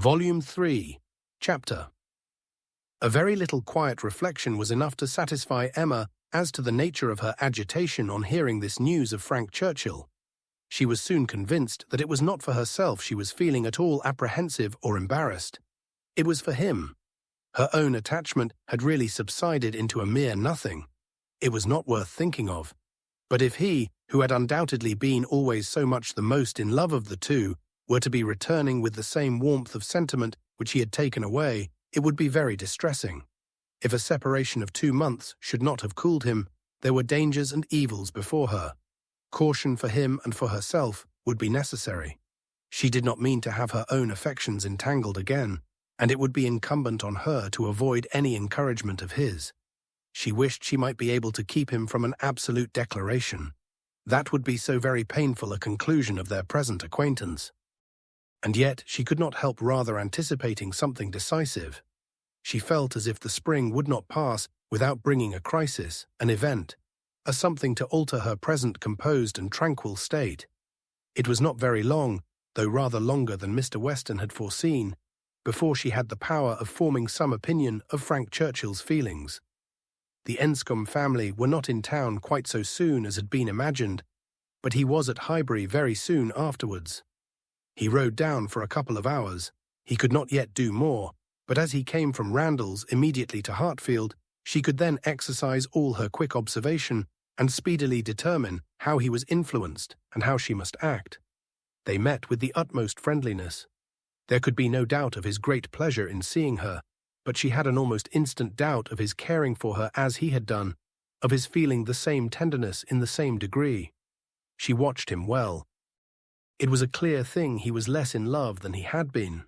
Volume 3, Chapter. A very little quiet reflection was enough to satisfy Emma as to the nature of her agitation on hearing this news of Frank Churchill. She was soon convinced that it was not for herself she was feeling at all apprehensive or embarrassed. It was for him. Her own attachment had really subsided into a mere nothing. It was not worth thinking of. But if he, who had undoubtedly been always so much the most in love of the two, were to be returning with the same warmth of sentiment which he had taken away, it would be very distressing. If a separation of 2 months should not have cooled him, there were dangers and evils before her. Caution for him and for herself would be necessary. She did not mean to have her own affections entangled again, and it would be incumbent on her to avoid any encouragement of his. She wished she might be able to keep him from an absolute declaration. That would be so very painful a conclusion of their present acquaintance. And yet she could not help rather anticipating something decisive. She felt as if the spring would not pass without bringing a crisis, an event, a something to alter her present composed and tranquil state. It was not very long, though rather longer than Mr. Weston had foreseen, before she had the power of forming some opinion of Frank Churchill's feelings. The Enscombe family were not in town quite so soon as had been imagined, but he was at Highbury very soon afterwards. He rode down for a couple of hours. He could not yet do more, but as he came from Randalls immediately to Hartfield, she could then exercise all her quick observation and speedily determine how he was influenced and how she must act. They met with the utmost friendliness. There could be no doubt of his great pleasure in seeing her, but she had an almost instant doubt of his caring for her as he had done, of his feeling the same tenderness in the same degree. She watched him well. It was a clear thing he was less in love than he had been.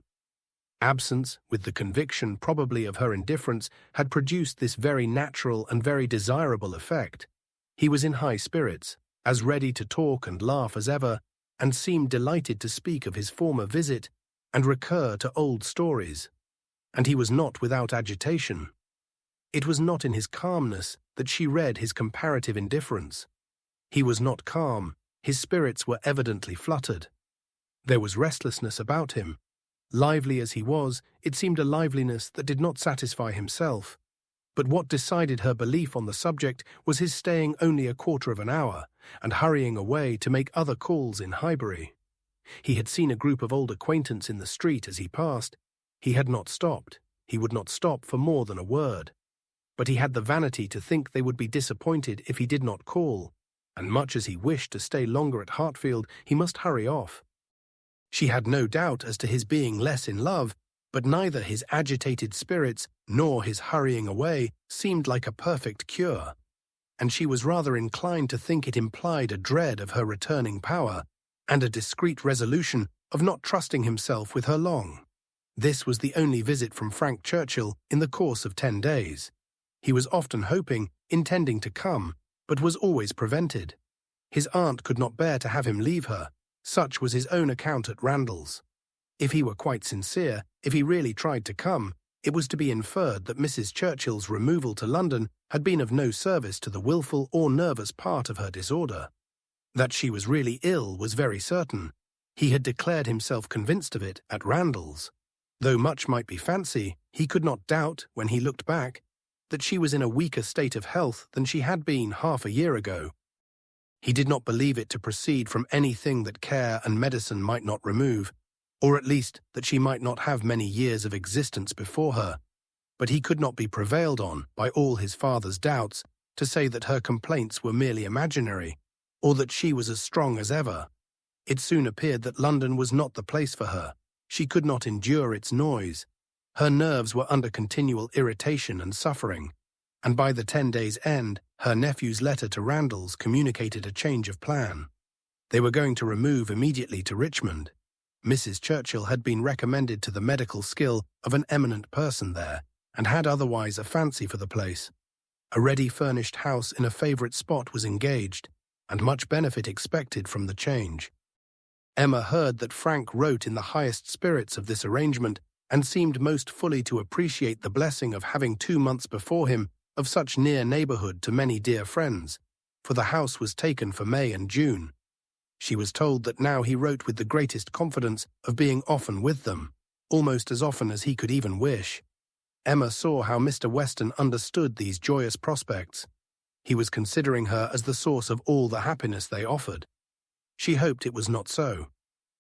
Absence, with the conviction probably of her indifference, had produced this very natural and very desirable effect. He was in high spirits, as ready to talk and laugh as ever, and seemed delighted to speak of his former visit and recur to old stories. And he was not without agitation. It was not in his calmness that she read his comparative indifference. He was not calm. His spirits were evidently fluttered. There was restlessness about him. Lively as he was, it seemed a liveliness that did not satisfy himself. But what decided her belief on the subject was his staying only a quarter of an hour and hurrying away to make other calls in Highbury. He had seen a group of old acquaintance in the street as he passed. He had not stopped. He would not stop for more than a word. But he had the vanity to think they would be disappointed if he did not call, and much as he wished to stay longer at Hartfield, he must hurry off. She had no doubt as to his being less in love, but neither his agitated spirits nor his hurrying away seemed like a perfect cure, and she was rather inclined to think it implied a dread of her returning power and a discreet resolution of not trusting himself with her long. This was the only visit from Frank Churchill in the course of 10 days. He was often hoping, intending to come, but was always prevented. His aunt could not bear to have him leave her. Such was his own account at Randalls. If he were quite sincere, if he really tried to come, it was to be inferred that Mrs. Churchill's removal to London had been of no service to the wilful or nervous part of her disorder. That she was really ill was very certain. He had declared himself convinced of it at Randalls. Though much might be fancy, he could not doubt, when he looked back, that she was in a weaker state of health than she had been half a year ago. He did not believe it to proceed from anything that care and medicine might not remove, or at least that she might not have many years of existence before her, but he could not be prevailed on by all his father's doubts to say that her complaints were merely imaginary, or that she was as strong as ever. It soon appeared that London was not the place for her. She could not endure its noise. Her nerves were under continual irritation and suffering, and by the 10 days' end, her nephew's letter to Randalls communicated a change of plan. They were going to remove immediately to Richmond. Mrs. Churchill had been recommended to the medical skill of an eminent person there, and had otherwise a fancy for the place. A ready-furnished house in a favourite spot was engaged, and much benefit expected from the change. Emma heard that Frank wrote in the highest spirits of this arrangement, and seemed most fully to appreciate the blessing of having 2 months before him of such near neighbourhood to many dear friends, for the house was taken for May and June. She was told that now he wrote with the greatest confidence of being often with them, almost as often as he could even wish. Emma saw how Mr. Weston understood these joyous prospects. He was considering her as the source of all the happiness they offered. She hoped it was not so.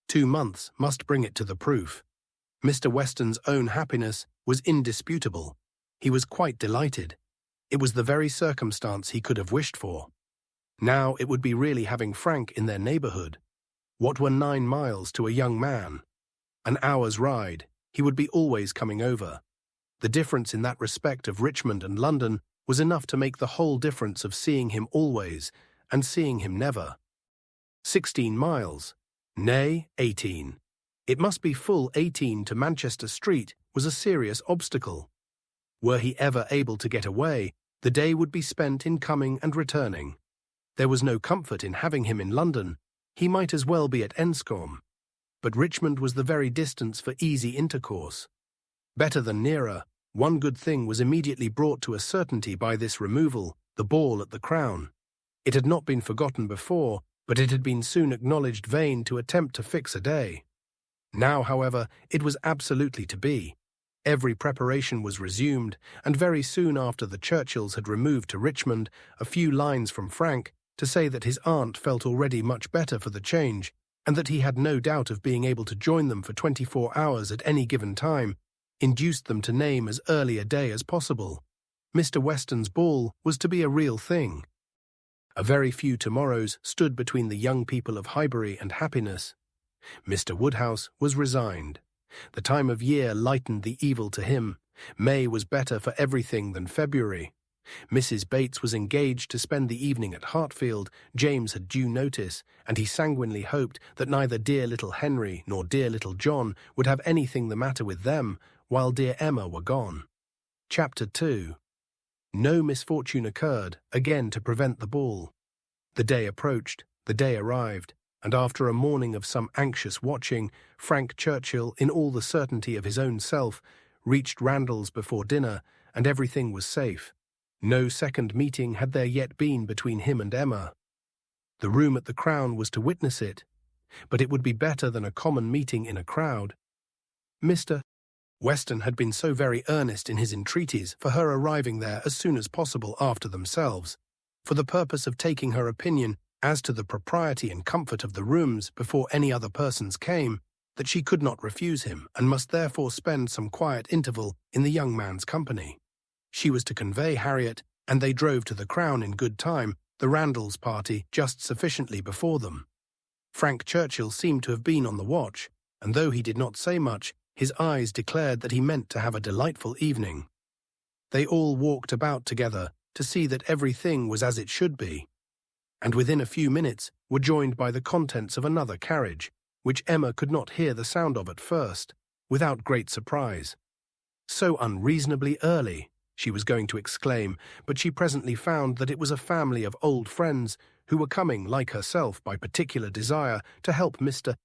2 months must bring it to the proof. Mr. Weston's own happiness was indisputable. He was quite delighted. It was the very circumstance he could have wished for. Now it would be really having Frank in their neighbourhood. What were 9 miles to a young man? An hour's ride. He would be always coming over. The difference in that respect of Richmond and London was enough to make the whole difference of seeing him always and seeing him never. 16 miles. Nay, 18. It must be full 18 to Manchester Street was a serious obstacle. Were he ever able to get away, the day would be spent in coming and returning. There was no comfort in having him in London. He might as well be at Enscombe. But Richmond was the very distance for easy intercourse. Better than nearer, one good thing was immediately brought to a certainty by this removal, the ball at the Crown. It had not been forgotten before, but it had been soon acknowledged vain to attempt to fix a day. Now, however, it was absolutely to be. Every preparation was resumed, and very soon after the Churchills had removed to Richmond, a few lines from Frank, to say that his aunt felt already much better for the change, and that he had no doubt of being able to join them for 24 hours at any given time, induced them to name as early a day as possible. Mr. Weston's ball was to be a real thing. A very few tomorrows stood between the young people of Highbury and happiness. Mr. Woodhouse was resigned. The time of year lightened the evil to him. May was better for everything than February. Mrs. Bates was engaged to spend the evening at Hartfield. James had due notice, and he sanguinely hoped that neither dear little Henry nor dear little John would have anything the matter with them, while dear Emma were gone. Chapter 2. No misfortune occurred, again to prevent the ball. The day approached, the day arrived, and after a morning of some anxious watching, Frank Churchill, in all the certainty of his own self, reached Randalls before dinner, and everything was safe. No second meeting had there yet been between him and Emma. The room at the Crown was to witness it, but it would be better than a common meeting in a crowd. Mr. Weston had been so very earnest in his entreaties for her arriving there as soon as possible after themselves, for the purpose of taking her opinion as to the propriety and comfort of the rooms before any other persons came, that she could not refuse him, and must therefore spend some quiet interval in the young man's company. She was to convey Harriet, and they drove to the Crown in good time, the Randalls party just sufficiently before them. Frank Churchill seemed to have been on the watch, and though he did not say much, his eyes declared that he meant to have a delightful evening. They all walked about together to see that everything was as it should be, and within a few minutes were joined by the contents of another carriage, which Emma could not hear the sound of at first, without great surprise. So unreasonably early, she was going to exclaim, but she presently found that it was a family of old friends who were coming, like herself, by particular desire to help Mr.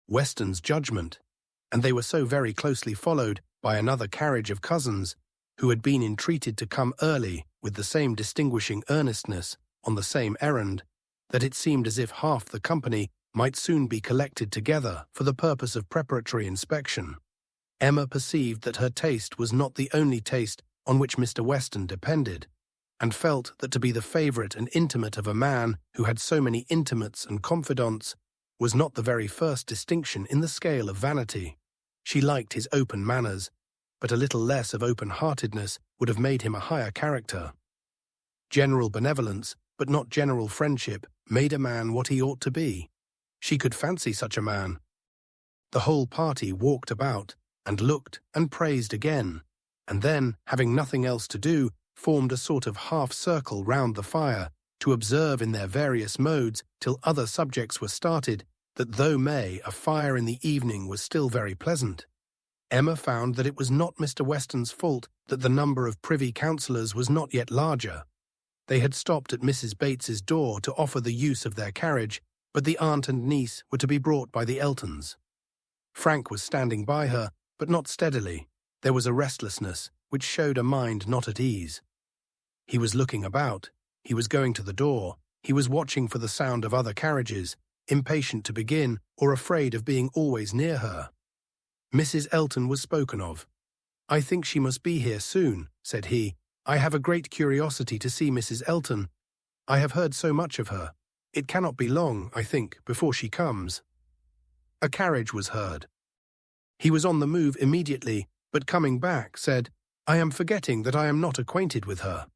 Weston's judgment, and they were so very closely followed by another carriage of cousins, who had been entreated to come early with the same distinguishing earnestness on the same errand, that it seemed as if half the company might soon be collected together for the purpose of preparatory inspection. Emma perceived that her taste was not the only taste on which Mr. Weston depended, and felt that to be the favourite and intimate of a man who had so many intimates and confidants was not the very first distinction in the scale of vanity. She liked his open manners, but a little less of open-heartedness would have made him a higher character. General benevolence, but not general friendship, made a man what he ought to be. She could fancy such a man. The whole party walked about, and looked, and praised again, and then, having nothing else to do, formed a sort of half-circle round the fire, to observe in their various modes, till other subjects were started, that though May, a fire in the evening was still very pleasant. Emma found that it was not Mr. Weston's fault that the number of privy councillors was not yet larger. They had stopped at Mrs. Bates's door to offer the use of their carriage, but the aunt and niece were to be brought by the Eltons. Frank was standing by her, but not steadily. There was a restlessness which showed a mind not at ease. He was looking about, he was going to the door, he was watching for the sound of other carriages, impatient to begin or afraid of being always near her. Mrs. Elton was spoken of. "I think she must be here soon," said he. "I have a great curiosity to see Mrs. Elton. I have heard so much of her. It cannot be long, I think, before she comes." A carriage was heard. He was on the move immediately, but coming back, said, "I am forgetting that I am not acquainted with her.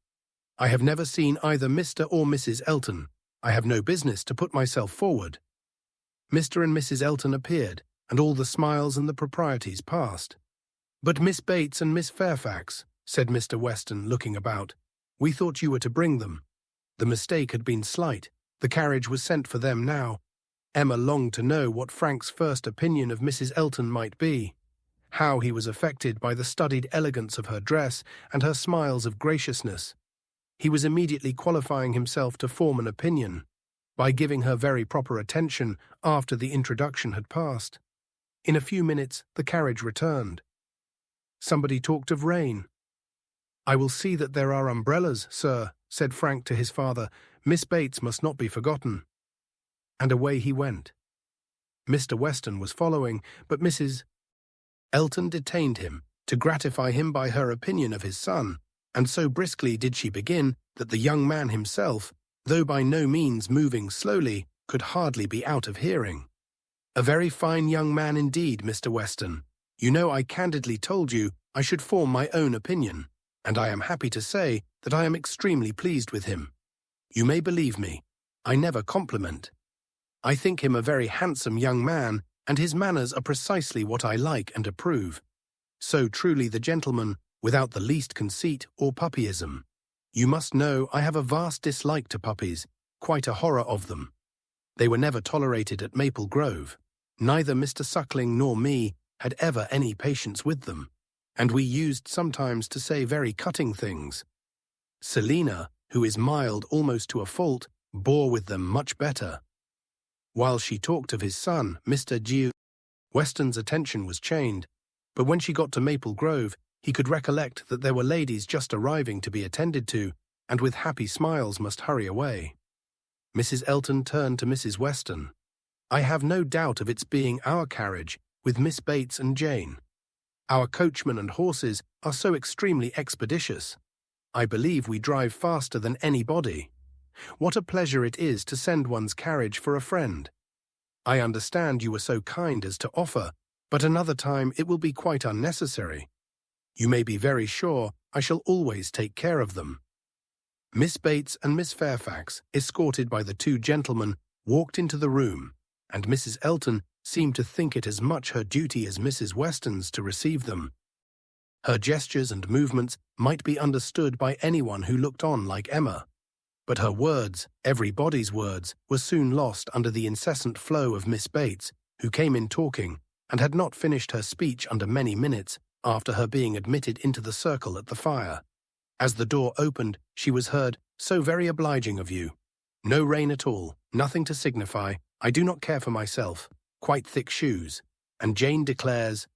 I have never seen either Mr. or Mrs. Elton. I have no business to put myself forward." Mr. and Mrs. Elton appeared, and all the smiles and the proprieties passed. "But Miss Bates and Miss Fairfax," said Mr. Weston, looking about. "We thought you were to bring them." The mistake had been slight. The carriage was sent for them now. Emma longed to know what Frank's first opinion of Mrs. Elton might be, how he was affected by the studied elegance of her dress and her smiles of graciousness. He was immediately qualifying himself to form an opinion, by giving her very proper attention after the introduction had passed. In a few minutes the carriage returned. Somebody talked of rain. "I will see that there are umbrellas, sir," said Frank to his father. "Miss Bates must not be forgotten." And away he went. Mr. Weston was following, but Mrs. Elton detained him, to gratify him by her opinion of his son, and so briskly did she begin that the young man himself, though by no means moving slowly, could hardly be out of hearing. "A very fine young man indeed, Mr. Weston. You know I candidly told you I should form my own opinion, and I am happy to say that I am extremely pleased with him. You may believe me, I never compliment. I think him a very handsome young man, and his manners are precisely what I like and approve. So truly the gentleman, without the least conceit or puppyism. You must know I have a vast dislike to puppies, quite a horror of them. They were never tolerated at Maple Grove. Neither Mr. Suckling nor me had ever any patience with them, and we used sometimes to say very cutting things. Selina, who is mild almost to a fault, bore with them much better." While she talked of his son, Mr. G. Weston's attention was chained, but when she got to Maple Grove, he could recollect that there were ladies just arriving to be attended to, and with happy smiles must hurry away. Mrs. Elton turned to Mrs. Weston. "I have no doubt of its being our carriage, with Miss Bates and Jane. Our coachman and horses are so extremely expeditious. I believe we drive faster than anybody. What a pleasure it is to send one's carriage for a friend. I understand you were so kind as to offer, but another time it will be quite unnecessary. You may be very sure I shall always take care of them." Miss Bates and Miss Fairfax, escorted by the two gentlemen, walked into the room, and Mrs. Elton seemed to think it as much her duty as Mrs. Weston's to receive them. Her gestures and movements might be understood by anyone who looked on like Emma, but her words, everybody's words, were soon lost under the incessant flow of Miss Bates, who came in talking, and had not finished her speech under many minutes after her being admitted into the circle at the fire. As the door opened, she was heard, "So very obliging of you. No rain at all, nothing to signify, I do not care for myself, quite thick shoes." And Jane declares,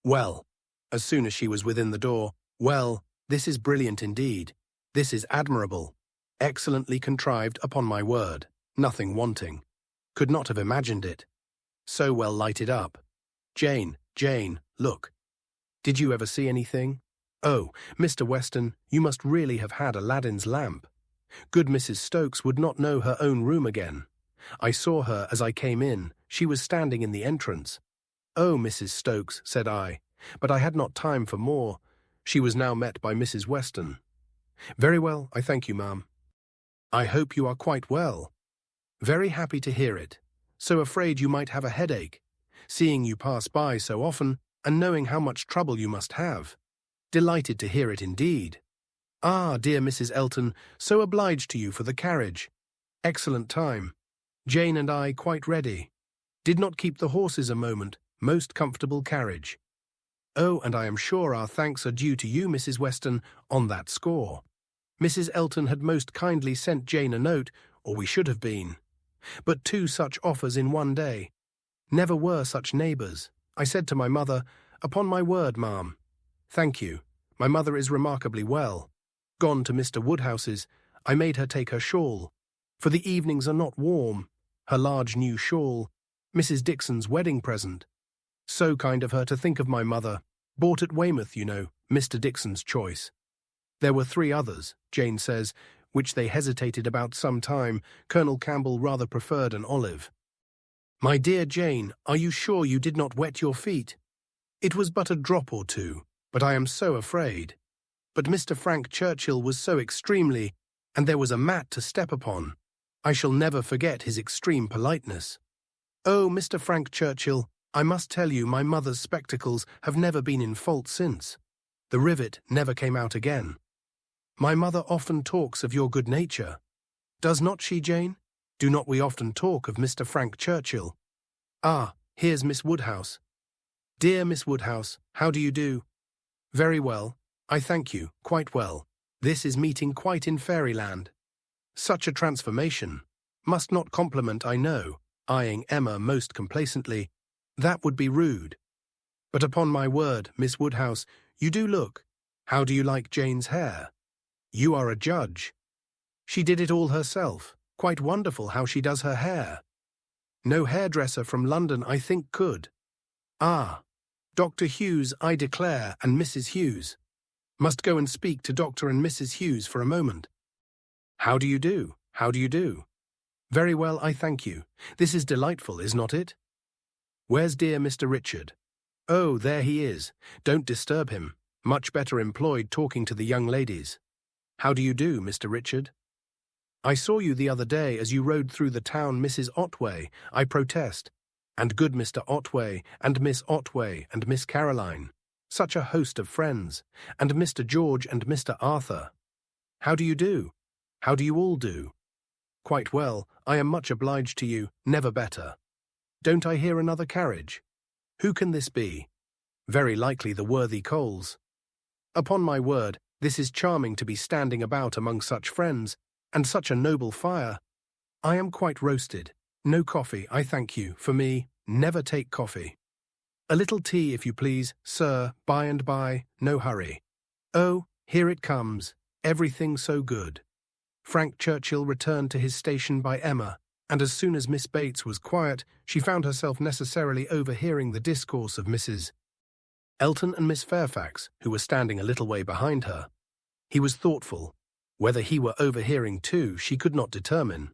"Well," as soon as she was within the door, "well, this is brilliant indeed. This is admirable. Excellently contrived, upon my word. Nothing wanting. Could not have imagined it. So well lighted up. Jane, look. Did you ever see anything? Oh, Mr. Weston, you must really have had Aladdin's lamp. Good Mrs. Stokes would not know her own room again. I saw her as I came in. She was standing in the entrance. 'Oh, Mrs. Stokes,' said I, but I had not time for more. She was now met by Mrs. Weston. 'Very well, I thank you, ma'am.' 'I hope you are quite well.' 'Very happy to hear it. So afraid you might have a headache, seeing you pass by so often, and knowing how much trouble you must have. Delighted to hear it indeed. Ah, dear Mrs. Elton, so obliged to you for the carriage. Excellent time. Jane and I quite ready. Did not keep the horses a moment. Most comfortable carriage. Oh, and I am sure our thanks are due to you, Mrs. Weston, on that score. Mrs. Elton had most kindly sent Jane a note, or we should have been. But 2 such offers in one day. Never were such neighbours. I said to my mother, 'Upon my word, ma'am.' 'Thank you. My mother is remarkably well. Gone to Mr. Woodhouse's, I made her take her shawl. For the evenings are not warm. Her large new shawl. Mrs. Dixon's wedding present. So kind of her to think of my mother. Bought at Weymouth, you know, Mr. Dixon's choice. There were 3 others, Jane says, which they hesitated about some time. Colonel Campbell rather preferred an olive. My dear Jane, are you sure you did not wet your feet? It was but a drop or 2, but I am so afraid. But Mr. Frank Churchill was so extremely, and there was a mat to step upon. I shall never forget his extreme politeness. Oh, Mr. Frank Churchill, I must tell you my mother's spectacles have never been in fault since. The rivet never came out again. My mother often talks of your good nature. Does not she, Jane? Do not we often talk of Mr. Frank Churchill? Ah, here's Miss Woodhouse. Dear Miss Woodhouse, how do you do? Very well, I thank you, quite well. This is meeting quite in fairyland. Such a transformation. Must not compliment, I know, eyeing Emma most complacently. That would be rude. But upon my word, Miss Woodhouse, you do look. How do you like Jane's hair? You are a judge. She did it all herself. Quite wonderful how she does her hair. No hairdresser from London, I think, could. Ah, Dr. Hughes, I declare, and Mrs. Hughes. Must go and speak to Dr. and Mrs. Hughes for a moment. How do you do? How do you do? Very well, I thank you. This is delightful, is not it? Where's dear Mr. Richard? Oh, there he is. Don't disturb him. Much better employed talking to the young ladies. How do you do, Mr. Richard? I saw you the other day as you rode through the town, Mrs. Otway, I protest, and good Mr. Otway, and Miss Otway, and Miss Caroline. Such a host of friends, and Mr. George and Mr. Arthur. How do you do? How do you all do? Quite well, I am much obliged to you, never better. Don't I hear another carriage? Who can this be? Very likely the worthy Coles. Upon my word, this is charming to be standing about among such friends, and such a noble fire. I am quite roasted. No coffee, I thank you. For me, never take coffee. A little tea, if you please, sir, by and by, no hurry. Oh, here it comes, everything so good. Frank Churchill returned to his station by Emma, and as soon as Miss Bates was quiet, she found herself necessarily overhearing the discourse of Mrs. Elton and Miss Fairfax, who were standing a little way behind her. He was thoughtful. Whether he were overhearing too, she could not determine.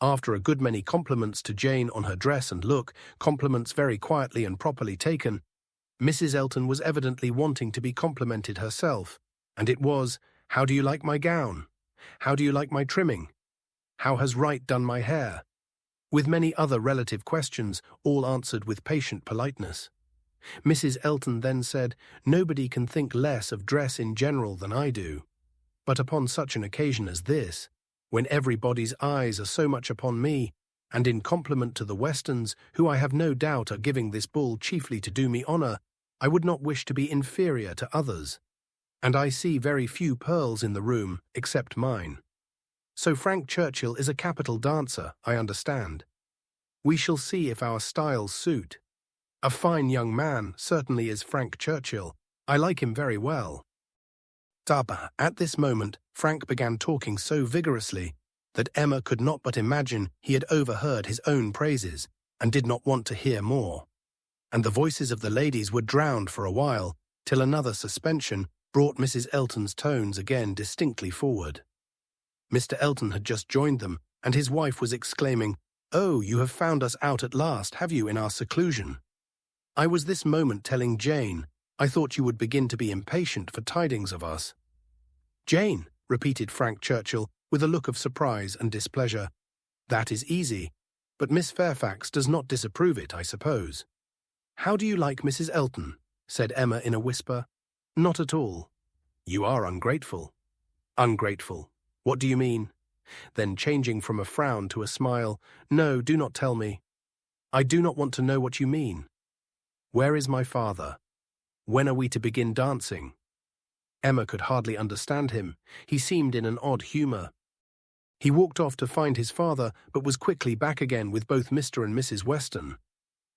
After a good many compliments to Jane on her dress and look, compliments very quietly and properly taken, Mrs. Elton was evidently wanting to be complimented herself, and it was, "How do you like my gown? How do you like my trimming? How has Wright done my hair?" With many other relative questions, all answered with patient politeness. Mrs. Elton then said, "Nobody can think less of dress in general than I do. But upon such an occasion as this, when everybody's eyes are so much upon me, and in compliment to the Westons, who I have no doubt are giving this ball chiefly to do me honour, I would not wish to be inferior to others. And I see very few pearls in the room, except mine. So Frank Churchill is a capital dancer, I understand. We shall see if our styles suit. A fine young man, certainly is Frank Churchill. I like him very well." At this moment, Frank began talking so vigorously that Emma could not but imagine he had overheard his own praises and did not want to hear more. And the voices of the ladies were drowned for a while, till another suspension brought Mrs. Elton's tones again distinctly forward. Mr. Elton had just joined them, and his wife was exclaiming, "Oh, you have found us out at last, have you, in our seclusion? I was this moment telling Jane, I thought you would begin to be impatient for tidings of us." "Jane," repeated Frank Churchill, with a look of surprise and displeasure. "That is easy, but Miss Fairfax does not disapprove it, I suppose." "How do you like Mrs. Elton?" said Emma in a whisper. "Not at all." "You are ungrateful." "Ungrateful? What do you mean?" Then changing from a frown to a smile, "No, do not tell me. I do not want to know what you mean. Where is my father? When are we to begin dancing?" Emma could hardly understand him. He seemed in an odd humour. He walked off to find his father, but was quickly back again with both Mr. and Mrs. Weston.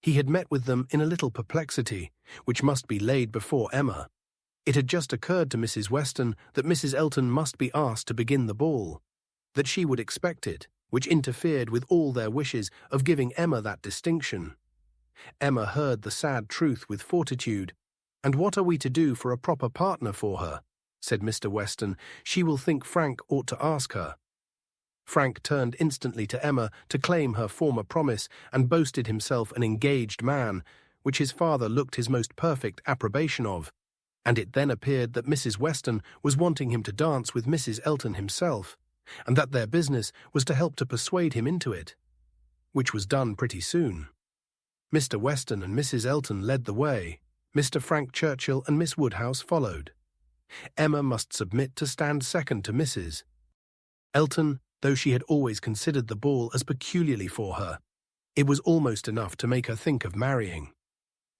He had met with them in a little perplexity, which must be laid before Emma. It had just occurred to Mrs. Weston that Mrs. Elton must be asked to begin the ball, that she would expect it, which interfered with all their wishes of giving Emma that distinction. Emma heard the sad truth with fortitude. "And what are we to do for a proper partner for her?" said Mr. Weston. "She will think Frank ought to ask her." Frank turned instantly to Emma to claim her former promise and boasted himself an engaged man, which his father looked his most perfect approbation of, and it then appeared that Mrs. Weston was wanting him to dance with Mrs. Elton himself, and that their business was to help to persuade him into it, which was done pretty soon. Mr. Weston and Mrs. Elton led the way. Mr. Frank Churchill and Miss Woodhouse followed. Emma must submit to stand second to Mrs. Elton, though she had always considered the ball as peculiarly for her. It was almost enough to make her think of marrying.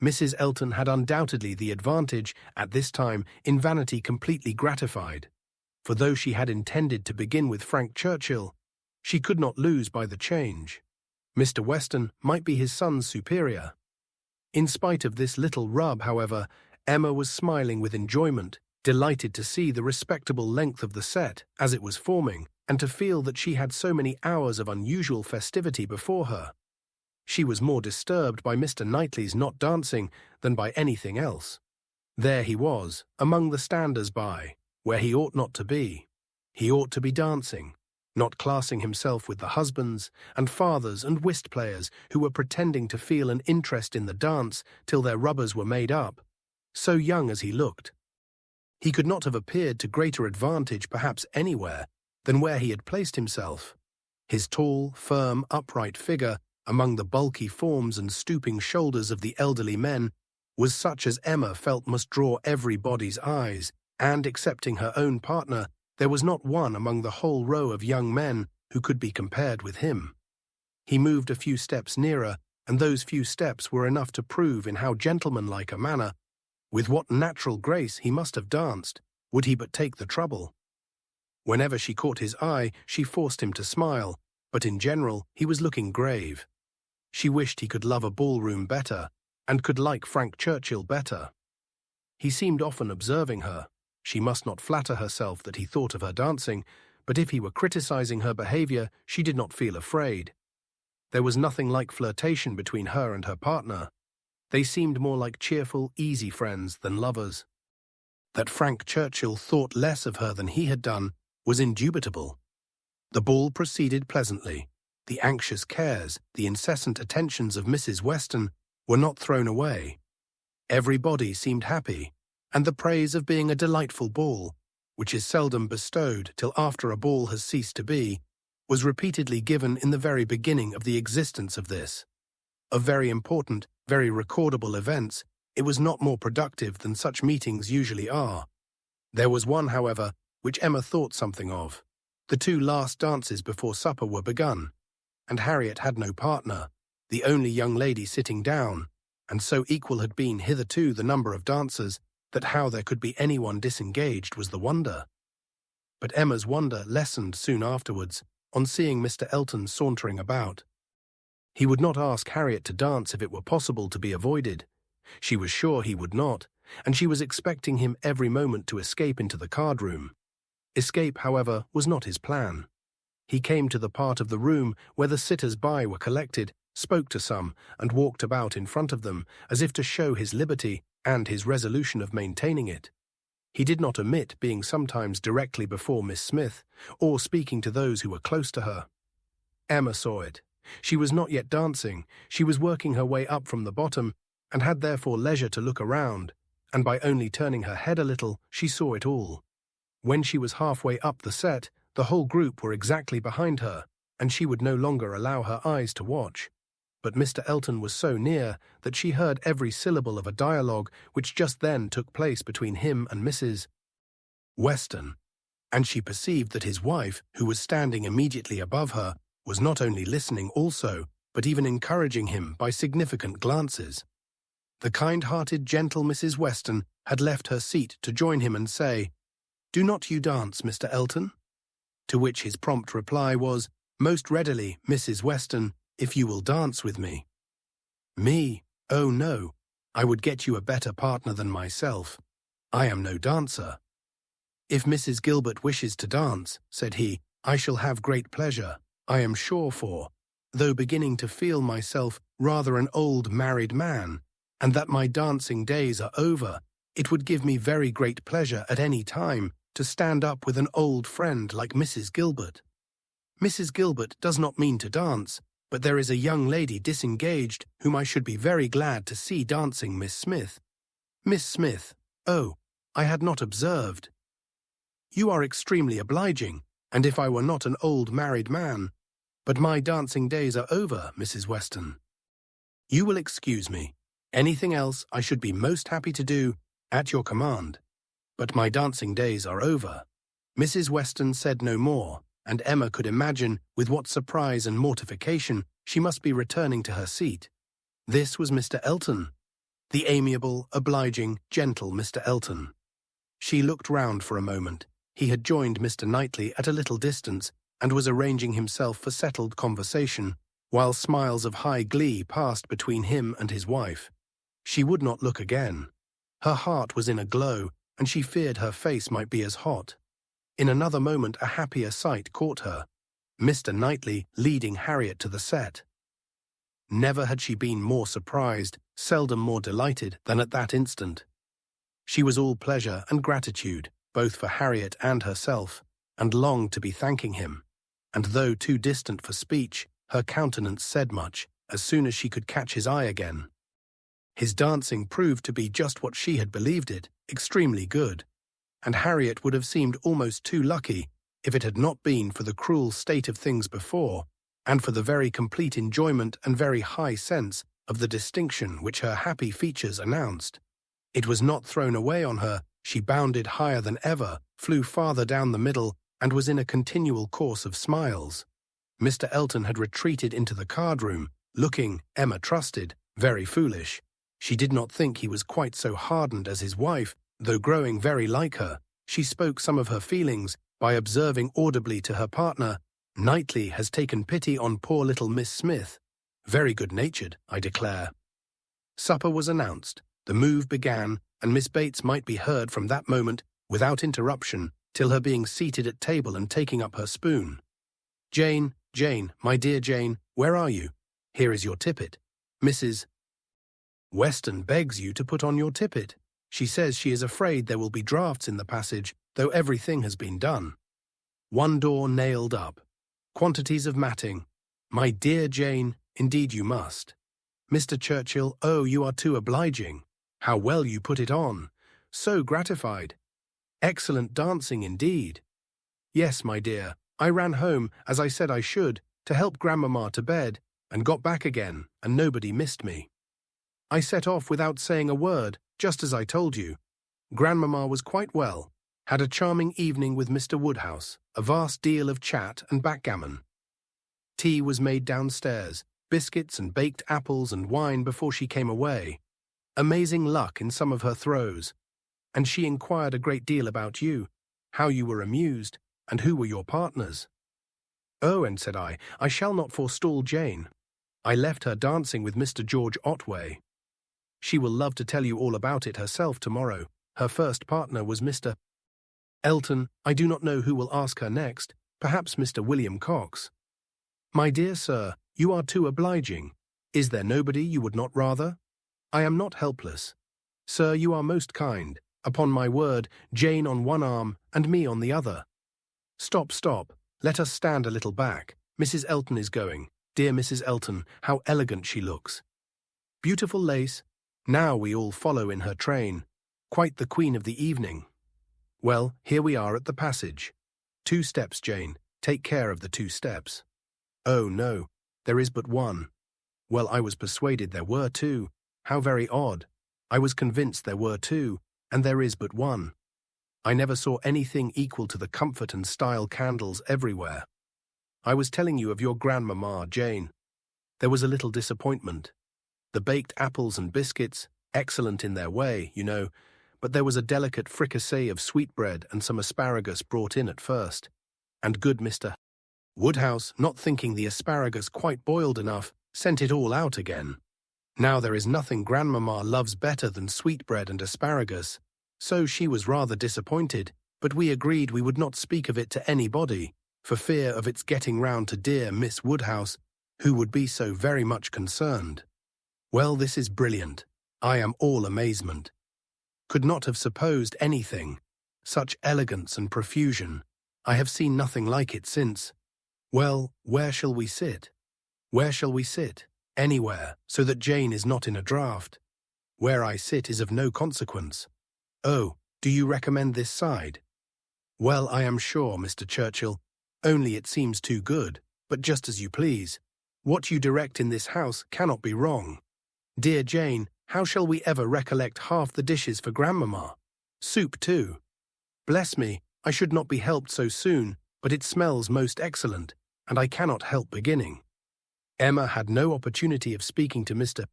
Mrs. Elton had undoubtedly the advantage, at this time, in vanity completely gratified, for though she had intended to begin with Frank Churchill, she could not lose by the change. Mr. Weston might be his son's superior. In spite of this little rub, however, Emma was smiling with enjoyment, delighted to see the respectable length of the set as it was forming, and to feel that she had so many hours of unusual festivity before her. She was more disturbed by Mr. Knightley's not dancing than by anything else. There he was, among the standers-by, where he ought not to be. He ought to be dancing, not classing himself with the husbands and fathers and whist players who were pretending to feel an interest in the dance till their rubbers were made up, so young as he looked. He could not have appeared to greater advantage perhaps anywhere than where he had placed himself. His tall, firm, upright figure, among the bulky forms and stooping shoulders of the elderly men, was such as Emma felt must draw everybody's eyes, and, excepting her own partner, there was not one among the whole row of young men who could be compared with him. He moved a few steps nearer, and those few steps were enough to prove in how gentlemanlike a manner, with what natural grace he must have danced, would he but take the trouble. Whenever she caught his eye, she forced him to smile, but in general he was looking grave. She wished he could love a ballroom better, and could like Frank Churchill better. He seemed often observing her. She must not flatter herself that he thought of her dancing, but if he were criticizing her behavior, she did not feel afraid. There was nothing like flirtation between her and her partner. They seemed more like cheerful, easy friends than lovers. That Frank Churchill thought less of her than he had done was indubitable. The ball proceeded pleasantly. The anxious cares, the incessant attentions of Mrs. Weston were not thrown away. Everybody seemed happy, and the praise of being a delightful ball, which is seldom bestowed till after a ball has ceased to be, was repeatedly given in the very beginning of the existence of this. Of very important, very recordable events, it was not more productive than such meetings usually are. There was one, however, which Emma thought something of. The 2 last dances before supper were begun, and Harriet had no partner, the only young lady sitting down, and so equal had been hitherto the number of dancers that how there could be anyone disengaged was the wonder. But Emma's wonder lessened soon afterwards on seeing Mr. Elton sauntering about. He would not ask Harriet to dance if it were possible to be avoided. She was sure he would not, and she was expecting him every moment to escape into the card-room. Escape, however, was not his plan. He came to the part of the room where the sitters-by were collected, spoke to some, and walked about in front of them, as if to show his liberty and his resolution of maintaining it. He did not omit being sometimes directly before Miss Smith, or speaking to those who were close to her. Emma saw it. She was not yet dancing. She was working her way up from the bottom, and had therefore leisure to look around, and by only turning her head a little, she saw it all. When she was halfway up the set, the whole group were exactly behind her, and she would no longer allow her eyes to watch. But Mr. Elton was so near that she heard every syllable of a dialogue which just then took place between him and Mrs. Weston, and she perceived that his wife, who was standing immediately above her, was not only listening also, but even encouraging him by significant glances. The kind-hearted, gentle Mrs. Weston had left her seat to join him and say, "Do not you dance, Mr. Elton?" To which his prompt reply was, "Most readily, Mrs. Weston, if you will dance with me." "Me? Oh, no. I would get you a better partner than myself. I am no dancer." "If Mrs. Gilbert wishes to dance," said he, "I shall have great pleasure, I am sure for, though beginning to feel myself rather an old married man, and that my dancing days are over, it would give me very great pleasure at any time to stand up with an old friend like Mrs. Gilbert. Mrs. Gilbert does not mean to dance, but there is a young lady disengaged whom I should be very glad to see dancing Miss Smith. Miss Smith, oh, I had not observed. You are extremely obliging, and if I were not an old married man, but my dancing days are over, Mrs. Weston. You will excuse me. Anything else I should be most happy to do, at your command. But my dancing days are over. Mrs. Weston said no more, and Emma could imagine with what surprise and mortification she must be returning to her seat. This was Mr. Elton, the amiable, obliging, gentle Mr. Elton. She looked round for a moment. He had joined Mr. Knightley at a little distance and was arranging himself for settled conversation, while smiles of high glee passed between him and his wife. She would not look again. Her heart was in a glow, and she feared her face might be as hot. In another moment a happier sight caught her. Mr. Knightley leading Harriet to the set. Never had she been more surprised, seldom more delighted than at that instant. She was all pleasure and gratitude, both for Harriet and herself, and longed to be thanking him. And though too distant for speech, her countenance said much, as soon as she could catch his eye again. His dancing proved to be just what she had believed it, extremely good, and Harriet would have seemed almost too lucky if it had not been for the cruel state of things before, and for the very complete enjoyment and very high sense of the distinction which her happy features announced. It was not thrown away on her. She bounded higher than ever, flew farther down the middle, and was in a continual course of smiles. Mr. Elton had retreated into the card-room, looking, Emma trusted, very foolish. She did not think he was quite so hardened as his wife, though growing very like her. She spoke some of her feelings by observing audibly to her partner, "Knightley has taken pity on poor little Miss Smith. Very good-natured, I declare." Supper was announced, the move began, and Miss Bates might be heard from that moment, without interruption, till her being seated at table and taking up her spoon. "Jane, Jane, my dear Jane, where are you? Here is your tippet. Mrs. Weston begs you to put on your tippet. She says she is afraid there will be draughts in the passage, though everything has been done. One door nailed up. Quantities of matting. My dear Jane, indeed you must. Mr. Churchill, oh, you are too obliging. How well you put it on. So gratified. Excellent dancing indeed. Yes, my dear, I ran home, as I said I should, to help Grandmamma to bed, and got back again, and nobody missed me. I set off without saying a word, just as I told you. Grandmamma was quite well, had a charming evening with Mr. Woodhouse, a vast deal of chat and backgammon. Tea was made downstairs, biscuits and baked apples and wine before she came away. Amazing luck in some of her throws. And she inquired a great deal about you, how you were amused, and who were your partners. Oh, and said I shall not forestall Jane. I left her dancing with Mr. George Otway. She will love to tell you all about it herself tomorrow. Her first partner was Mr. Elton. I do not know who will ask her next, perhaps Mr. William Cox. My dear sir, you are too obliging. Is there nobody you would not rather? I am not helpless. Sir, you are most kind. Upon my word, Jane on one arm and me on the other. Stop. Let us stand a little back. Mrs. Elton is going. Dear Mrs. Elton, how elegant she looks. Beautiful lace. Now we all follow in her train. Quite the queen of the evening. Well, here we are at the passage. 2 steps, Jane. Take care of the 2 steps. Oh, no, there is but one. Well, I was persuaded there were 2. How very odd. I was convinced there were 2, and there is but one. I never saw anything equal to the comfort and style candles everywhere. I was telling you of your grandmamma, Jane. There was a little disappointment. The baked apples and biscuits, excellent in their way, you know, but there was a delicate fricassee of sweetbread and some asparagus brought in at first, and good Mr. Woodhouse, not thinking the asparagus quite boiled enough, sent it all out again. Now there is nothing grandmamma loves better than sweetbread and asparagus, so she was rather disappointed, but we agreed we would not speak of it to anybody, for fear of its getting round to dear Miss Woodhouse, who would be so very much concerned. Well, this is brilliant. I am all amazement. Could not have supposed anything. Such elegance and profusion. I have seen nothing like it since. Well, where shall we sit? Where shall we sit? Anywhere, so that Jane is not in a draught. Where I sit is of no consequence. Oh, do you recommend this side? Well, I am sure, Mr. Churchill, only it seems too good, but just as you please. What you direct in this house cannot be wrong. Dear Jane, how shall we ever recollect half the dishes for grandmamma? Soup too. Bless me, I should not be helped so soon, but it smells most excellent, and I cannot help beginning. Emma had no opportunity of speaking to Mr.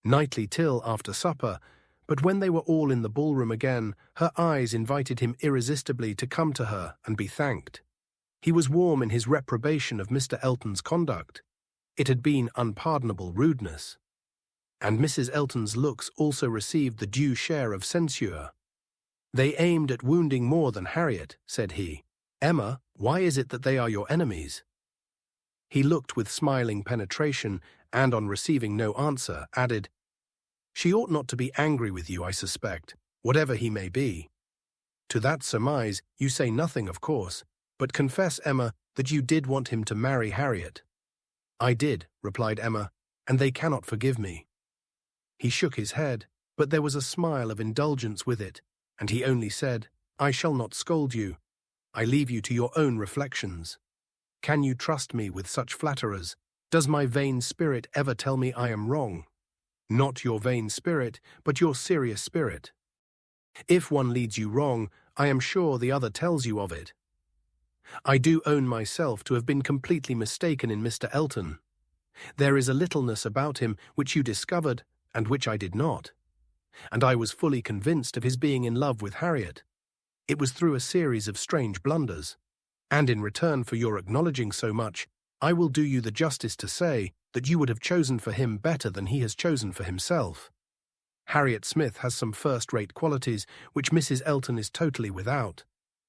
Knightley till after supper, but when they were all in the ballroom again, her eyes invited him irresistibly to come to her and be thanked. He was warm in his reprobation of Mr. Elton's conduct. It had been unpardonable rudeness. And Mrs. Elton's looks also received the due share of censure. They aimed at wounding more than Harriet, said he. Emma, why is it that they are your enemies? He looked with smiling penetration, and on receiving no answer, added, She ought not to be angry with you, I suspect, whatever he may be. To that surmise you say nothing, of course, but confess, Emma, that you did want him to marry Harriet. I did, replied Emma, and they cannot forgive me. He shook his head, but there was a smile of indulgence with it, and he only said, I shall not scold you. I leave you to your own reflections. Can you trust me with such flatterers? Does my vain spirit ever tell me I am wrong? Not your vain spirit, but your serious spirit. If one leads you wrong, I am sure the other tells you of it. I do own myself to have been completely mistaken in Mr. Elton. There is a littleness about him which you discovered, and which I did not. And I was fully convinced of his being in love with Harriet. It was through a series of strange blunders. And in return for your acknowledging so much, I will do you the justice to say that you would have chosen for him better than he has chosen for himself. Harriet Smith has some first-rate qualities which Mrs. Elton is totally without.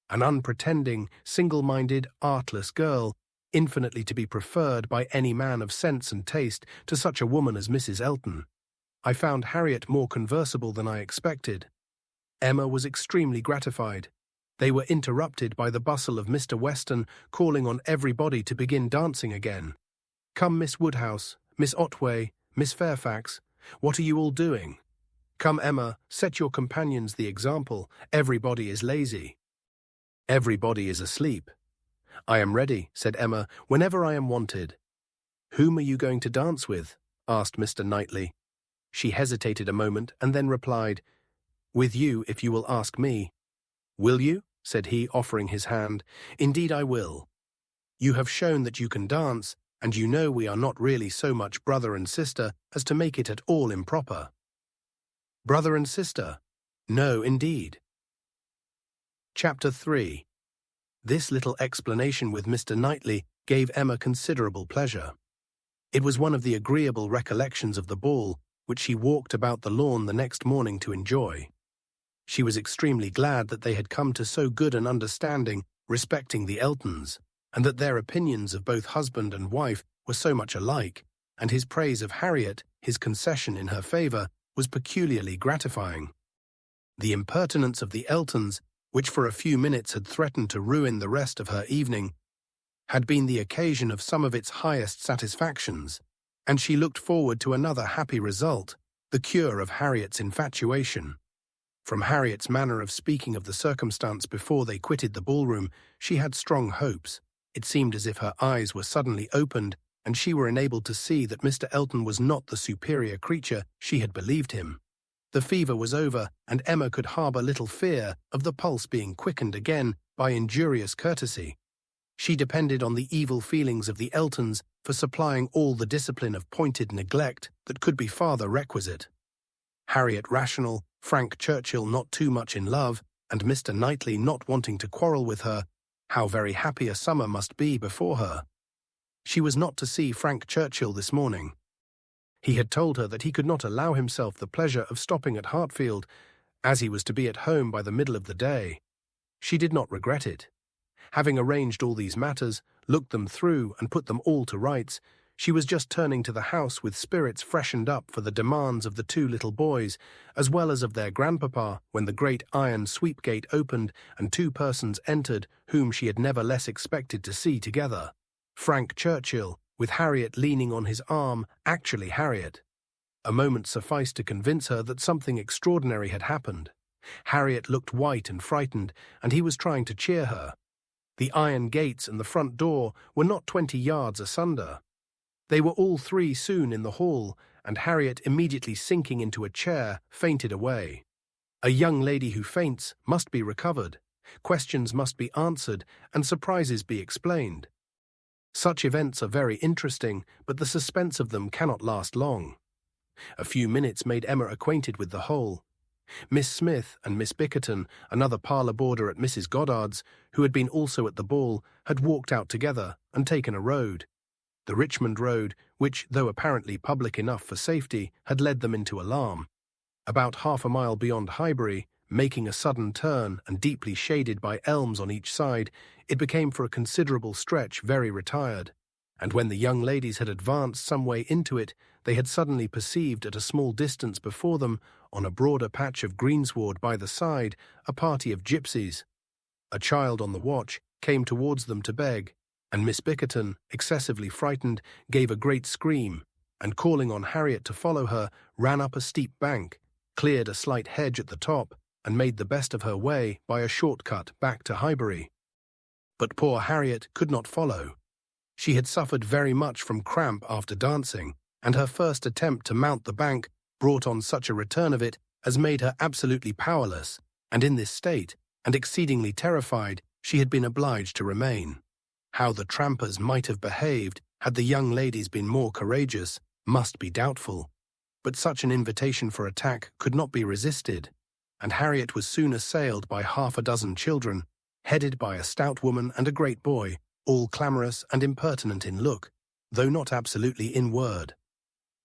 An unpretending, single-minded, artless girl, infinitely to be preferred by any man of sense and taste to such a woman as Mrs. Elton. I found Harriet more conversable than I expected. Emma was extremely gratified. They were interrupted by the bustle of Mr. Weston calling on everybody to begin dancing again. Come, Miss Woodhouse, Miss Otway, Miss Fairfax, what are you all doing? Come, Emma, set your companions the example. Everybody is lazy. Everybody is asleep. I am ready, said Emma, whenever I am wanted. Whom are you going to dance with? Asked Mr. Knightley. She hesitated a moment and then replied, With you, if you will ask me. Will you? Said he, offering his hand. Indeed I will. You have shown that you can dance, and you know we are not really so much brother and sister as to make it at all improper. Brother and sister? No, indeed. Chapter 3. This little explanation with Mr. Knightley gave Emma considerable pleasure. It was one of the agreeable recollections of the ball, which she walked about the lawn the next morning to enjoy. She was extremely glad that they had come to so good an understanding respecting the Eltons, and that their opinions of both husband and wife were so much alike, and his praise of Harriet, his concession in her favour, was peculiarly gratifying. The impertinence of the Eltons, which for a few minutes had threatened to ruin the rest of her evening, had been the occasion of some of its highest satisfactions, and she looked forward to another happy result, the cure of Harriet's infatuation. From Harriet's manner of speaking of the circumstance before they quitted the ballroom, she had strong hopes. It seemed as if her eyes were suddenly opened, and she were enabled to see that Mr. Elton was not the superior creature she had believed him. The fever was over, and Emma could harbour little fear of the pulse being quickened again by injurious courtesy. She depended on the evil feelings of the Eltons for supplying all the discipline of pointed neglect that could be farther requisite. Harriet rational, Frank Churchill not too much in love, and Mr. Knightley not wanting to quarrel with her, how very happy a summer must be before her. She was not to see Frank Churchill this morning. He had told her that he could not allow himself the pleasure of stopping at Hartfield, as he was to be at home by the middle of the day. She did not regret it. Having arranged all these matters, looked them through and put them all to rights, She was just turning to the house with spirits freshened up for the demands of the two little boys, as well as of their grandpapa, when the great iron sweep gate opened and two persons entered whom she had never less expected to see together. Frank Churchill, with Harriet leaning on his arm, actually Harriet. A moment sufficed to convince her that something extraordinary had happened. Harriet looked white and frightened, and he was trying to cheer her. The iron gates and the front door were not 20 yards asunder. They were all three soon in the hall, and Harriet, immediately sinking into a chair, fainted away. A young lady who faints must be recovered, questions must be answered, and surprises be explained. Such events are very interesting, but the suspense of them cannot last long. A few minutes made Emma acquainted with the whole. Miss Smith and Miss Bickerton, another parlour boarder at Mrs. Goddard's, who had been also at the ball, had walked out together and taken a road. The Richmond road, which, though apparently public enough for safety, had led them into alarm. About half a mile beyond Highbury, making a sudden turn and deeply shaded by elms on each side, it became for a considerable stretch very retired, and when the young ladies had advanced some way into it, they had suddenly perceived at a small distance before them, on a broader patch of greensward by the side, a party of gipsies. A child on the watch came towards them to beg, and Miss Bickerton, excessively frightened, gave a great scream, and calling on Harriet to follow her, ran up a steep bank, cleared a slight hedge at the top, and made the best of her way by a short cut back to Highbury. But poor Harriet could not follow. She had suffered very much from cramp after dancing, and her first attempt to mount the bank brought on such a return of it as made her absolutely powerless, and in this state, and exceedingly terrified, she had been obliged to remain. How the trampers might have behaved had the young ladies been more courageous must be doubtful, but such an invitation for attack could not be resisted, and Harriet was soon assailed by half a dozen children, headed by a stout woman and a great boy, all clamorous and impertinent in look, though not absolutely in word.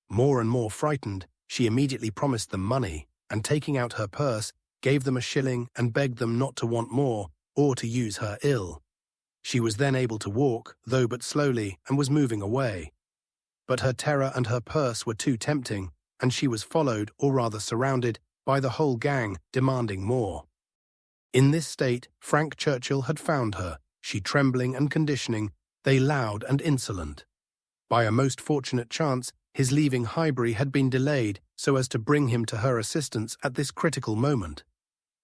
More and more frightened, she immediately promised them money, and taking out her purse, gave them a shilling and begged them not to want more or to use her ill. She was then able to walk, though but slowly, and was moving away. But her terror and her purse were too tempting, and she was followed, or rather surrounded, by the whole gang, demanding more. In this state, Frank Churchill had found her, she trembling and conditioning, they loud and insolent. By a most fortunate chance, his leaving Highbury had been delayed so as to bring him to her assistance at this critical moment.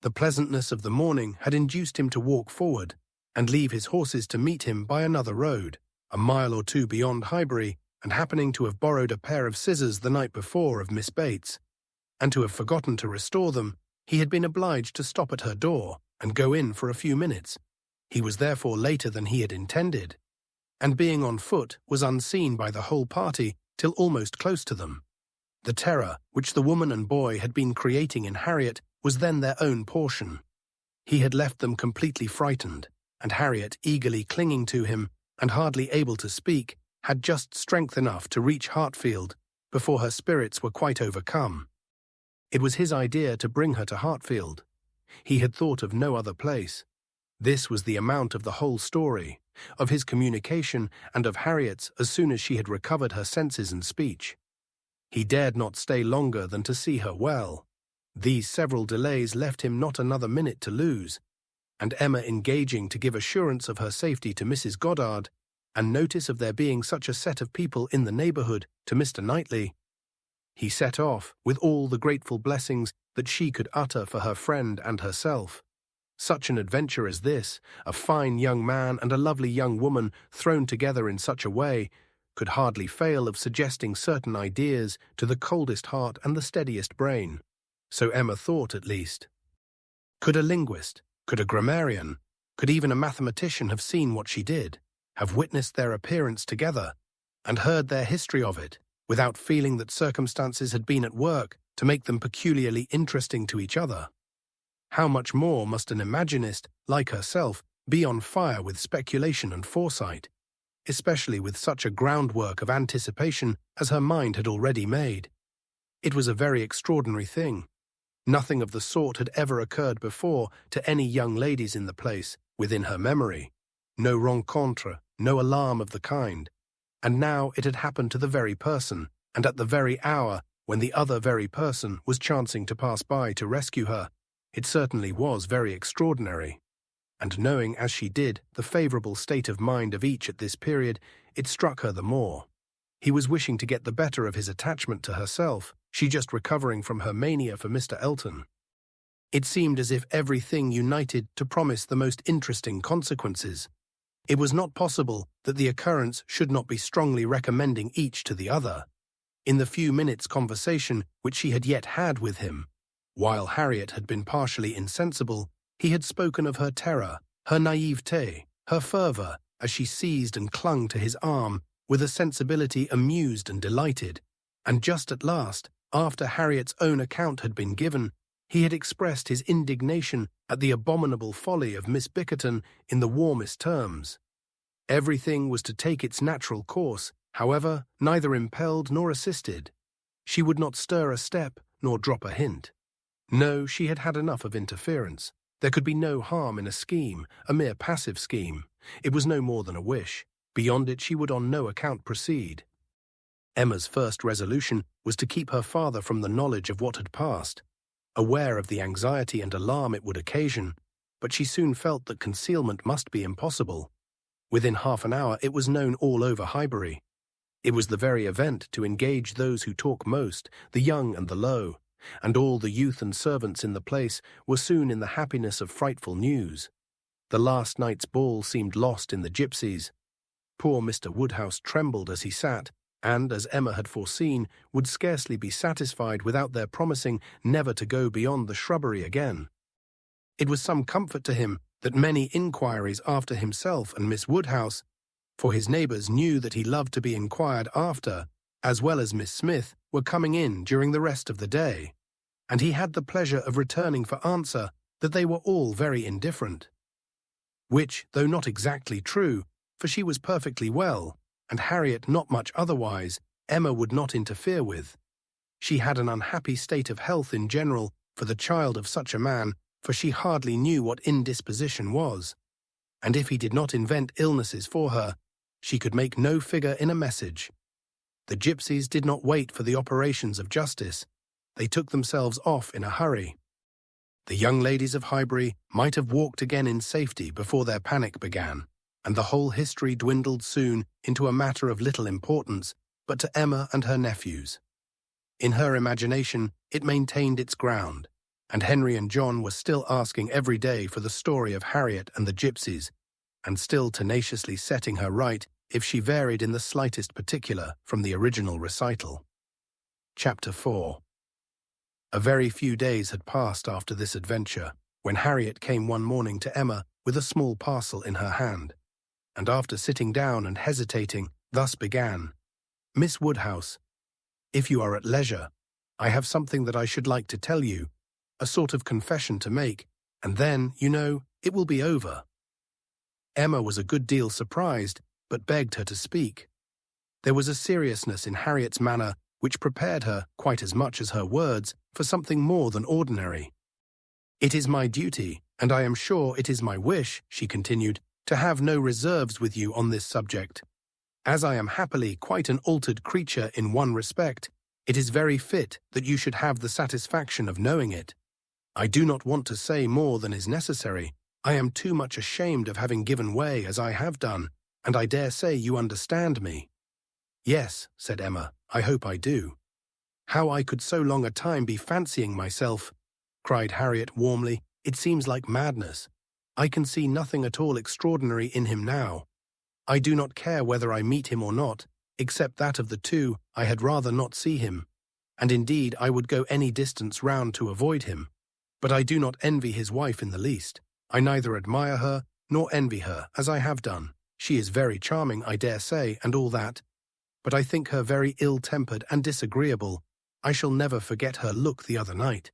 The pleasantness of the morning had induced him to walk forward, and leave his horses to meet him by another road, a mile or two beyond Highbury, and happening to have borrowed a pair of scissors the night before of Miss Bates, and to have forgotten to restore them, he had been obliged to stop at her door and go in for a few minutes. He was therefore later than he had intended, and being on foot was unseen by the whole party till almost close to them. The terror which the woman and boy had been creating in Harriet was then their own portion. He had left them completely frightened, and Harriet, eagerly clinging to him and hardly able to speak, had just strength enough to reach Hartfield before her spirits were quite overcome. It was his idea to bring her to Hartfield. He had thought of no other place. This was the amount of the whole story, of his communication and of Harriet's as soon as she had recovered her senses and speech. He dared not stay longer than to see her well. These several delays left him not another minute to lose, and Emma engaging to give assurance of her safety to Mrs. Goddard, and notice of there being such a set of people in the neighbourhood to Mr. Knightley, he set off with all the grateful blessings that she could utter for her friend and herself. Such an adventure as this, a fine young man and a lovely young woman thrown together in such a way, could hardly fail of suggesting certain ideas to the coldest heart and the steadiest brain. So Emma thought, at least. Could a linguist, could a grammarian, could even a mathematician have seen what she did, have witnessed their appearance together, and heard their history of it, without feeling that circumstances had been at work to make them peculiarly interesting to each other? How much more must an imaginist, like herself, be on fire with speculation and foresight, especially with such a groundwork of anticipation as her mind had already made? It was a very extraordinary thing. Nothing of the sort had ever occurred before to any young ladies in the place, within her memory. No rencontre, no alarm of the kind. And now it had happened to the very person, and at the very hour when the other very person was chancing to pass by to rescue her. It certainly was very extraordinary. And knowing, as she did, the favourable state of mind of each at this period, it struck her the more. He was wishing to get the better of his attachment to herself, she just recovering from her mania for Mr. Elton. It seemed as if everything united to promise the most interesting consequences. It was not possible that the occurrence should not be strongly recommending each to the other. In the few minutes' conversation which she had yet had with him, while Harriet had been partially insensible, he had spoken of her terror, her naivete, her fervour, as she seized and clung to his arm with a sensibility amused and delighted, and just at last, after Harriet's own account had been given, he had expressed his indignation at the abominable folly of Miss Bickerton in the warmest terms. Everything was to take its natural course, however, neither impelled nor assisted. She would not stir a step nor drop a hint. No, she had had enough of interference. There could be no harm in a scheme, a mere passive scheme. It was no more than a wish. Beyond it she would on no account proceed. Emma's first resolution was to keep her father from the knowledge of what had passed, aware of the anxiety and alarm it would occasion, but she soon felt that concealment must be impossible. Within half an hour it was known all over Highbury. It was the very event to engage those who talk most, the young and the low, and all the youth and servants in the place were soon in the happiness of frightful news. The last night's ball seemed lost in the gipsies. Poor Mr. Woodhouse trembled as he sat, and, as Emma had foreseen, would scarcely be satisfied without their promising never to go beyond the shrubbery again. It was some comfort to him that many inquiries after himself and Miss Woodhouse, for his neighbours knew that he loved to be inquired after, as well as Miss Smith, were coming in during the rest of the day, and he had the pleasure of returning for answer that they were all very indifferent. Which, though not exactly true, for she was perfectly well, and Harriet not much otherwise, Emma would not interfere with. She had an unhappy state of health in general for the child of such a man, for she hardly knew what indisposition was, and if he did not invent illnesses for her, she could make no figure in a message. The gipsies did not wait for the operations of justice. They took themselves off in a hurry. The young ladies of Highbury might have walked again in safety before their panic began, and the whole history dwindled soon into a matter of little importance, but to Emma and her nephews. In her imagination, it maintained its ground, and Henry and John were still asking every day for the story of Harriet and the gipsies, and still tenaciously setting her right if she varied in the slightest particular from the original recital. Chapter 4. A very few days had passed after this adventure, when Harriet came one morning to Emma with a small parcel in her hand, and after sitting down and hesitating, thus began, "Miss Woodhouse, if you are at leisure, I have something that I should like to tell you, a sort of confession to make, and then, you know, it will be over." Emma was a good deal surprised, but begged her to speak. There was a seriousness in Harriet's manner which prepared her, quite as much as her words, for something more than ordinary. "It is my duty, and I am sure it is my wish," she continued, "to have no reserves with you on this subject. As I am happily quite an altered creature in one respect, it is very fit that you should have the satisfaction of knowing it. I do not want to say more than is necessary. I am too much ashamed of having given way as I have done, and I dare say you understand me." "Yes," said Emma, "I hope I do." "How I could so long a time be fancying myself," cried Harriet warmly, "it seems like madness. I can see nothing at all extraordinary in him now. I do not care whether I meet him or not, except that of the two I had rather not see him, and indeed I would go any distance round to avoid him. But I do not envy his wife in the least. I neither admire her nor envy her, as I have done. She is very charming, I dare say, and all that, but I think her very ill-tempered and disagreeable. I shall never forget her look the other night.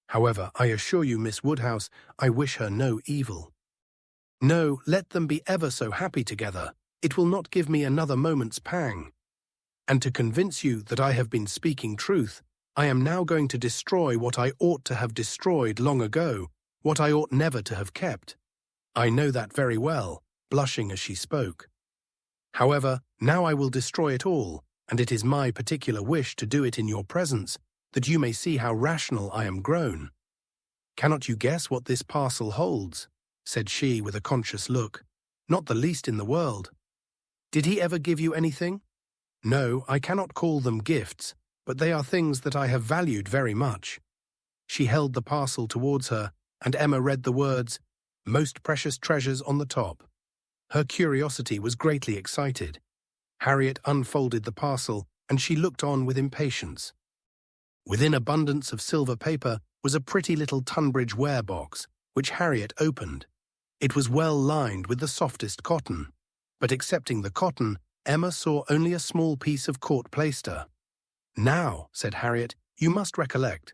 However, I assure you, Miss Woodhouse, I wish her no evil. No, let them be ever so happy together. It will not give me another moment's pang. And to convince you that I have been speaking truth, I am now going to destroy what I ought to have destroyed long ago, what I ought never to have kept. I know that very well," blushing as she spoke. However, now I will destroy it all, and it is my particular wish to do it in your presence, that you may see how rational I am grown. Cannot you guess what this parcel holds? Said she with a conscious look. Not the least in the world. Did he ever give you anything? No, I cannot call them gifts, but they are things that I have valued very much. She held the parcel towards her, and Emma read the words, "Most precious treasures" on the top. Her curiosity was greatly excited. Harriet unfolded the parcel, and she looked on with impatience. Within abundance of silver paper was a pretty little Tunbridge ware box, which Harriet opened. It was well lined with the softest cotton, but excepting the cotton, Emma saw only a small piece of court plaister. "Now," said Harriet, "you must recollect."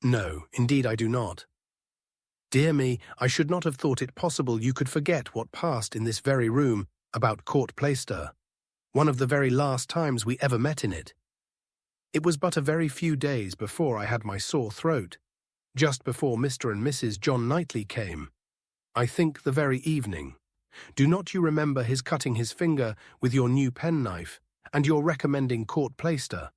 "No, indeed I do not." "Dear me, I should not have thought it possible you could forget what passed in this very room about court plaister, one of the very last times we ever met in it. It was but a very few days before I had my sore throat, just before Mr. and Mrs. John Knightley came. I think the very evening. Do not you remember his cutting his finger with your new penknife, and your recommending court plaister?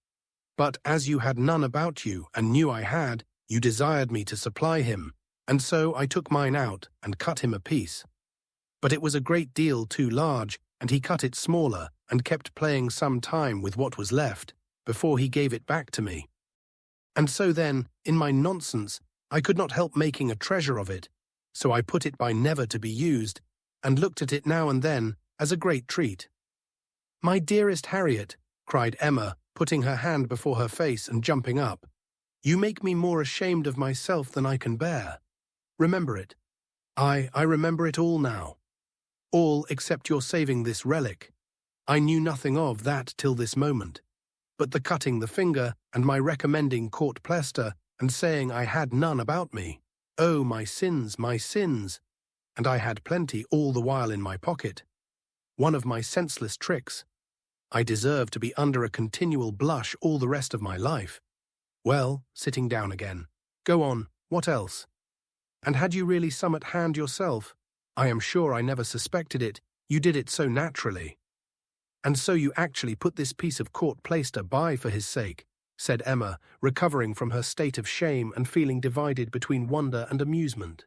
But as you had none about you, and knew I had, you desired me to supply him, and so I took mine out and cut him a piece. But it was a great deal too large, and he cut it smaller, and kept playing some time with what was left, before he gave it back to me. And so then, in my nonsense, I could not help making a treasure of it, so I put it by never to be used, and looked at it now and then as a great treat." "My dearest Harriet," cried Emma, putting her hand before her face and jumping up, "you make me more ashamed of myself than I can bear. Remember it." I remember it all now. All except your saving this relic. I knew nothing of that till this moment. But the cutting the finger, and my recommending court plaister, and saying I had none about me. Oh, my sins, my sins! And I had plenty all the while in my pocket. One of my senseless tricks. I deserve to be under a continual blush all the rest of my life. Well, sitting down again. Go on, what else? And had you really some at hand yourself? I am sure I never suspected it, you did it so naturally. And so you actually put this piece of court plaister by for his sake, said Emma, recovering from her state of shame and feeling divided between wonder and amusement.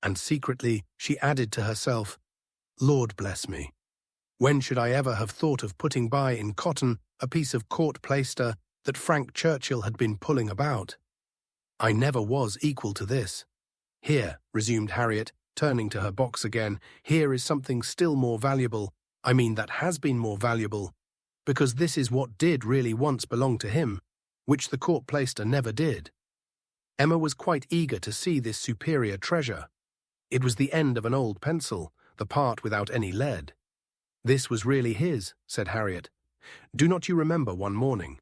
And secretly she added to herself, "Lord bless me! When should I ever have thought of putting by in cotton a piece of court plaister that Frank Churchill had been pulling about? I never was equal to this. Here," resumed Harriet, turning to her box again, "here is something still more valuable, I mean that has been more valuable, because this is what did really once belong to him, which the court plaister never did." Emma was quite eager to see this superior treasure. It was the end of an old pencil, the part without any lead. "This was really his," said Harriet. "Do not you remember one morning?"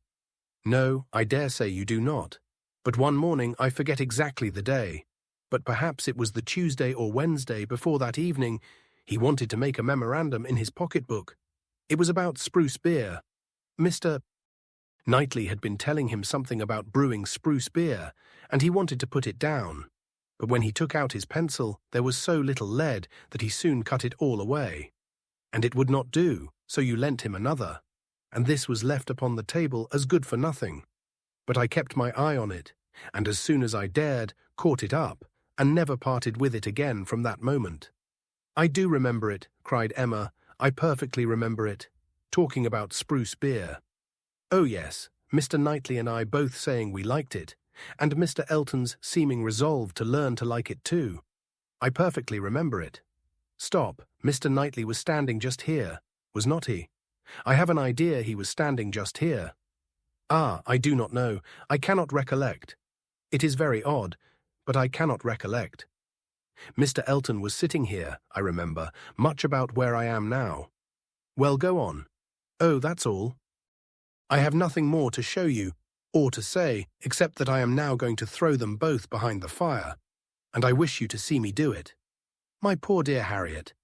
"No, I dare say you do not. But one morning I forget exactly the day, but perhaps it was the Tuesday or Wednesday before that evening, he wanted to make a memorandum in his pocket-book. It was about spruce beer. Mr. Knightley had been telling him something about brewing spruce beer, and he wanted to put it down. But when he took out his pencil, there was so little lead that he soon cut it all away. And it would not do, so you lent him another. And this was left upon the table as good for nothing. But I kept my eye on it, and as soon as I dared, caught it up, and never parted with it again from that moment." "I do remember it," cried Emma. "I perfectly remember it. Talking about spruce beer." "Oh yes, Mr. Knightley and I both saying we liked it, and Mr. Elton's seeming resolved to learn to like it too. I perfectly remember it. Stop, Mr. Knightley was standing just here, was not he? I have an idea he was standing just here. Ah, I do not know. I cannot recollect. It is very odd, but I cannot recollect. Mr. Elton was sitting here, I remember, much about where I am now. Well, go on. Oh, that's all. I have nothing more to show you, or to say, except that I am now going to throw them both behind the fire, and I wish you to see me do it. My poor dear Harriet.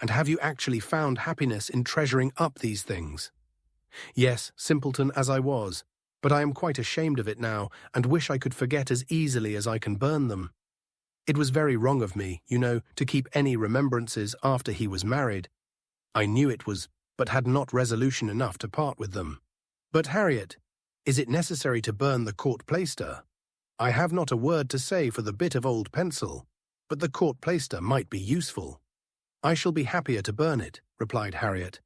And have you actually found happiness in treasuring up these things?" "Yes, simpleton as I was, but I am quite ashamed of it now, and wish I could forget as easily as I can burn them. It was very wrong of me, you know, to keep any remembrances after he was married. I knew it was but had not resolution enough to part with them. "But, Harriet, is it necessary to burn the court plaister? I have not a word to say for the bit of old pencil, but the court plaister might be useful." "I shall be happier to burn it," replied Harriet.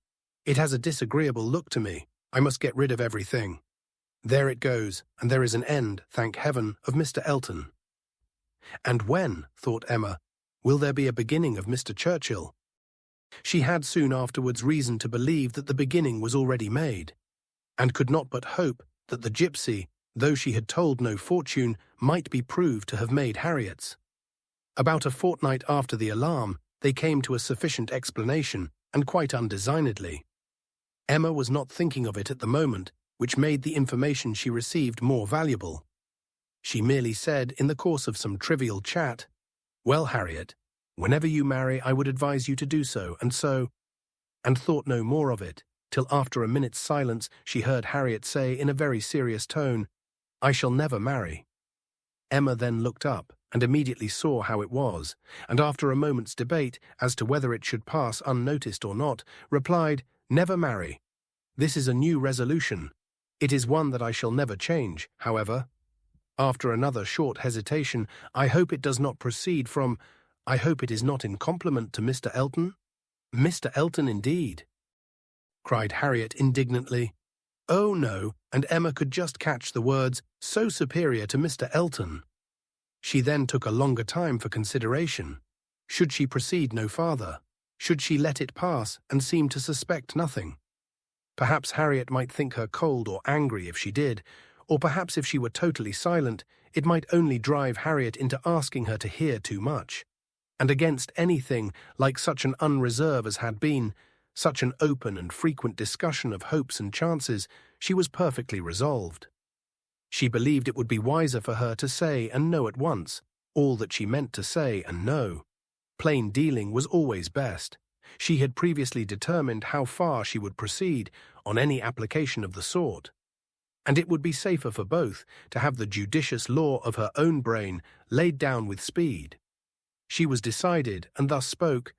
"It has a disagreeable look to me. I must get rid of everything. There it goes, and there is an end, thank heaven, of Mr. Elton." And when, thought Emma, will there be a beginning of Mr. Churchill? She had soon afterwards reason to believe that the beginning was already made, and could not but hope that the gipsy, though she had told no fortune, might be proved to have made Harriet's. About a fortnight after the alarm, they came to a sufficient explanation, and quite undesignedly. Emma was not thinking of it at the moment, which made the information she received more valuable. She merely said, in the course of some trivial chat, "Well, Harriet, whenever you marry I would advise you to do so, and thought no more of it, till after a minute's silence she heard Harriet say in a very serious tone, "I shall never marry." Emma then looked up, and immediately saw how it was, and after a moment's debate as to whether it should pass unnoticed or not, replied, "Never marry. This is a new resolution. It is one that I shall never change, however." After another short hesitation, "I hope it does not proceed from, I hope it is not in compliment to Mr. Elton?" "Mr. Elton, indeed!" cried Harriet indignantly. "Oh, no," and Emma could just catch the words, "so superior to Mr. Elton." She then took a longer time for consideration. Should she proceed no farther? Should she let it pass and seem to suspect nothing? Perhaps Harriet might think her cold or angry if she did, or perhaps if she were totally silent, it might only drive Harriet into asking her to hear too much. And against anything like such an unreserve as had been, such an open and frequent discussion of hopes and chances, she was perfectly resolved. She believed it would be wiser for her to say and know at once all that she meant to say and know. Plain dealing was always best. She had previously determined how far she would proceed on any application of the sort, and it would be safer for both to have the judicious law of her own brain laid down with speed. She was decided, and thus spoke,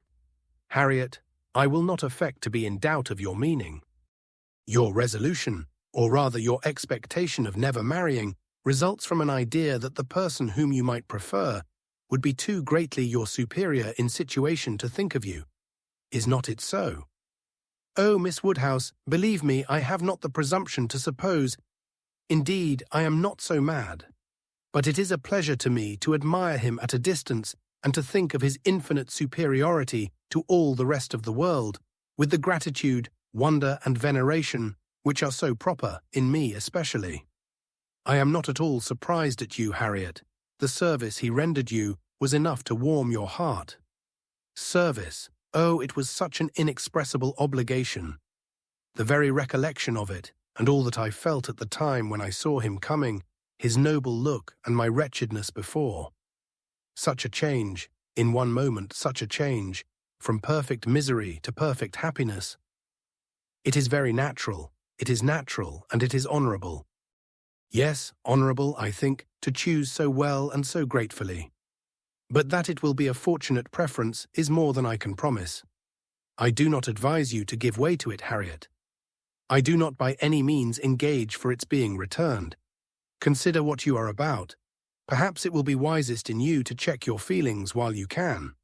"Harriet, I will not affect to be in doubt of your meaning. Your resolution, or rather your expectation of never marrying, results from an idea that the person whom you might prefer would be too greatly your superior in situation to think of you. Is not it so? Oh, Miss Woodhouse, believe me, I have not the presumption to suppose. Indeed, I am not so mad. But it is a pleasure to me to admire him at a distance and to think of his infinite superiority to all the rest of the world, with the gratitude, wonder, and veneration which are so proper, in me especially. I am not at all surprised at you, Harriet. The service he rendered you was enough to warm your heart." Service! Oh, it was such an inexpressible obligation. The very recollection of it, and all that I felt at the time when I saw him coming, his noble look and my wretchedness before. Such a change, in one moment such a change, from perfect misery to perfect happiness. It is very natural, and it is honourable. Yes, honourable, I think, to choose so well and so gratefully. But that it will be a fortunate preference is more than I can promise. I do not advise you to give way to it, Harriet. I do not by any means engage for its being returned. Consider what you are about. Perhaps it will be wisest in you to check your feelings while you can.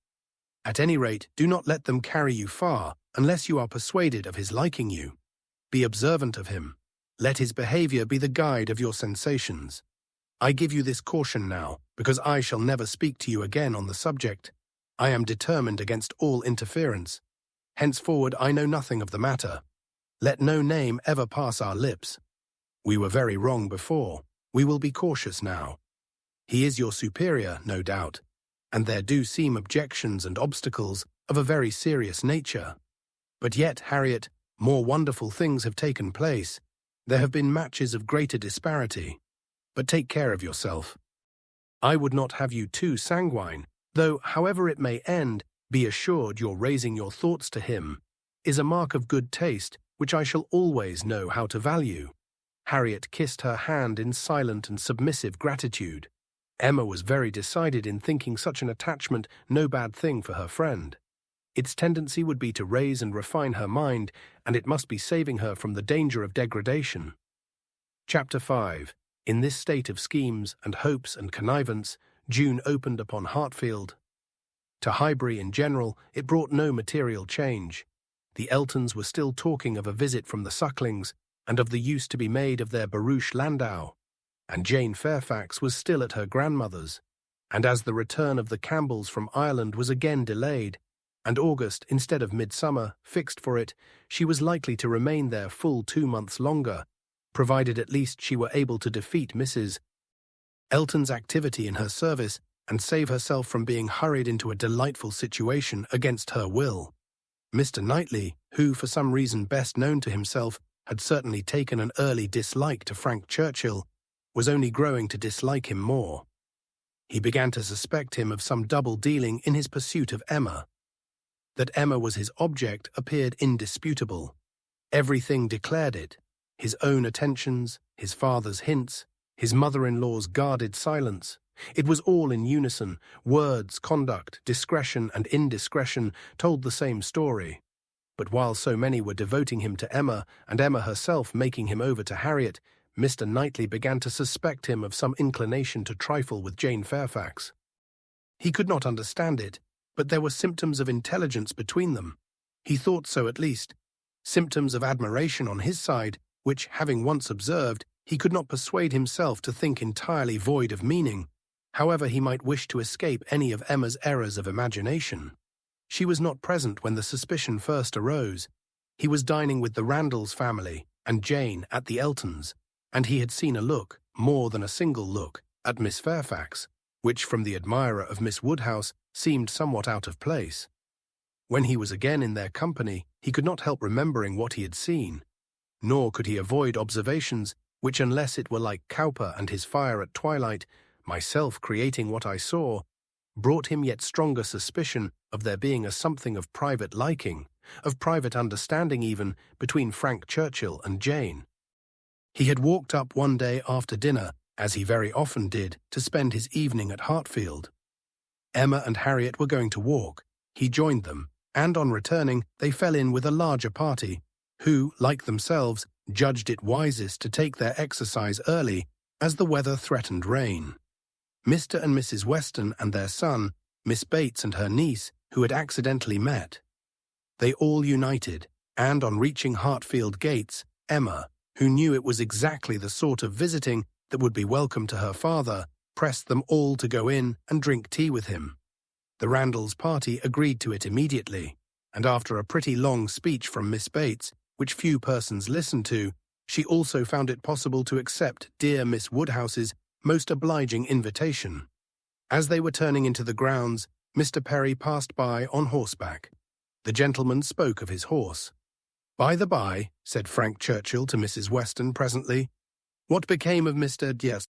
At any rate, do not let them carry you far, unless you are persuaded of his liking you. Be observant of him. Let his behaviour be the guide of your sensations. I give you this caution now, because I shall never speak to you again on the subject. I am determined against all interference. Henceforward I know nothing of the matter. Let no name ever pass our lips. We were very wrong before. We will be cautious now. He is your superior, no doubt, and there do seem objections and obstacles of a very serious nature. But yet, Harriet, more wonderful things have taken place. There have been matches of greater disparity. But take care of yourself. I would not have you too sanguine, though, however it may end, be assured your raising your thoughts to him is a mark of good taste which I shall always know how to value." Harriet kissed her hand in silent and submissive gratitude. Emma was very decided in thinking such an attachment no bad thing for her friend. Its tendency would be to raise and refine her mind, and it must be saving her from the danger of degradation. Chapter 5. In this state of schemes and hopes and connivance, June opened upon Hartfield. To Highbury in general, it brought no material change. The Eltons were still talking of a visit from the Sucklings, and of the use to be made of their barouche landau, and Jane Fairfax was still at her grandmother's, and as the return of the Campbells from Ireland was again delayed, and August, instead of midsummer, fixed for it, she was likely to remain there full 2 months longer, provided at least she were able to defeat Mrs. Elton's activity in her service and save herself from being hurried into a delightful situation against her will. Mr. Knightley, who, for some reason best known to himself, had certainly taken an early dislike to Frank Churchill, was only growing to dislike him more. He began to suspect him of some double dealing in his pursuit of Emma. That Emma was his object appeared indisputable. Everything declared it: his own attentions, his father's hints, his mother-in-law's guarded silence. It was all in unison. Words, conduct, discretion and indiscretion told the same story. But while so many were devoting him to Emma, and Emma herself making him over to Harriet, Mr. Knightley began to suspect him of some inclination to trifle with Jane Fairfax. He could not understand it, but there were symptoms of intelligence between them. He thought so at least. Symptoms of admiration on his side, which, having once observed, he could not persuade himself to think entirely void of meaning, however he might wish to escape any of Emma's errors of imagination. She was not present when the suspicion first arose. He was dining with the Randalls family and Jane at the Eltons, and he had seen a look, more than a single look, at Miss Fairfax, which from the admirer of Miss Woodhouse seemed somewhat out of place. When he was again in their company, he could not help remembering what he had seen, nor could he avoid observations which, unless it were like Cowper and his fire at twilight, myself creating what I saw, brought him yet stronger suspicion of there being a something of private liking, of private understanding even, between Frank Churchill and Jane. He had walked up one day after dinner, as he very often did, to spend his evening at Hartfield. Emma and Harriet were going to walk. He joined them, and on returning they fell in with a larger party, who, like themselves, judged it wisest to take their exercise early, as the weather threatened rain. Mr. and Mrs. Weston and their son, Miss Bates and her niece, who had accidentally met. They all united, and on reaching Hartfield gates, Emma, who knew it was exactly the sort of visiting that would be welcome to her father, pressed them all to go in and drink tea with him. The Randalls party agreed to it immediately, and after a pretty long speech from Miss Bates, which few persons listened to, she also found it possible to accept dear Miss Woodhouse's most obliging invitation. As they were turning into the grounds, Mr. Perry passed by on horseback. The gentleman spoke of his horse. "By the by," said Frank Churchill to Mrs. Weston presently, "what became of Mr.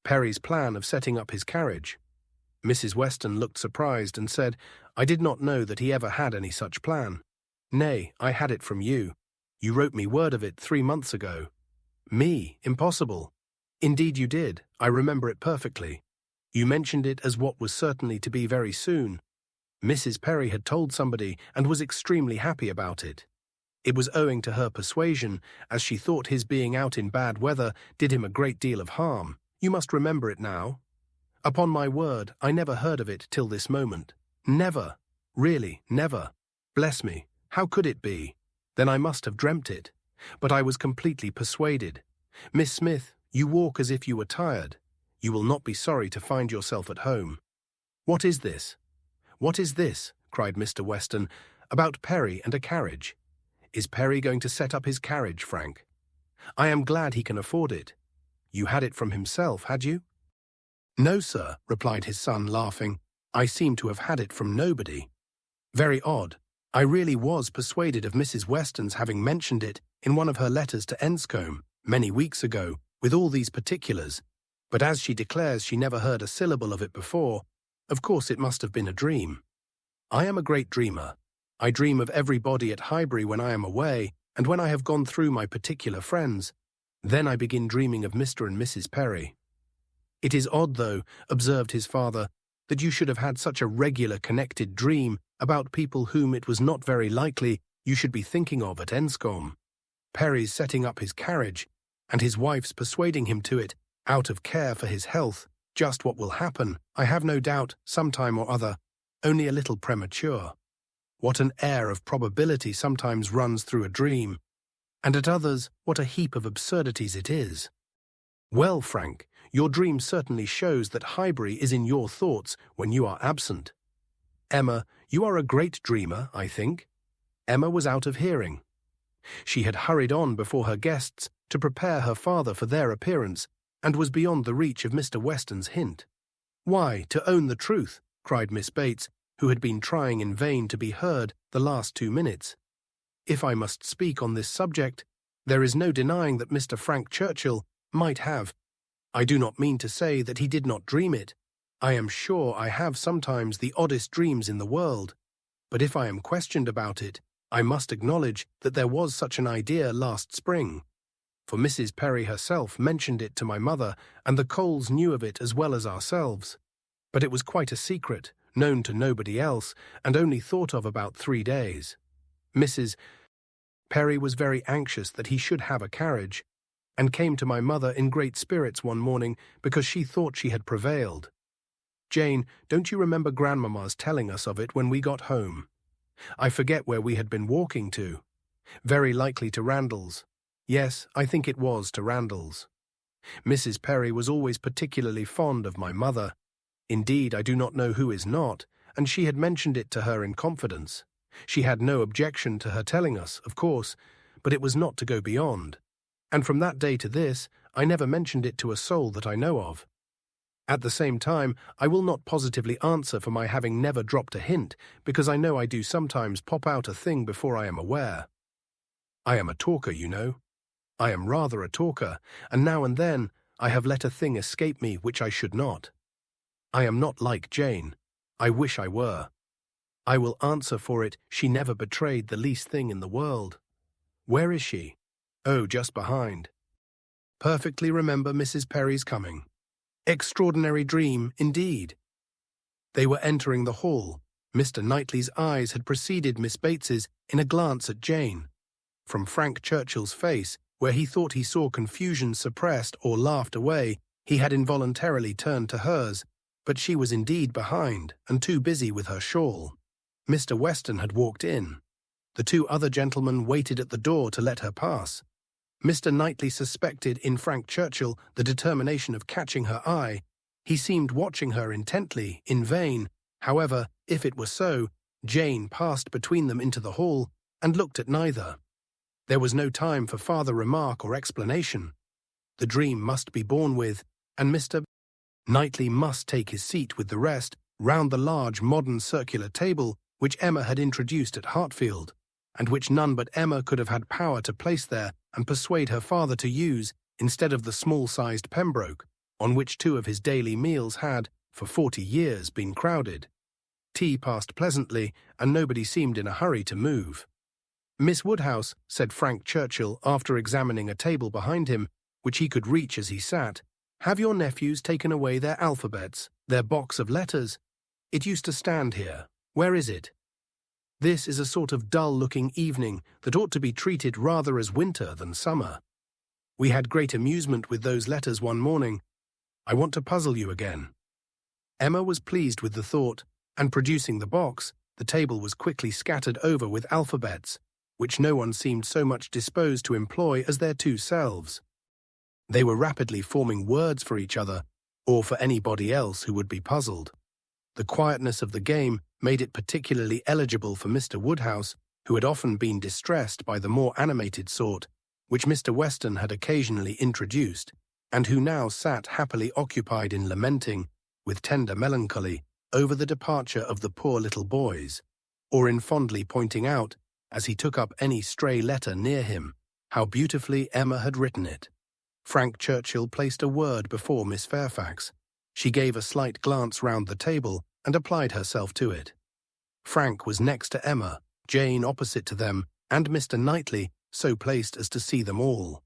Perry's plan of setting up his carriage?" Mrs. Weston looked surprised and said, "I did not know that he ever had any such plan. Nay, I had it from you. You wrote me word of it 3 months ago." "Me? Impossible." "Indeed you did. I remember it perfectly. You mentioned it as what was certainly to be very soon. Mrs. Perry had told somebody and was extremely happy about it. It was owing to her persuasion, as she thought his being out in bad weather did him a great deal of harm. You must remember it now. Upon my word, I never heard of it till this moment. Never. Really, never. Bless me, how could it be? Then I must have dreamt it. But I was completely persuaded. Miss Smith, you walk as if you were tired. You will not be sorry to find yourself at home." "What is this? What is this?" cried Mr. Weston, "about Perry and a carriage? Is Perry going to set up his carriage, Frank? I am glad he can afford it. You had it from himself, had you?" "No, sir," replied his son, laughing. "I seem to have had it from nobody. Very odd. I really was persuaded of Mrs. Weston's having mentioned it in one of her letters to Enscombe, many weeks ago, with all these particulars. But as she declares she never heard a syllable of it before, of course it must have been a dream. I am a great dreamer. I dream of everybody at Highbury when I am away, and when I have gone through my particular friends, then I begin dreaming of Mr. and Mrs. Perry." "It is odd, though," observed his father, "that you should have had such a regular connected dream about people whom it was not very likely you should be thinking of at Enscombe. Perry's setting up his carriage, and his wife's persuading him to it, out of care for his health, just what will happen, I have no doubt, sometime or other, only a little premature. What an air of probability sometimes runs through a dream, and at others what a heap of absurdities it is. Well, Frank, your dream certainly shows that Highbury is in your thoughts when you are absent. Emma, you are a great dreamer, I think. Emma was out of hearing. She had hurried on before her guests to prepare her father for their appearance, and was beyond the reach of Mr. Weston's hint. Why, to own the truth, cried Miss Bates, who had been trying in vain to be heard the last 2 minutes. If I must speak on this subject, there is no denying that Mr. Frank Churchill might have. I do not mean to say that he did not dream it. I am sure I have sometimes the oddest dreams in the world, but if I am questioned about it, I must acknowledge that there was such an idea last spring. For Mrs. Perry herself mentioned it to my mother, and the Coles knew of it as well as ourselves. But it was quite a secret, known to nobody else, and only thought of about 3 days. Mrs. Perry was very anxious that he should have a carriage, and came to my mother in great spirits one morning because she thought she had prevailed. Jane, don't you remember Grandmamma's telling us of it when we got home? I forget where we had been walking to. Very likely to Randall's. Yes, I think it was to Randall's. Mrs. Perry was always particularly fond of my mother. Indeed, I do not know who is not, and she had mentioned it to her in confidence. She had no objection to her telling us, of course, but it was not to go beyond. And from that day to this, I never mentioned it to a soul that I know of. At the same time, I will not positively answer for my having never dropped a hint, because I know I do sometimes pop out a thing before I am aware. I am a talker, you know. I am rather a talker, and now and then I have let a thing escape me which I should not. I am not like Jane. I wish I were. I will answer for it she never betrayed the least thing in the world. Where is she? Oh, just behind. Perfectly remember Mrs. Perry's coming. Extraordinary dream, indeed. They were entering the hall. Mr. Knightley's eyes had preceded Miss Bates's in a glance at Jane. From Frank Churchill's face, where he thought he saw confusion suppressed or laughed away, he had involuntarily turned to hers, but she was indeed behind and too busy with her shawl. Mr. Weston had walked in. The 2 other gentlemen waited at the door to let her pass. Mr. Knightley suspected in Frank Churchill the determination of catching her eye. He seemed watching her intently, in vain. However, if it were so, Jane passed between them into the hall and looked at neither. There was no time for farther remark or explanation. The dream must be borne with, and Mr. Knightley must take his seat with the rest round the large modern circular table which Emma had introduced at Hartfield, and which none but Emma could have had power to place there and persuade her father to use instead of the small-sized Pembroke, on which 2 of his daily meals had, for 40 years, been crowded. Tea passed pleasantly, and nobody seemed in a hurry to move. Miss Woodhouse, said Frank Churchill after examining a table behind him, which he could reach as he sat, have your nephews taken away their alphabets, their box of letters? It used to stand here. Where is it? This is a sort of dull-looking evening that ought to be treated rather as winter than summer. We had great amusement with those letters one morning. I want to puzzle you again. Emma was pleased with the thought, and producing the box, the table was quickly scattered over with alphabets, which no one seemed so much disposed to employ as their 2 selves. They were rapidly forming words for each other, or for anybody else who would be puzzled. The quietness of the game made it particularly eligible for Mr. Woodhouse, who had often been distressed by the more animated sort, which Mr. Weston had occasionally introduced, and who now sat happily occupied in lamenting, with tender melancholy, over the departure of the poor little boys, or in fondly pointing out, as he took up any stray letter near him, how beautifully Emma had written it. Frank Churchill placed a word before Miss Fairfax. She gave a slight glance round the table and applied herself to it. Frank was next to Emma, Jane opposite to them, and Mr. Knightley so placed as to see them all.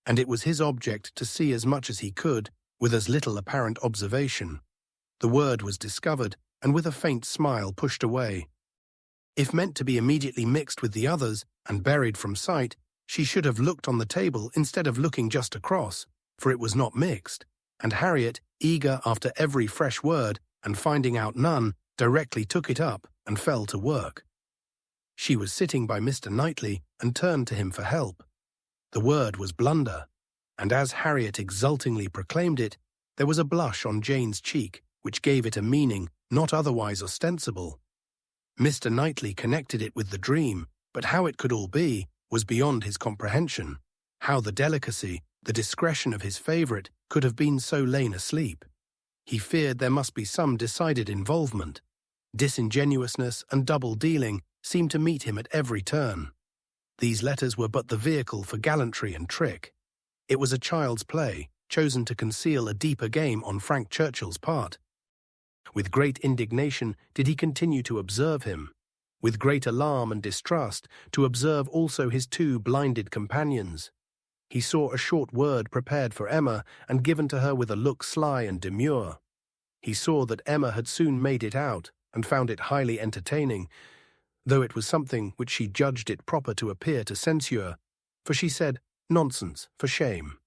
And it was his object to see as much as he could, with as little apparent observation. The word was discovered, and with a faint smile pushed away, If meant to be immediately mixed with the others and buried from sight, she should have looked on the table instead of looking just across, for it was not mixed, and Harriet, eager after every fresh word and finding out none, directly took it up and fell to work. She was sitting by Mr. Knightley and turned to him for help. The word was blunder, and as Harriet exultingly proclaimed it, there was a blush on Jane's cheek which gave it a meaning not otherwise ostensible. Mr. Knightley connected it with the dream, but how it could all be was beyond his comprehension. How the delicacy, the discretion of his favourite could have been so lain asleep. He feared there must be some decided involvement. Disingenuousness and double-dealing seemed to meet him at every turn. These letters were but the vehicle for gallantry and trick. It was a child's play, chosen to conceal a deeper game on Frank Churchill's part. With great indignation did he continue to observe him. With great alarm and distrust to observe also his two blinded companions. He saw a short word prepared for Emma and given to her with a look sly and demure. He saw that Emma had soon made it out and found it highly entertaining, though it was something which she judged it proper to appear to censure, for she said, "Nonsense, for shame."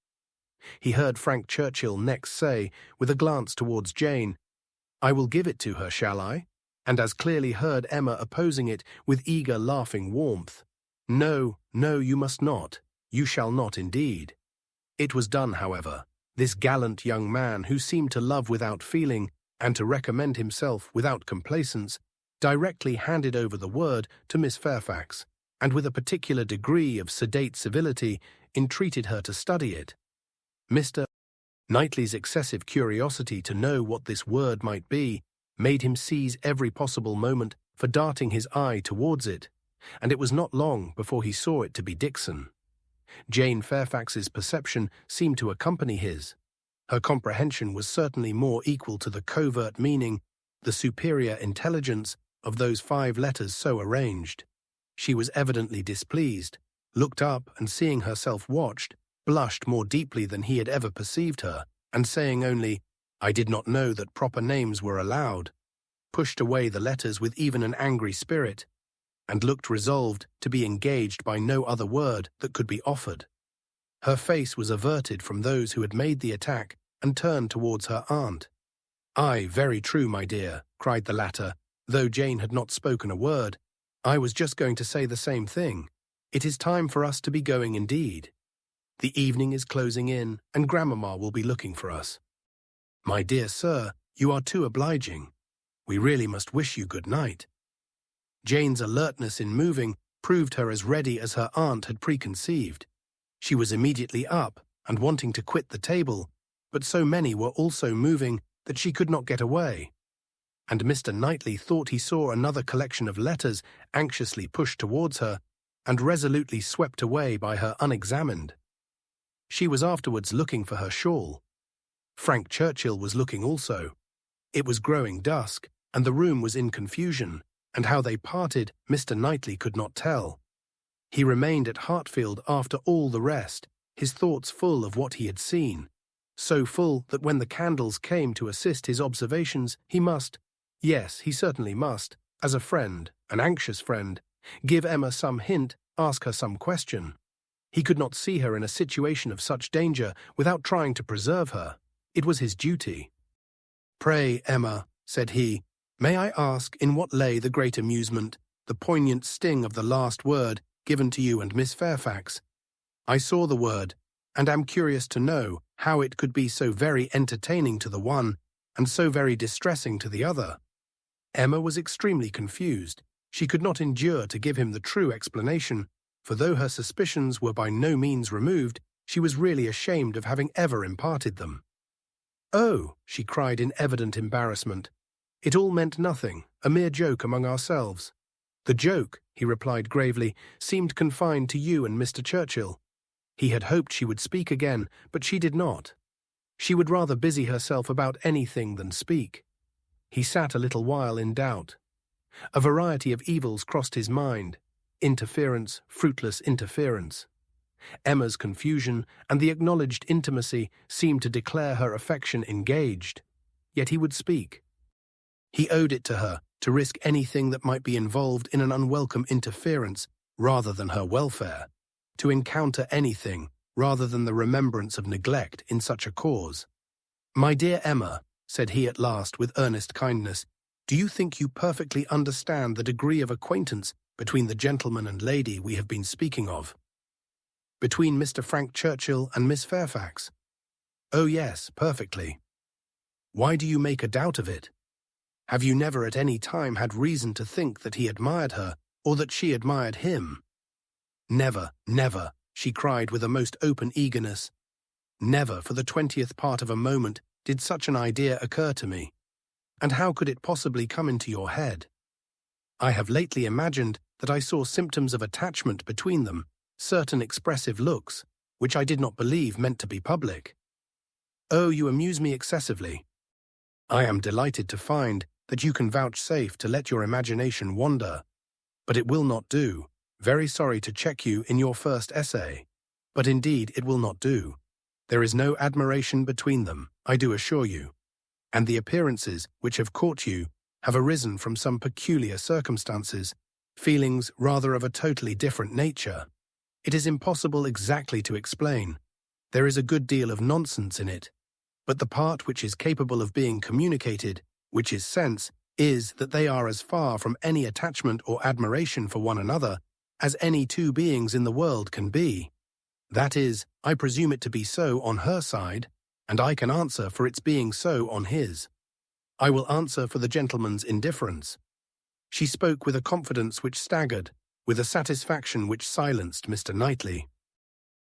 He heard Frank Churchill next say, with a glance towards Jane, "I will give it to her, shall I?" and as clearly heard Emma opposing it with eager laughing warmth. "No, no, you must not. You shall not indeed." It was done, however. This gallant young man, who seemed to love without feeling and to recommend himself without complacence, directly handed over the word to Miss Fairfax, and with a particular degree of sedate civility entreated her to study it. Mr. Knightley's excessive curiosity to know what this word might be made him seize every possible moment for darting his eye towards it, and it was not long before he saw it to be Dixon. Jane Fairfax's perception seemed to accompany his. Her comprehension was certainly more equal to the covert meaning, the superior intelligence of those 5 letters so arranged. She was evidently displeased, looked up and seeing herself watched, blushed more deeply than he had ever perceived her, and saying only, "I did not know that proper names were allowed," pushed away the letters with even an angry spirit, and looked resolved to be engaged by no other word that could be offered. Her face was averted from those who had made the attack and turned towards her aunt. "Aye, very true, my dear," cried the latter, though Jane had not spoken a word. "I was just going to say the same thing. It is time for us to be going indeed. The evening is closing in, and Grandmamma will be looking for us." "My dear sir, you are too obliging. We really must wish you good night." Jane's alertness in moving proved her as ready as her aunt had preconceived. She was immediately up and wanting to quit the table, but so many were also moving that she could not get away. And Mr. Knightley thought he saw another collection of letters anxiously pushed towards her and resolutely swept away by her unexamined. She was afterwards looking for her shawl. Frank Churchill was looking also. It was growing dusk, and the room was in confusion, and how they parted Mr. Knightley could not tell. He remained at Hartfield after all the rest, his thoughts full of what he had seen, so full that when the candles came to assist his observations, he must, yes, he certainly must, as a friend, an anxious friend, give Emma some hint, ask her some question. He could not see her in a situation of such danger without trying to preserve her. It was his duty. "Pray, Emma," said he, "may I ask in what lay the great amusement, the poignant sting of the last word given to you and Miss Fairfax? I saw the word, and am curious to know how it could be so very entertaining to the one and so very distressing to the other." Emma was extremely confused. She could not endure to give him the true explanation, for though her suspicions were by no means removed, she was really ashamed of having ever imparted them. "Oh," she cried in evident embarrassment, "it all meant nothing, a mere joke among ourselves." "The joke," he replied gravely, "seemed confined to you and Mr. Churchill." He had hoped she would speak again, but she did not. She would rather busy herself about anything than speak. He sat a little while in doubt. A variety of evils crossed his mind. Interference, fruitless interference. Emma's confusion and the acknowledged intimacy seemed to declare her affection engaged. Yet he would speak. He owed it to her, to risk anything that might be involved in an unwelcome interference rather than her welfare, to encounter anything rather than the remembrance of neglect in such a cause. "My dear Emma," said he at last with earnest kindness, "do you think you perfectly understand the degree of acquaintance between the gentleman and lady we have been speaking of? Between Mr. Frank Churchill and Miss Fairfax?" "Oh yes, perfectly." "Why do you make a doubt of it? Have you never at any time had reason to think that he admired her, or that she admired him?" "Never, never," she cried with a most open eagerness. "Never for the 20th part of a moment did such an idea occur to me. And how could it possibly come into your head? I have lately imagined that I saw symptoms of attachment between them, certain expressive looks, which I did not believe meant to be public. Oh, you amuse me excessively. I am delighted to find that you can vouchsafe to let your imagination wander. But it will not do. Very sorry to check you in your first essay. But indeed it will not do. There is no admiration between them, I do assure you. And the appearances which have caught you have arisen from some peculiar circumstances, feelings rather of a totally different nature. It is impossible exactly to explain. There is a good deal of nonsense in it. But the part which is capable of being communicated, which is sense, is that they are as far from any attachment or admiration for one another as any two beings in the world can be. That is, I presume it to be so on her side, and I can answer for its being so on his. I will answer for the gentleman's indifference." She spoke with a confidence which staggered, with a satisfaction which silenced Mr. Knightley.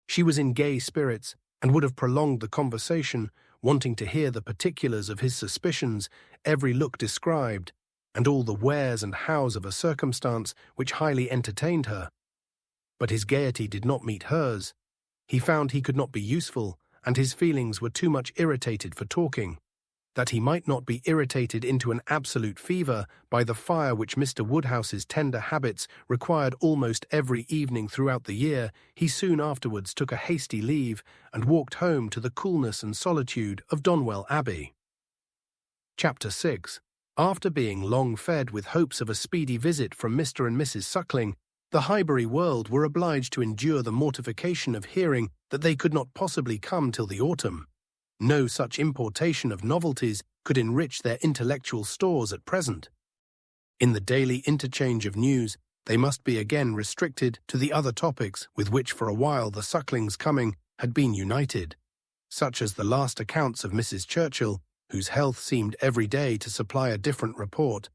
She was in gay spirits, and would have prolonged the conversation, wanting to hear the particulars of his suspicions, every look described, and all the wheres and hows of a circumstance which highly entertained her. But his gaiety did not meet hers. He found he could not be useful, and his feelings were too much irritated for talking. That he might not be irritated into an absolute fever by the fire which Mr. Woodhouse's tender habits required almost every evening throughout the year, he soon afterwards took a hasty leave and walked home to the coolness and solitude of Donwell Abbey. Chapter 6. After being long fed with hopes of a speedy visit from Mr. and Mrs. Suckling, the Highbury world were obliged to endure the mortification of hearing that they could not possibly come till the autumn. No such importation of novelties could enrich their intellectual stores at present. In the daily interchange of news, they must be again restricted to the other topics with which for a while the Sucklings' coming had been united, such as the last accounts of Mrs. Churchill, whose health seemed every day to supply a different report,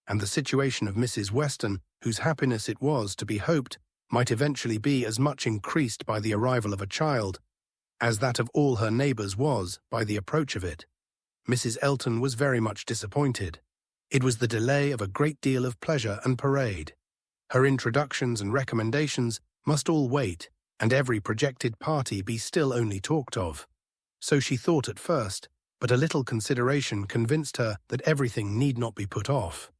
and the situation of Mrs. Weston, whose happiness it was to be hoped might eventually be as much increased by the arrival of a child as that of all her neighbours was by the approach of it. Mrs. Elton was very much disappointed. It was the delay of a great deal of pleasure and parade. Her introductions and recommendations must all wait, and every projected party be still only talked of. So she thought at first, but a little consideration convinced her that everything need not be put off.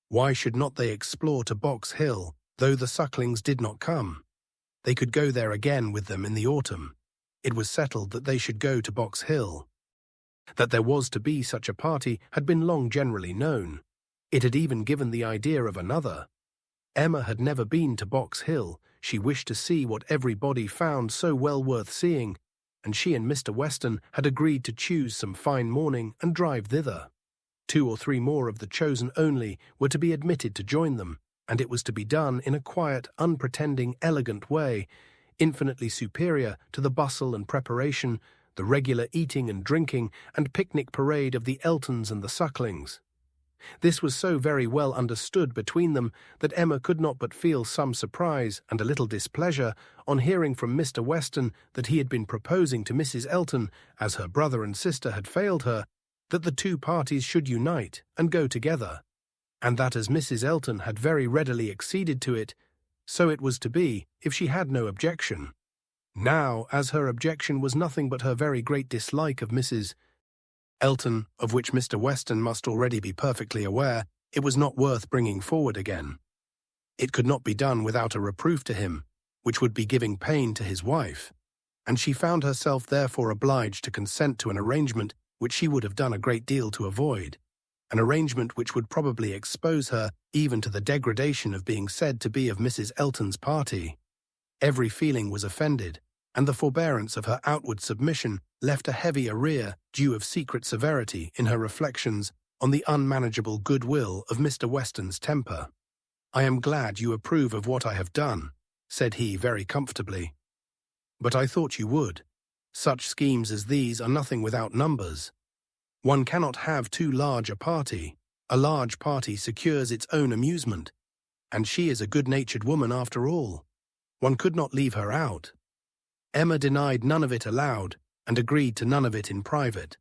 Why should not they explore to Box Hill, though the Sucklings did not come? They could go there again with them in the autumn. It was settled that they should go to Box Hill. That there was to be such a party had been long generally known. It had even given the idea of another. Emma had never been to Box Hill. She wished to see what everybody found so well worth seeing, and she and Mr. Weston had agreed to choose some fine morning and drive thither. 2 or 3 more of the chosen only were to be admitted to join them, and it was to be done in a quiet, unpretending, elegant way, infinitely superior to the bustle and preparation, the regular eating and drinking and picnic parade of the Eltons and the Sucklings. This was so very well understood between them that Emma could not but feel some surprise and a little displeasure on hearing from Mr. Weston that he had been proposing to Mrs. Elton, as her brother and sister had failed her, that the 2 parties should unite and go together, and that as Mrs. Elton had very readily acceded to it, so it was to be, if she had no objection. Now, as her objection was nothing but her very great dislike of Mrs. Elton, of which Mr. Weston must already be perfectly aware, it was not worth bringing forward again. It could not be done without a reproof to him, which would be giving pain to his wife, and she found herself therefore obliged to consent to an arrangement which she would have done a great deal to avoid. an arrangement which would probably expose her even to the degradation of being said to be of Mrs. Elton's party. Every feeling was offended, and the forbearance of her outward submission left a heavy arrear due of secret severity in her reflections on the unmanageable goodwill of Mr. Weston's temper. "I am glad you approve of what I have done," said he very comfortably. "But I thought you would. Such schemes as these are nothing without numbers. One cannot have too large a party. A large party secures its own amusement, and she is a good-natured woman after all. One could not leave her out." Emma denied none of it aloud, and agreed to none of it in private.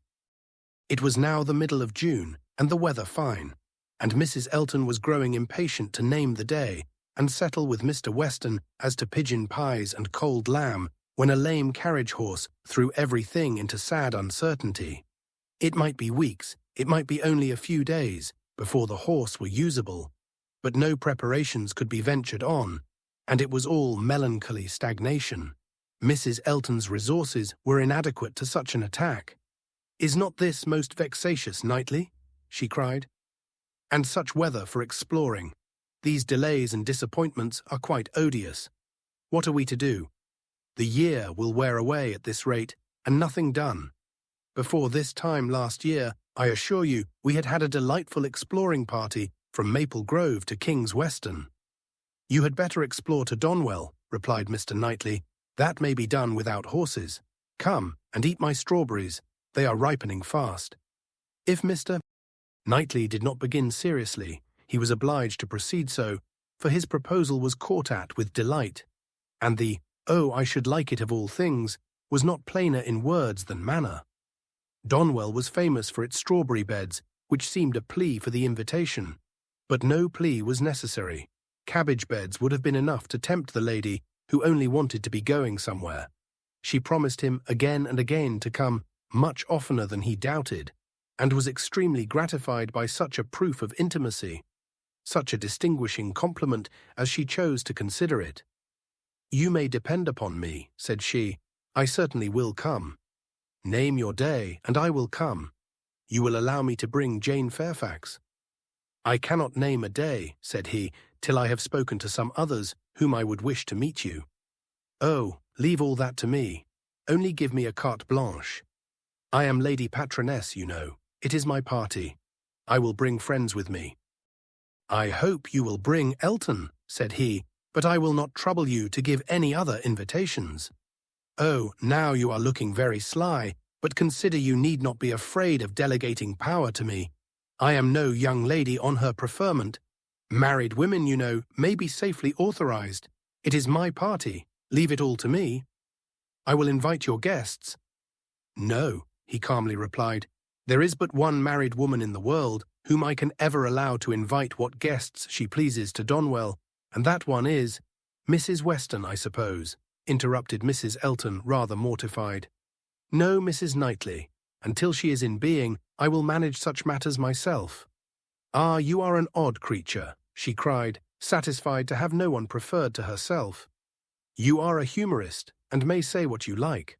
It was now the middle of June, and the weather fine, and Mrs. Elton was growing impatient to name the day and settle with Mr. Weston as to pigeon pies and cold lamb, when a lame carriage-horse threw everything into sad uncertainty. It might be weeks, it might be only a few days, before the horse were usable, but no preparations could be ventured on, and it was all melancholy stagnation. Mrs. Elton's resources were inadequate to such an attack. "Is not this most vexatious, Knightley?" she cried. "And such weather for exploring. These delays and disappointments are quite odious. What are we to do? The year will wear away at this rate, and nothing done. Before this time last year, I assure you, we had had a delightful exploring party from Maple Grove to King's Weston." "You had better explore to Donwell," replied Mr. Knightley. "That may be done without horses. Come and eat my strawberries. They are ripening fast." If Mr. Knightley did not begin seriously, he was obliged to proceed so, for his proposal was caught at with delight, and the "oh, I should like it of all things" was not plainer in words than manner. Donwell was famous for its strawberry beds, which seemed a plea for the invitation. But no plea was necessary. Cabbage beds would have been enough to tempt the lady who only wanted to be going somewhere. She promised him again and again to come, much oftener than he doubted, and was extremely gratified by such a proof of intimacy, such a distinguishing compliment as she chose to consider it. "You may depend upon me," said she. "I certainly will come. Name your day, and I will come. You will allow me to bring Jane Fairfax." "I cannot name a day," said he, "till I have spoken to some others whom I would wish to meet you." "Oh, leave all that to me. Only give me a carte blanche. I am Lady Patroness, you know. It is my party. I will bring friends with me." "I hope you will bring Elton," said he, "but I will not trouble you to give any other invitations." "Oh, now you are looking very sly, but consider you need not be afraid of delegating power to me. I am no young lady on her preferment. Married women, you know, may be safely authorized. It is my party. Leave it all to me. I will invite your guests." "No," he calmly replied. "There is but one married woman in the world whom I can ever allow to invite what guests she pleases to Donwell, and that one is—" "Mrs. Weston, I suppose," interrupted Mrs. Elton, rather mortified. "No, Mrs. Knightley. Until she is in being, I will manage such matters myself." "Ah, you are an odd creature," she cried, satisfied to have no one preferred to herself. "You are a humorist, and may say what you like."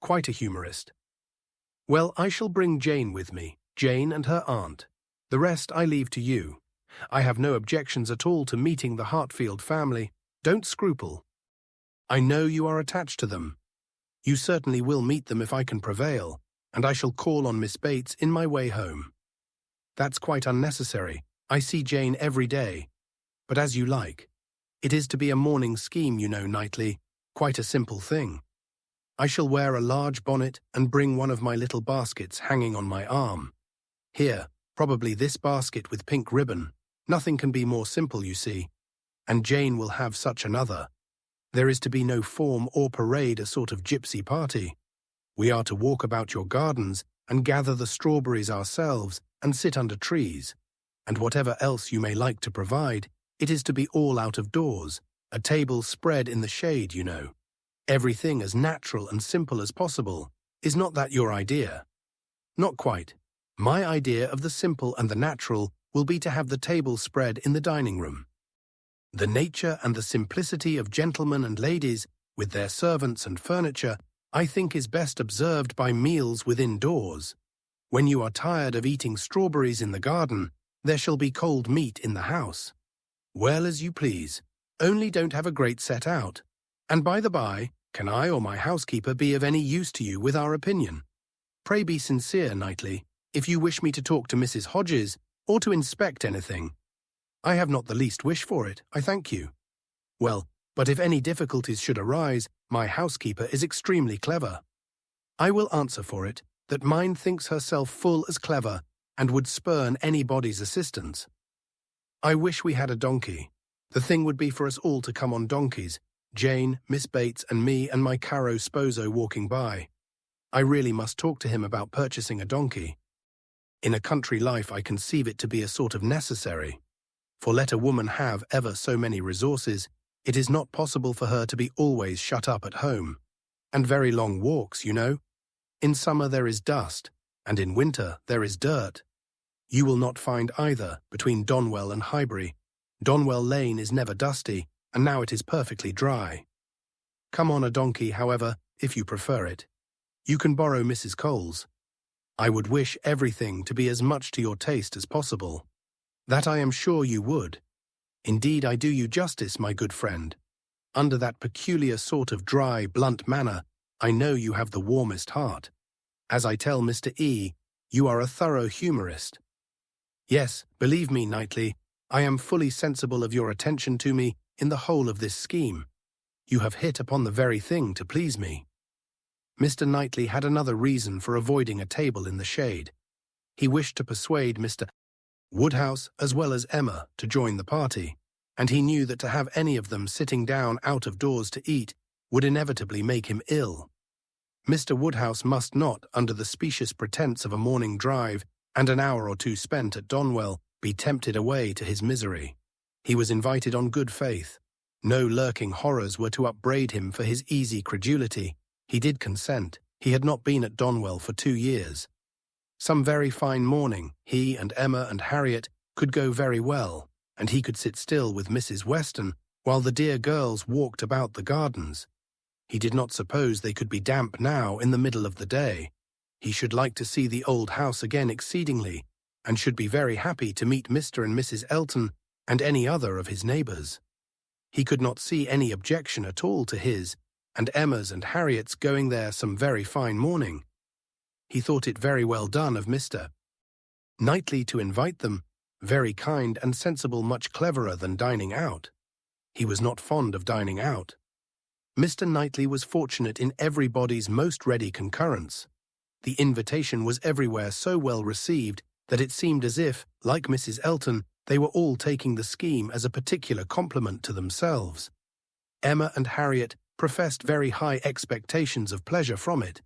"Quite a humorist." "Well, I shall bring Jane with me, Jane and her aunt. The rest I leave to you. I have no objections at all to meeting the Hartfield family. Don't scruple. I know you are attached to them. You certainly will meet them if I can prevail, and I shall call on Miss Bates in my way home." "That's quite unnecessary. I see Jane every day. But as you like. It is to be a morning scheme, you know, Knightley. Quite a simple thing. I shall wear a large bonnet and bring one of my little baskets hanging on my arm. Here, probably this basket with pink ribbon. Nothing can be more simple, you see. And Jane will have such another. There is to be no form or parade, a sort of gypsy party. We are to walk about your gardens and gather the strawberries ourselves and sit under trees. And whatever else you may like to provide, it is to be all out of doors, a table spread in the shade, you know. Everything as natural and simple as possible. Is not that your idea?" "Not quite. My idea of the simple and the natural will be to have the table spread in the dining room. The nature and the simplicity of gentlemen and ladies, with their servants and furniture, I think is best observed by meals within doors. When you are tired of eating strawberries in the garden, there shall be cold meat in the house. Well, as you please. Only don't have a grate set out. And by the by, can I or my housekeeper be of any use to you with our opinion? Pray be sincere, Knightley, if you wish me to talk to Mrs. Hodges or to inspect anything. I have not the least wish for it, I thank you. Well, but if any difficulties should arise, my housekeeper is extremely clever. I will answer for it that mine thinks herself full as clever and would spurn anybody's assistance. I wish we had a donkey. The thing would be for us all to come on donkeys, Jane, Miss Bates and me and my caro sposo walking by. I really must talk to him about purchasing a donkey. In a country life I conceive it to be a sort of necessary. For let a woman have ever so many resources, it is not possible for her to be always shut up at home. And very long walks, you know. In summer there is dust, and in winter there is dirt. You will not find either between Donwell and Highbury. Donwell Lane is never dusty, and now it is perfectly dry. Come on a donkey, however, if you prefer it. You can borrow Mrs. Cole's. I would wish everything to be as much to your taste as possible. That I am sure you would. Indeed, I do you justice, my good friend. Under that peculiar sort of dry, blunt manner, I know you have the warmest heart. As I tell Mr. E., you are a thorough humorist. Yes, believe me, Knightley, I am fully sensible of your attention to me in the whole of this scheme. You have hit upon the very thing to please me. Mr. Knightley had another reason for avoiding a table in the shade. He wished to persuade Mr. Woodhouse as well as Emma to join the party, and he knew that to have any of them sitting down out of doors to eat would inevitably make him ill. Mr. Woodhouse must not, under the specious pretence of a morning drive and an hour or two spent at Donwell, be tempted away to his misery. He was invited on good faith. No lurking horrors were to upbraid him for his easy credulity. He did consent. He had not been at Donwell for 2 years. Some very fine morning, he and Emma and Harriet could go very well, and he could sit still with Mrs. Weston while the dear girls walked about the gardens. He did not suppose they could be damp now in the middle of the day. He should like to see the old house again exceedingly, and should be very happy to meet Mr. and Mrs. Elton and any other of his neighbours. He could not see any objection at all to his and Emma's and Harriet's going there some very fine morning. He thought it very well done of Mr. Knightley to invite them, very kind and sensible, much cleverer than dining out. He was not fond of dining out. Mr. Knightley was fortunate in everybody's most ready concurrence. The invitation was everywhere so well received that it seemed as if, like Mrs. Elton, they were all taking the scheme as a particular compliment to themselves. Emma and Harriet professed very high expectations of pleasure from it,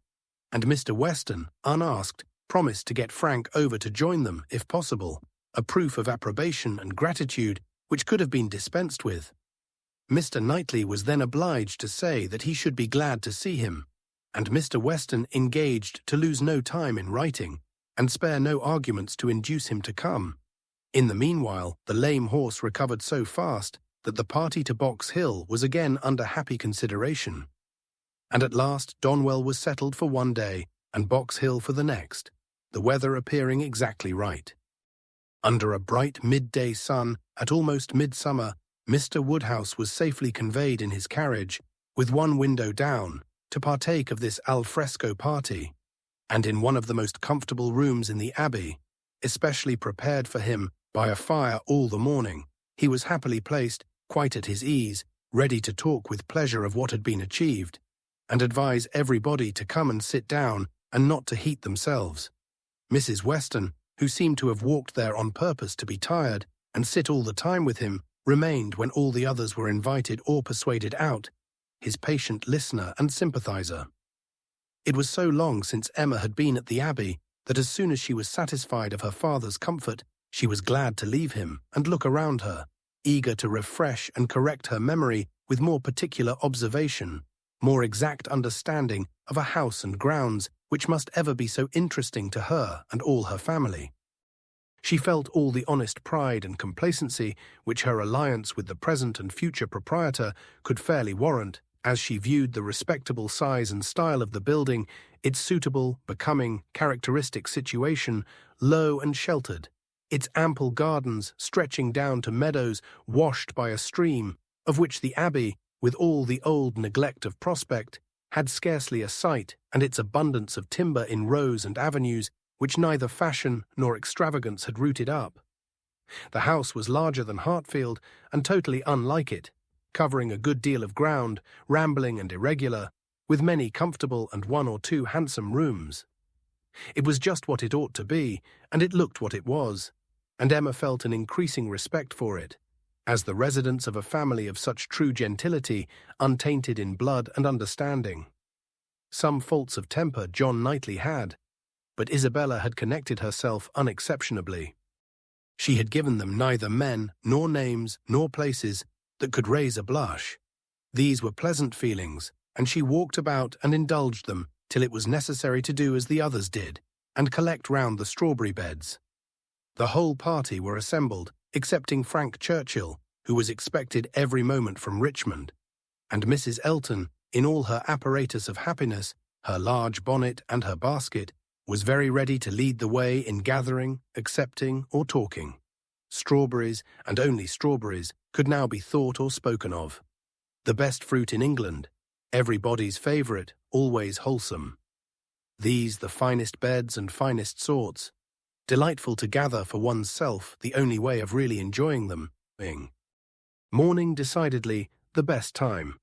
and Mr. Weston, unasked, promised to get Frank over to join them, if possible, a proof of approbation and gratitude which could have been dispensed with. Mr. Knightley was then obliged to say that he should be glad to see him, and Mr. Weston engaged to lose no time in writing, and spare no arguments to induce him to come. In the meanwhile, the lame horse recovered so fast that the party to Box Hill was again under happy consideration. And at last Donwell was settled for one day, and Box Hill for the next, the weather appearing exactly right. Under a bright midday sun, at almost midsummer, Mr. Woodhouse was safely conveyed in his carriage, with one window down, to partake of this al fresco party, and in one of the most comfortable rooms in the Abbey, especially prepared for him by a fire all the morning, he was happily placed, quite at his ease, ready to talk with pleasure of what had been achieved, and advise everybody to come and sit down and not to heat themselves. Mrs. Weston, who seemed to have walked there on purpose to be tired and sit all the time with him, remained when all the others were invited or persuaded out, his patient listener and sympathizer. It was so long since Emma had been at the Abbey that as soon as she was satisfied of her father's comfort, she was glad to leave him and look around her, eager to refresh and correct her memory with more particular observation, more exact understanding of a house and grounds which must ever be so interesting to her and all her family. She felt all the honest pride and complacency which her alliance with the present and future proprietor could fairly warrant, As she viewed the respectable size and style of the building, its suitable, becoming, characteristic situation, low and sheltered, its ample gardens stretching down to meadows washed by a stream, of which the abbey, with all the old neglect of prospect, had scarcely a sight, and its abundance of timber in rows and avenues, which neither fashion nor extravagance had rooted up. The house was larger than Hartfield, and totally unlike it, covering a good deal of ground, rambling and irregular, with many comfortable and one or two handsome rooms. It was just what it ought to be, and it looked what it was, and Emma felt an increasing respect for it, as the residence of a family of such true gentility, untainted in blood and understanding. Some faults of temper John Knightley had, but Isabella had connected herself unexceptionably. She had given them neither men, nor names, nor places that could raise a blush. These were pleasant feelings, and she walked about and indulged them till it was necessary to do as the others did, and collect round the strawberry beds. The whole party were assembled, excepting Frank Churchill, who was expected every moment from Richmond, and Mrs. Elton, in all her apparatus of happiness, her large bonnet and her basket, was very ready to lead the way in gathering, accepting, or talking. Strawberries, and only strawberries, could now be thought or spoken of. The best fruit in England, everybody's favourite, always wholesome. These the finest beds and finest sorts, delightful to gather for one's self, the only way of really enjoying them. Morning decidedly the best time.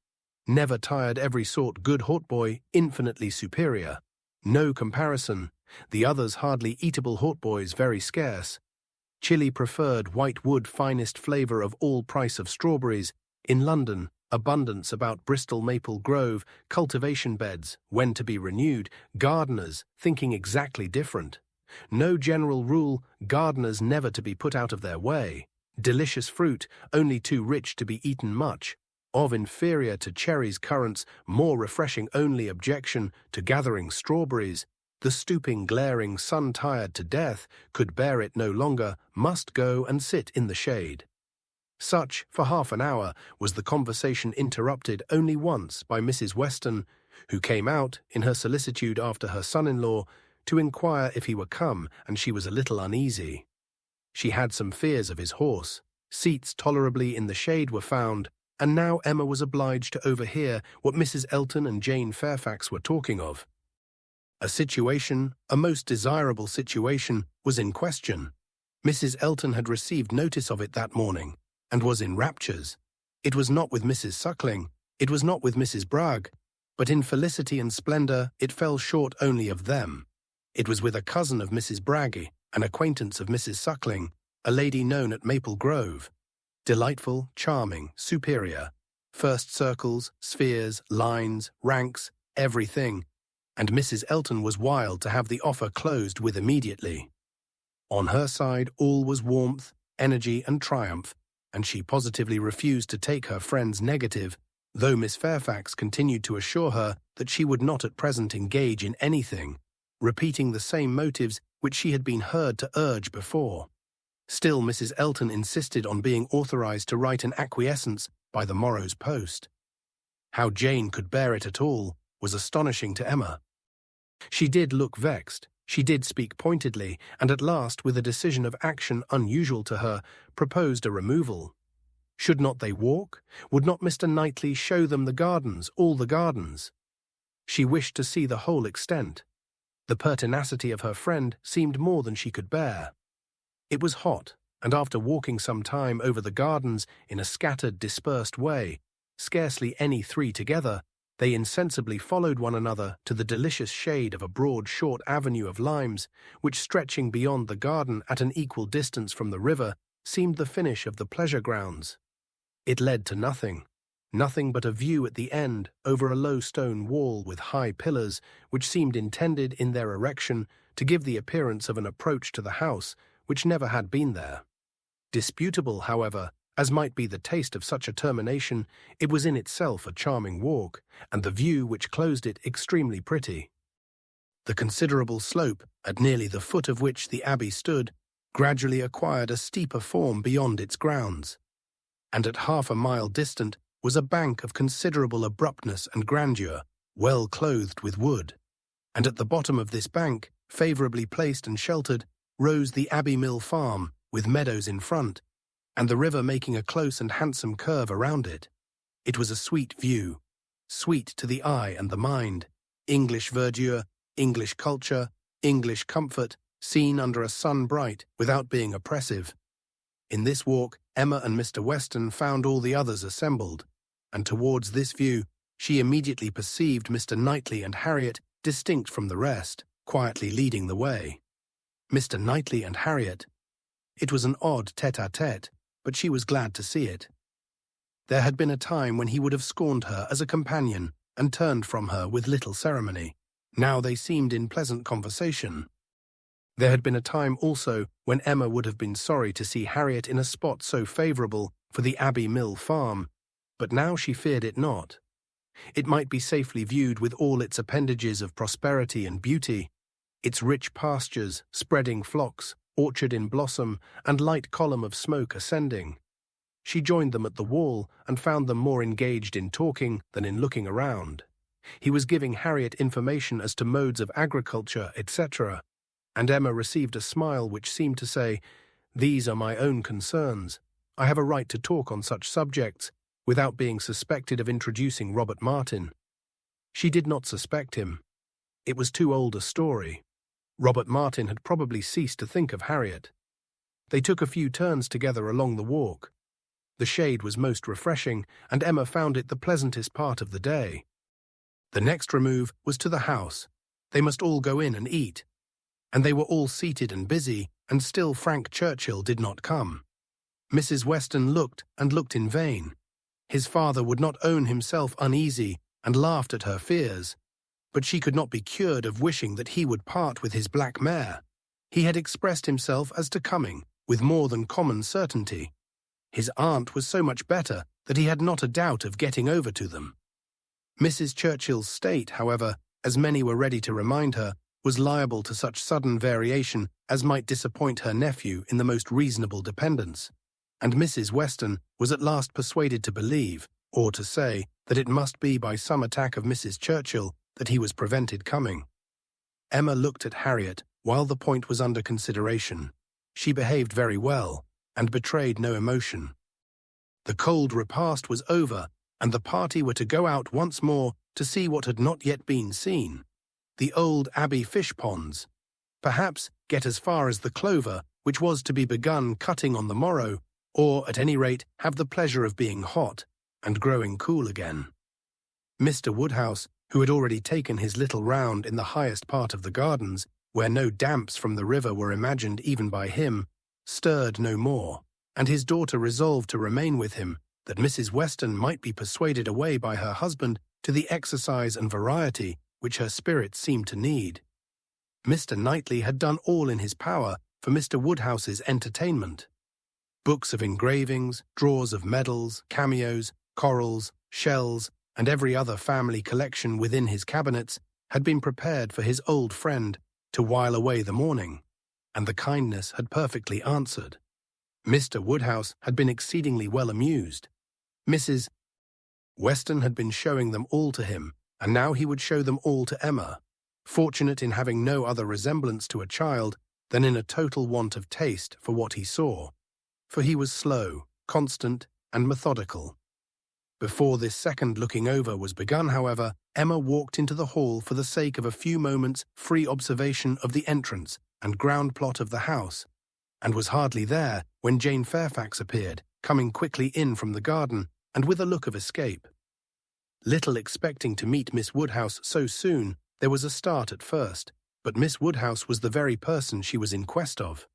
Never tired every sort good hautboy, infinitely superior. No comparison, the others hardly eatable hautboys very scarce. Chili preferred white wood finest flavour of all price of strawberries. In London, abundance about Bristol Maple Grove, cultivation beds, when to be renewed, gardeners, thinking exactly different. No general rule, gardeners never to be put out of their way. Delicious fruit, only too rich to be eaten much. Of inferior to cherries, currants, more refreshing only objection to gathering strawberries. The stooping, glaring, sun-tired to death, could bear it no longer, must go and sit in the shade. Such, for half an hour, was the conversation interrupted only once by Mrs. Weston, who came out, in her solicitude after her son-in-law, to inquire if he were come, and she was a little uneasy. She had some fears of his horse. Seats tolerably in the shade were found, and now Emma was obliged to overhear what Mrs. Elton and Jane Fairfax were talking of. A situation, a most desirable situation, was in question. Mrs. Elton had received notice of it that morning, and was in raptures. It was not with Mrs. Suckling, it was not with Mrs. Bragg, but in felicity and splendour it fell short only of them. It was with a cousin of Mrs. Bragg, an acquaintance of Mrs. Suckling, a lady known at Maple Grove. Delightful, charming, superior. First circles, spheres, lines, ranks, everything. And Mrs. Elton was wild to have the offer closed with immediately. On her side all was warmth, energy and triumph, and she positively refused to take her friend's negative, though Miss Fairfax continued to assure her that she would not at present engage in anything, repeating the same motives which she had been heard to urge before. Still Mrs. Elton insisted on being authorized to write an acquiescence by the morrow's post. How Jane could bear it at all was astonishing to Emma. She did look vexed, she did speak pointedly, and at last, with a decision of action unusual to her, proposed a removal. Should not they walk? Would not Mr. Knightley show them the gardens, all the gardens? She wished to see the whole extent. The pertinacity of her friend seemed more than she could bear. It was hot, and after walking some time over the gardens in a scattered, dispersed way, scarcely any three together, they insensibly followed one another to the delicious shade of a broad, short avenue of limes, which, stretching beyond the garden at an equal distance from the river, seemed the finish of the pleasure grounds. It led to nothing but a view at the end over a low stone wall with high pillars, which seemed intended in their erection to give the appearance of an approach to the house, which never had been there. Disputable, however, as might be the taste of such a termination, it was in itself a charming walk, and the view which closed it extremely pretty. The considerable slope, at nearly the foot of which the abbey stood, gradually acquired a steeper form beyond its grounds, and at half a mile distant was a bank of considerable abruptness and grandeur, well clothed with wood. And at the bottom of this bank, favourably placed and sheltered, rose the Abbey Mill farm, with meadows in front, and the river making a close and handsome curve around it. It was a sweet view, sweet to the eye and the mind, English verdure, English culture, English comfort, seen under a sun bright without being oppressive. In this walk, Emma and Mr. Weston found all the others assembled, and towards this view she immediately perceived Mr. Knightley and Harriet distinct from the rest, quietly leading the way. Mr. Knightley and Harriet. It was an odd tête-à-tête, but she was glad to see it. There had been a time when he would have scorned her as a companion and turned from her with little ceremony. Now they seemed in pleasant conversation. There had been a time also when Emma would have been sorry to see Harriet in a spot so favourable for the Abbey Mill farm, but now she feared it not. It might be safely viewed with all its appendages of prosperity and beauty, its rich pastures, spreading flocks, orchard in blossom, and light column of smoke ascending. She joined them at the wall and found them more engaged in talking than in looking around. He was giving Harriet information as to modes of agriculture, etc., and Emma received a smile which seemed to say, "These are my own concerns. I have a right to talk on such subjects without being suspected of introducing Robert Martin." She did not suspect him. It was too old a story. Robert Martin had probably ceased to think of Harriet. They took a few turns together along the walk. The shade was most refreshing, and Emma found it the pleasantest part of the day. The next remove was to the house. They must all go in and eat. And they were all seated and busy, and still Frank Churchill did not come. Mrs. Weston looked and looked in vain. His father would not own himself uneasy, and laughed at her fears. But she could not be cured of wishing that he would part with his black mare. He had expressed himself as to coming, with more than common certainty. His aunt was so much better that he had not a doubt of getting over to them. Mrs. Churchill's state, however, as many were ready to remind her, was liable to such sudden variation as might disappoint her nephew in the most reasonable dependence, and Mrs. Weston was at last persuaded to believe, or to say, that it must be by some attack of Mrs. Churchill that he was prevented coming. Emma looked at Harriet while the point was under consideration. She behaved very well, and betrayed no emotion. The cold repast was over, and the party were to go out once more to see what had not yet been seen. The old Abbey fish ponds. Perhaps get as far as the clover, which was to be begun cutting on the morrow, or at any rate have the pleasure of being hot and growing cool again. Mr. Woodhouse, who had already taken his little round in the highest part of the gardens, where no damps from the river were imagined even by him, stirred no more, and his daughter resolved to remain with him, that Mrs. Weston might be persuaded away by her husband to the exercise and variety which her spirits seemed to need. Mr. Knightley had done all in his power for Mr. Woodhouse's entertainment. Books of engravings, drawers of medals, cameos, corals, shells, and every other family collection within his cabinets had been prepared for his old friend to while away the morning, and the kindness had perfectly answered. Mr. Woodhouse had been exceedingly well amused. Mrs. Weston had been showing them all to him, and now he would show them all to Emma, fortunate in having no other resemblance to a child than in a total want of taste for what he saw, for he was slow, constant, and methodical. Before this second looking over was begun, however, Emma walked into the hall for the sake of a few moments' free observation of the entrance and ground plot of the house, and was hardly there when Jane Fairfax appeared, coming quickly in from the garden, and with a look of escape. Little expecting to meet Miss Woodhouse so soon, there was a start at first, but Miss Woodhouse was the very person she was in quest of.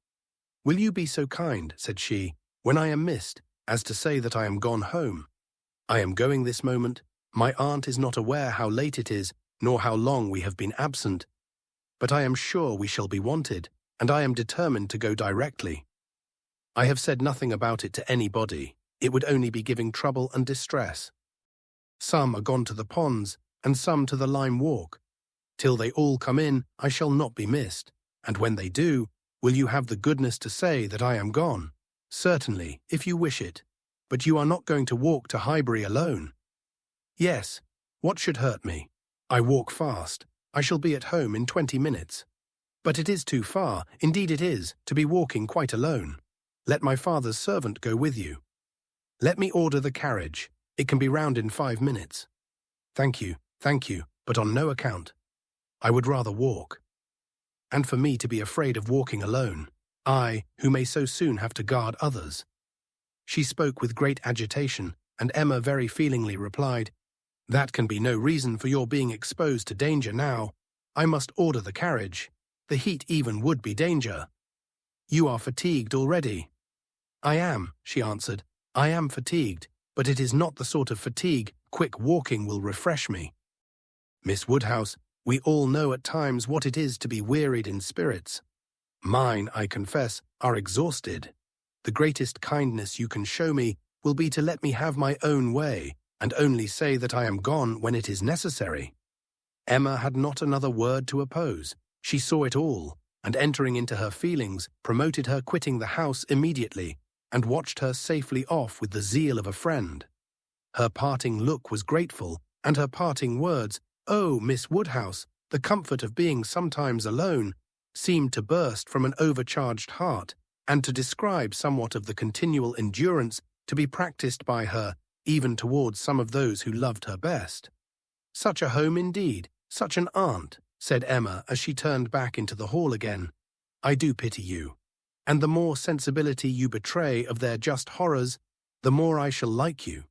"Will you be so kind," said she, "when I am missed, as to say that I am gone home? I am going this moment. My aunt is not aware how late it is, nor how long we have been absent. But I am sure we shall be wanted, and I am determined to go directly. I have said nothing about it to anybody. It would only be giving trouble and distress. Some are gone to the ponds, and some to the lime walk. Till they all come in, I shall not be missed, and when they do, will you have the goodness to say that I am gone? Certainly, if you wish it. But you are not going to walk to Highbury alone. Yes. What should hurt me? I walk fast. I shall be at home in 20 minutes. But it is too far, indeed it is, to be walking quite alone. Let my father's servant go with you. Let me order the carriage. It can be round in 5 minutes. Thank you, but on no account. I would rather walk. And for me to be afraid of walking alone, I, who may so soon have to guard others. She spoke with great agitation, and Emma very feelingly replied, That can be no reason for your being exposed to danger now. I must order the carriage. The heat even would be danger. You are fatigued already. I am, she answered. I am fatigued, but it is not the sort of fatigue quick walking will refresh me. Miss Woodhouse, we all know at times what it is to be wearied in spirits. Mine, I confess, are exhausted. The greatest kindness you can show me will be to let me have my own way, and only say that I am gone when it is necessary. Emma had not another word to oppose. She saw it all, and entering into her feelings, promoted her quitting the house immediately, and watched her safely off with the zeal of a friend. Her parting look was grateful, and her parting words, "Oh, Miss Woodhouse, the comfort of being sometimes alone," seemed to burst from an overcharged heart, and to describe somewhat of the continual endurance to be practiced by her, even towards some of those who loved her best. Such a home indeed, such an aunt, said Emma as she turned back into the hall again. I do pity you. And the more sensibility you betray of their just horrors, the more I shall like you.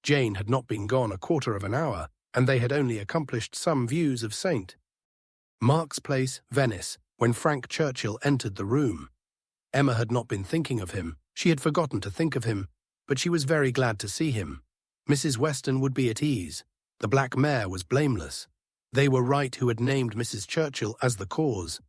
Jane had not been gone a quarter of an hour, and they had only accomplished some views of St. Mark's Place, Venice, when Frank Churchill entered the room. Emma had not been thinking of him. She had forgotten to think of him, but she was very glad to see him. Mrs. Weston would be at ease. The black mare was blameless. They were right who had named Mrs. Churchill as the cause.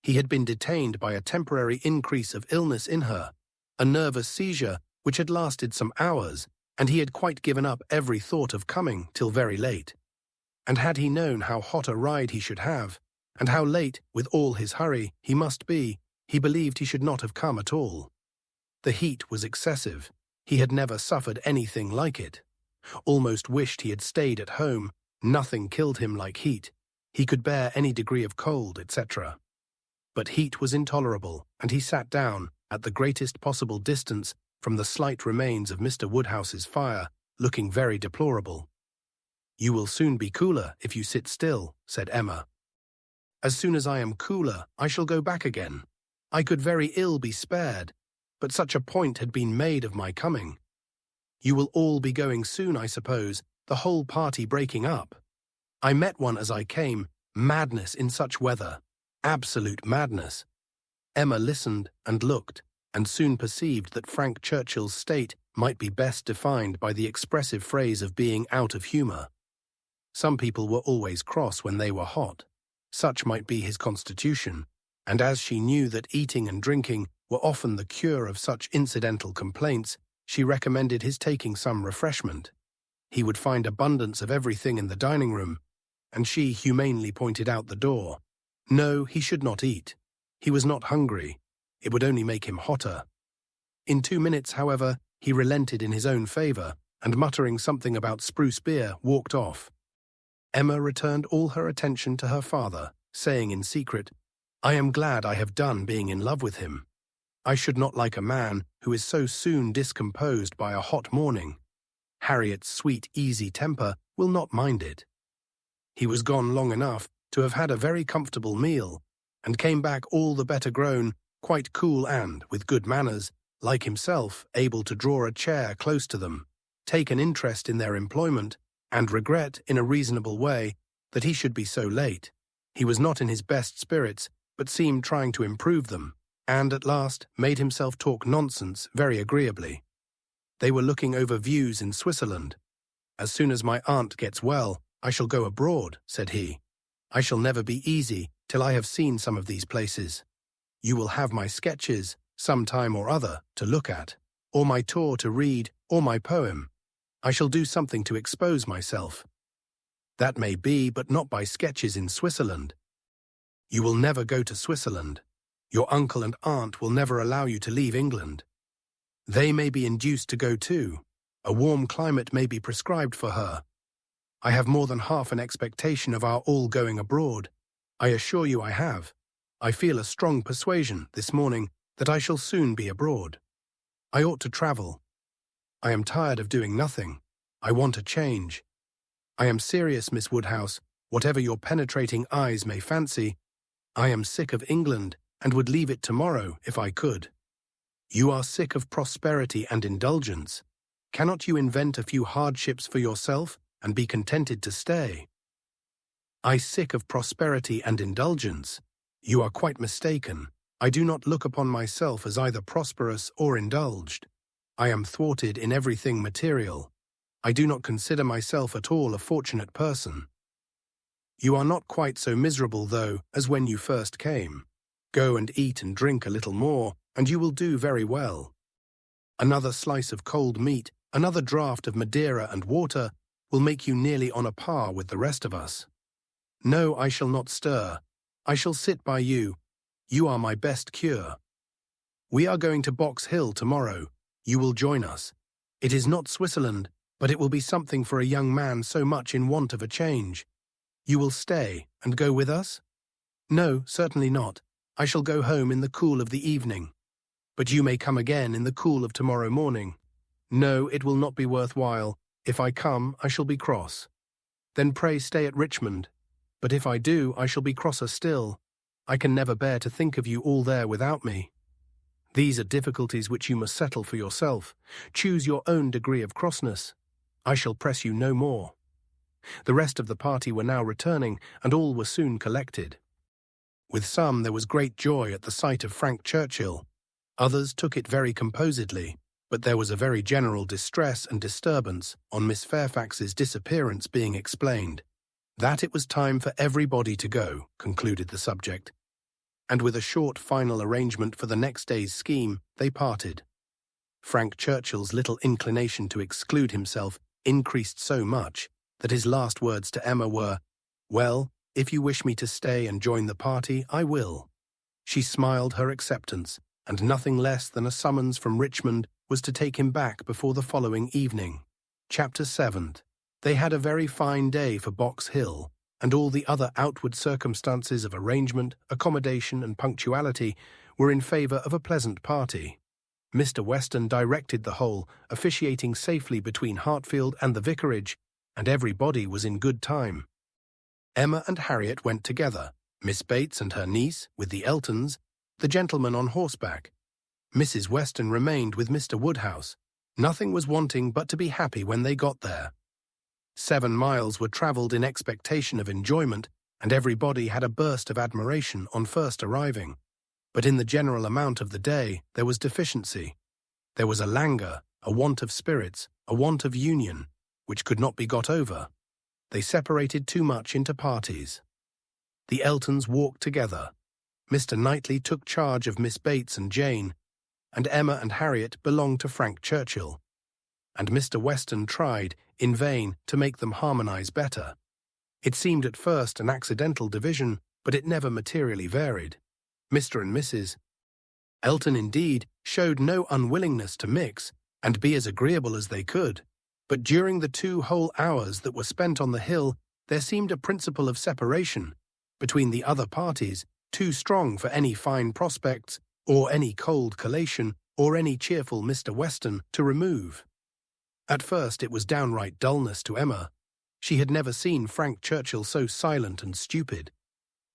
He had been detained by a temporary increase of illness in her, a nervous seizure which had lasted some hours, and he had quite given up every thought of coming till very late. And had he known how hot a ride he should have, and how late, with all his hurry, he must be, he believed he should not have come at all. The heat was excessive. He had never suffered anything like it. Almost wished he had stayed at home. Nothing killed him like heat. He could bear any degree of cold, etc. But heat was intolerable, and he sat down, at the greatest possible distance from the slight remains of Mr. Woodhouse's fire, looking very deplorable. You will soon be cooler if you sit still, said Emma. As soon as I am cooler, I shall go back again. I could very ill be spared, but such a point had been made of my coming. You will all be going soon, I suppose, the whole party breaking up. I met one as I came, madness in such weather, absolute madness. Emma listened and looked, and soon perceived that Frank Churchill's state might be best defined by the expressive phrase of being out of humour. Some people were always cross when they were hot. Such might be his constitution, and as she knew that eating and drinking were often the cure of such incidental complaints, she recommended his taking some refreshment. He would find abundance of everything in the dining-room, and she humanely pointed out the door. No, he should not eat. He was not hungry. It would only make him hotter. In 2 minutes, however, he relented in his own favour, and muttering something about spruce beer, walked off. Emma returned all her attention to her father, saying in secret, I am glad I have done being in love with him. I should not like a man who is so soon discomposed by a hot morning. Harriet's sweet, easy temper will not mind it. He was gone long enough to have had a very comfortable meal, and came back all the better grown, quite cool and, with good manners, like himself, able to draw a chair close to them, take an interest in their employment, and regret, in a reasonable way, that he should be so late. He was not in his best spirits, but seemed trying to improve them, and at last made himself talk nonsense very agreeably. They were looking over views in Switzerland. As soon as my aunt gets well, I shall go abroad, said he. I shall never be easy till I have seen some of these places. You will have my sketches, some time or other, to look at, or my tour to read, or my poem. I shall do something to expose myself. That may be, but not by sketches in Switzerland. You will never go to Switzerland. Your uncle and aunt will never allow you to leave England. They may be induced to go too. A warm climate may be prescribed for her. I have more than half an expectation of our all going abroad. I assure you I have. I feel a strong persuasion this morning that I shall soon be abroad. I ought to travel. I am tired of doing nothing. I want a change. I am serious, Miss Woodhouse, whatever your penetrating eyes may fancy. I am sick of England and would leave it tomorrow if I could. You are sick of prosperity and indulgence. Cannot you invent a few hardships for yourself and be contented to stay? I sick of prosperity and indulgence. You are quite mistaken. I do not look upon myself as either prosperous or indulged. I am thwarted in everything material. I do not consider myself at all a fortunate person. You are not quite so miserable, though, as when you first came. Go and eat and drink a little more, and you will do very well. Another slice of cold meat, another draught of Madeira and water, will make you nearly on a par with the rest of us. No, I shall not stir. I shall sit by you. You are my best cure. We are going to Box Hill tomorrow. You will join us. It is not Switzerland, but it will be something for a young man so much in want of a change. You will stay and go with us? No, certainly not. I shall go home in the cool of the evening. But you may come again in the cool of tomorrow morning. No, it will not be worthwhile. If I come, I shall be cross. Then pray stay at Richmond. But if I do, I shall be crosser still. I can never bear to think of you all there without me. These are difficulties which you must settle for yourself. Choose your own degree of crossness. I shall press you no more. The rest of the party were now returning, and all were soon collected. With some there was great joy at the sight of Frank Churchill. Others took it very composedly, but there was a very general distress and disturbance on Miss Fairfax's disappearance being explained. That it was time for everybody to go, concluded the subject, and with a short final arrangement for the next day's scheme, they parted. Frank Churchill's little inclination to exclude himself increased so much that his last words to Emma were, "Well, if you wish me to stay and join the party, I will." She smiled her acceptance, and nothing less than a summons from Richmond was to take him back before the following evening. Chapter 7. They had a very fine day for Box Hill, and all the other outward circumstances of arrangement, accommodation, and punctuality were in favour of a pleasant party. Mr. Weston directed the whole, officiating safely between Hartfield and the vicarage, and everybody was in good time. Emma and Harriet went together, Miss Bates and her niece with the Eltons, the gentleman on horseback. Mrs. Weston remained with Mr. Woodhouse. Nothing was wanting but to be happy when they got there. 7 miles were travelled in expectation of enjoyment, and everybody had a burst of admiration on first arriving. But in the general amount of the day there was deficiency. There was a languor, a want of spirits, a want of union, which could not be got over. They separated too much into parties. The Eltons walked together. Mr. Knightley took charge of Miss Bates and Jane, and Emma and Harriet belonged to Frank Churchill. And Mr. Weston tried, in vain, to make them harmonize better. It seemed at first an accidental division, but it never materially varied. Mr. and Mrs. Elton, indeed, showed no unwillingness to mix and be as agreeable as they could, but during the 2 whole hours that were spent on the hill there seemed a principle of separation between the other parties too strong for any fine prospects, or any cold collation, or any cheerful Mr. Weston to remove. At first it was downright dullness to Emma. She had never seen Frank Churchill so silent and stupid.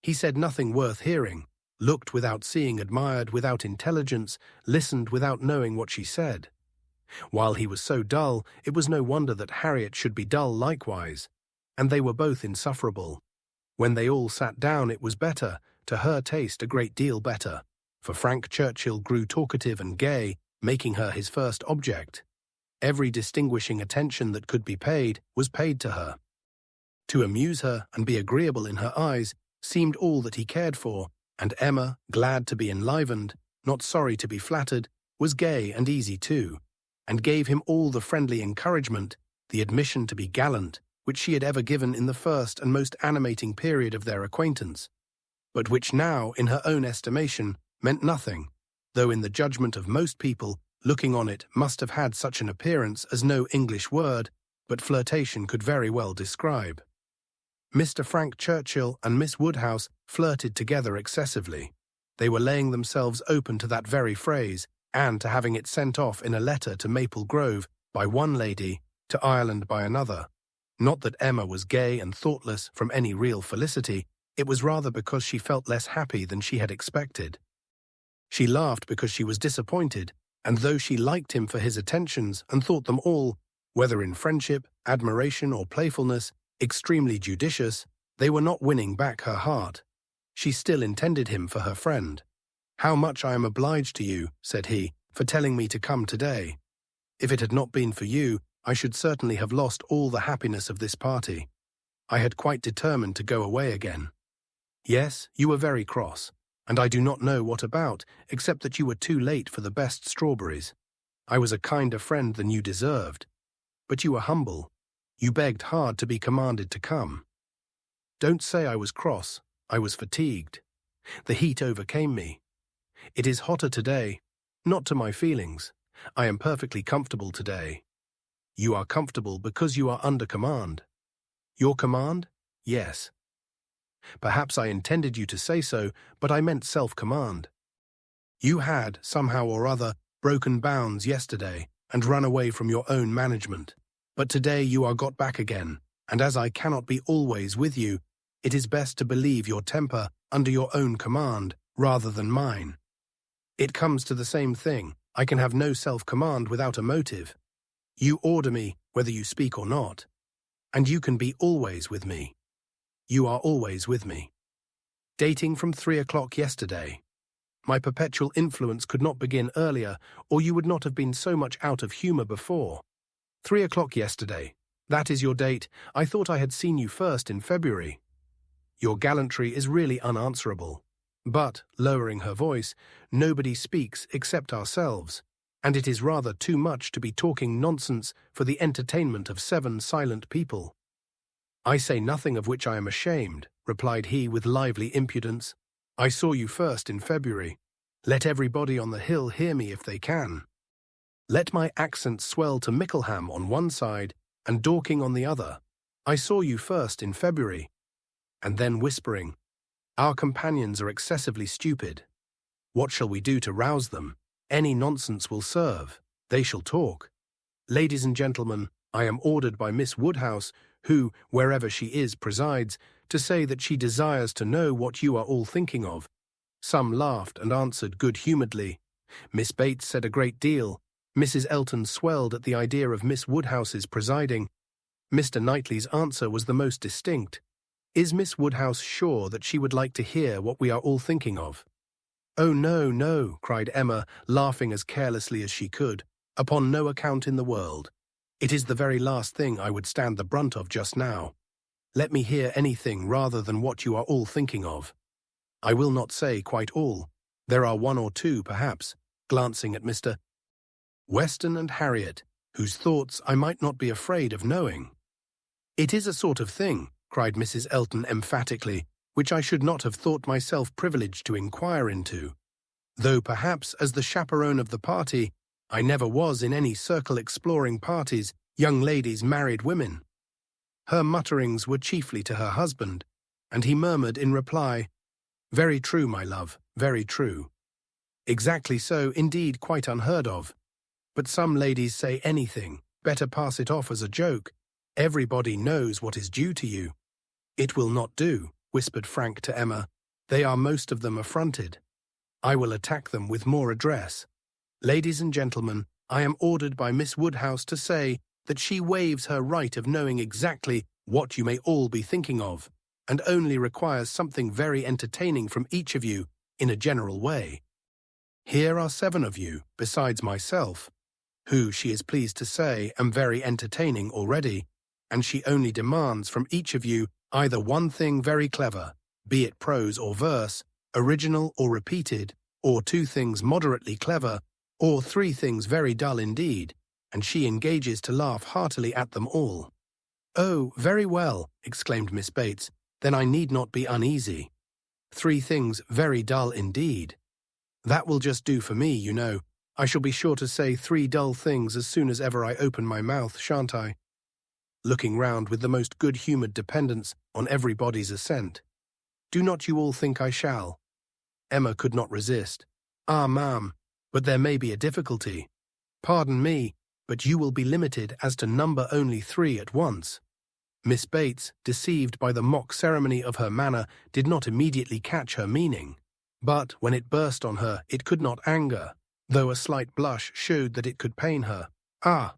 He said nothing worth hearing, looked without seeing, admired without intelligence, listened without knowing what she said. While he was so dull, it was no wonder that Harriet should be dull likewise, and they were both insufferable. When they all sat down it was better, to her taste a great deal better, for Frank Churchill grew talkative and gay, making her his first object. Every distinguishing attention that could be paid was paid to her. To amuse her and be agreeable in her eyes seemed all that he cared for, and Emma, glad to be enlivened, not sorry to be flattered, was gay and easy too, and gave him all the friendly encouragement, the admission to be gallant, which she had ever given in the first and most animating period of their acquaintance, but which now, in her own estimation, meant nothing, though in the judgment of most people looking on it, must have had such an appearance as no English word, but flirtation could very well describe. Mr. Frank Churchill and Miss Woodhouse flirted together excessively. They were laying themselves open to that very phrase, and to having it sent off in a letter to Maple Grove by one lady, to Ireland by another. Not that Emma was gay and thoughtless from any real felicity, it was rather because she felt less happy than she had expected. She laughed because she was disappointed, and though she liked him for his attentions and thought them all, whether in friendship, admiration, or playfulness, extremely judicious, they were not winning back her heart. She still intended him for her friend. "How much I am obliged to you," said he, "for telling me to come today. If it had not been for you, I should certainly have lost all the happiness of this party. I had quite determined to go away again. Yes, you were very cross, and I do not know what about, except that you were too late for the best strawberries. I was a kinder friend than you deserved. But you were humble. You begged hard to be commanded to come. Don't say I was cross. I was fatigued. The heat overcame me. It is hotter today, not to my feelings. I am perfectly comfortable today. You are comfortable because you are under command. Your command? Yes. Perhaps I intended you to say so, but I meant self-command. You had, somehow or other, broken bounds yesterday and run away from your own management. But today you are got back again, and as I cannot be always with you, it is best to believe your temper under your own command rather than mine. It comes to the same thing. I can have no self-command without a motive. You order me, whether you speak or not, and you can be always with me. You are always with me. Dating from 3 o'clock yesterday. My perpetual influence could not begin earlier, or you would not have been so much out of humour before. 3 o'clock yesterday. That is your date. I thought I had seen you first in February. Your gallantry is really unanswerable. But, lowering her voice, nobody speaks except ourselves, and it is rather too much to be talking nonsense for the entertainment of 7 silent people. I say nothing of which I am ashamed, replied he with lively impudence. I saw you first in February. Let everybody on the hill hear me if they can. Let my accent swell to Mickleham on one side and Dorking on the other. I saw you first in February. And then whispering, our companions are excessively stupid. What shall we do to rouse them? Any nonsense will serve. They shall talk. Ladies and gentlemen, I am ordered by Miss Woodhouse, who, wherever she is, presides, to say that she desires to know what you are all thinking of. Some laughed and answered good-humouredly. Miss Bates said a great deal. Mrs. Elton swelled at the idea of Miss Woodhouse's presiding. Mr. Knightley's answer was the most distinct. Is Miss Woodhouse sure that she would like to hear what we are all thinking of? Oh, no, no, cried Emma, laughing as carelessly as she could. Upon no account in the world. It is the very last thing I would stand the brunt of just now. Let me hear anything rather than what you are all thinking of. I will not say quite all. There are 1 or 2, perhaps, glancing at Mr. Weston and Harriet, whose thoughts I might not be afraid of knowing. It is a sort of thing, cried Mrs. Elton emphatically, which I should not have thought myself privileged to inquire into, though perhaps as the chaperone of the party, I never was in any circle exploring parties, young ladies, married women. Her mutterings were chiefly to her husband, and he murmured in reply, very true, my love, very true. Exactly so, indeed, quite unheard of. But some ladies say anything, better pass it off as a joke. Everybody knows what is due to you. It will not do, whispered Frank to Emma. They are most of them affronted. I will attack them with more address. Ladies and gentlemen, I am ordered by Miss Woodhouse to say that she waives her right of knowing exactly what you may all be thinking of, and only requires something very entertaining from each of you in a general way. Here are 7 of you, besides myself, who, she is pleased to say, am very entertaining already, and she only demands from each of you either one thing very clever, be it prose or verse, original or repeated, or 2 things moderately clever, or 3 things very dull indeed, and she engages to laugh heartily at them all. Oh, very well, exclaimed Miss Bates, then I need not be uneasy. 3 things very dull indeed. That will just do for me, you know. I shall be sure to say 3 dull things as soon as ever I open my mouth, shan't I? Looking round with the most good-humoured dependence on everybody's assent. Do not you all think I shall? Emma could not resist. Ah, ma'am, but there may be a difficulty. Pardon me, but you will be limited as to number only 3 at once. Miss Bates, deceived by the mock ceremony of her manner, did not immediately catch her meaning. But when it burst on her, it could not anger, though a slight blush showed that it could pain her. Ah!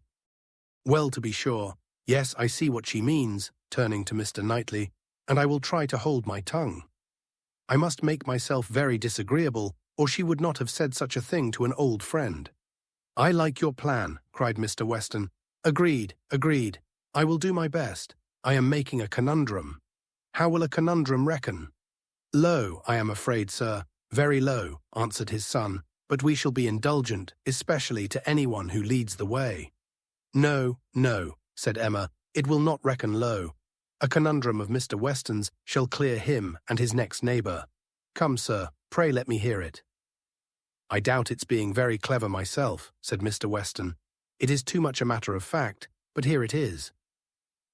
Well, to be sure, yes, I see what she means, turning to Mr. Knightley, and I will try to hold my tongue. I must make myself very disagreeable, or she would not have said such a thing to an old friend. I like your plan, cried Mr. Weston. Agreed, agreed. I will do my best. I am making a conundrum. How will a conundrum reckon? Low, I am afraid, sir, very low, answered his son, but we shall be indulgent, especially to anyone who leads the way. No, no, said Emma, it will not reckon low. A conundrum of Mr. Weston's shall clear him and his next neighbour. Come, sir, pray let me hear it. I doubt its being very clever myself, said Mr. Weston. It is too much a matter of fact, but here it is.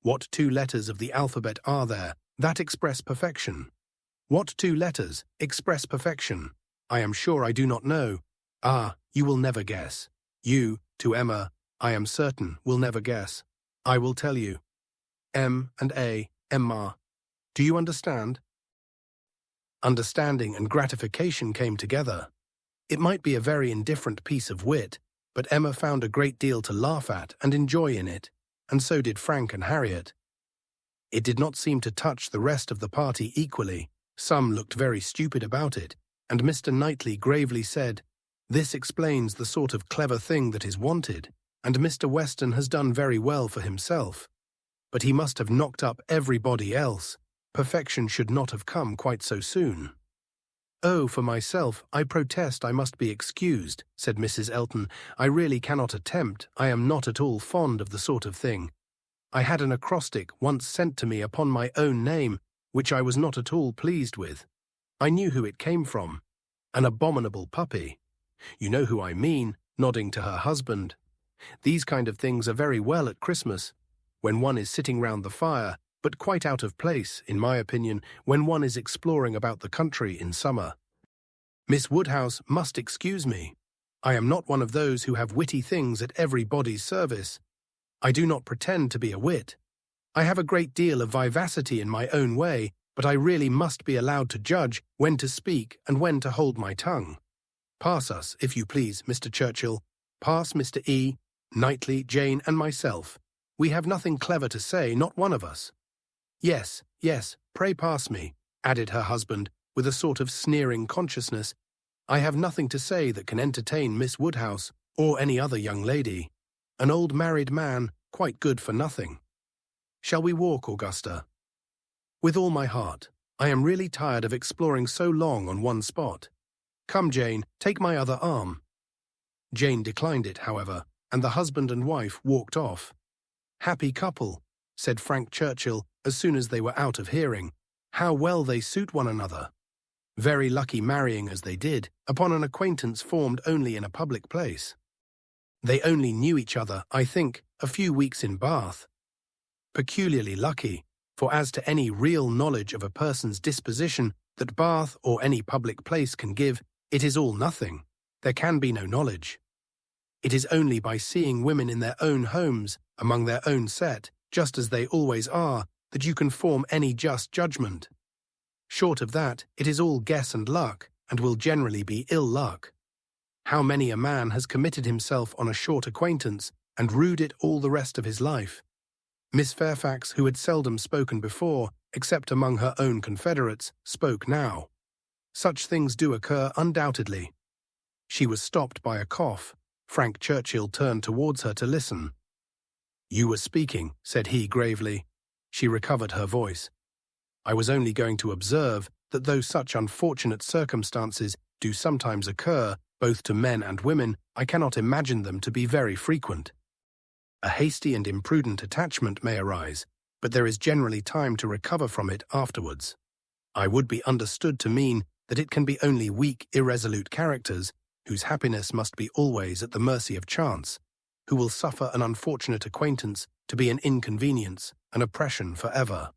What 2 letters of the alphabet are there that express perfection? What 2 letters express perfection? I am sure I do not know. Ah, you will never guess. You, to Emma, I am certain, will never guess. I will tell you. M and A, Emma. Do you understand? Understanding and gratification came together. It might be a very indifferent piece of wit, but Emma found a great deal to laugh at and enjoy in it, and so did Frank and Harriet. It did not seem to touch the rest of the party equally. Some looked very stupid about it, and Mr. Knightley gravely said, "This explains the sort of clever thing that is wanted, and Mr. Weston has done very well for himself. But he must have knocked up everybody else. Perfection should not have come quite so soon." "Oh, for myself, I protest I must be excused," said Mrs. Elton. "I really cannot attempt. I am not at all fond of the sort of thing. I had an acrostic once sent to me upon my own name, which I was not at all pleased with. I knew who it came from. An abominable puppy. You know who I mean," nodding to her husband. "These kind of things are very well at Christmas, when one is sitting round the fire, but quite out of place, in my opinion, when one is exploring about the country in summer. Miss Woodhouse must excuse me. I am not one of those who have witty things at everybody's service. I do not pretend to be a wit. I have a great deal of vivacity in my own way, but I really must be allowed to judge when to speak and when to hold my tongue. Pass us, if you please, Mr. Churchill. Pass Mr. E., Knightley, Jane, and myself. We have nothing clever to say, not one of us." "Yes, yes, pray pass me," added her husband, with a sort of sneering consciousness. "I have nothing to say that can entertain Miss Woodhouse or any other young lady. An old married man, quite good for nothing. Shall we walk, Augusta?" "With all my heart. I am really tired of exploring so long on one spot. Come, Jane, take my other arm." Jane declined it, however, and the husband and wife walked off. "Happy couple," said Frank Churchill as soon as they were out of hearing. "How well they suit one another. Very lucky marrying as they did, upon an acquaintance formed only in a public place. They only knew each other, I think, a few weeks in Bath. Peculiarly lucky, for as to any real knowledge of a person's disposition that Bath or any public place can give, it is all nothing. There can be no knowledge. It is only by seeing women in their own homes, among their own set, just as they always are, that you can form any just judgment. Short of that, it is all guess and luck, and will generally be ill luck. How many a man has committed himself on a short acquaintance, and rued it all the rest of his life? Miss Fairfax, who had seldom spoken before, except among her own confederates, spoke now. Such things do occur undoubtedly. She was stopped by a cough. Frank Churchill turned towards her to listen. "You were speaking," said he gravely. She recovered her voice. "I was only going to observe that though such unfortunate circumstances do sometimes occur, both to men and women, I cannot imagine them to be very frequent. A hasty and imprudent attachment may arise, but there is generally time to recover from it afterwards. I would be understood to mean that it can be only weak, irresolute characters, whose happiness must be always at the mercy of chance, who will suffer an unfortunate acquaintance to be an inconvenience, an oppression forever.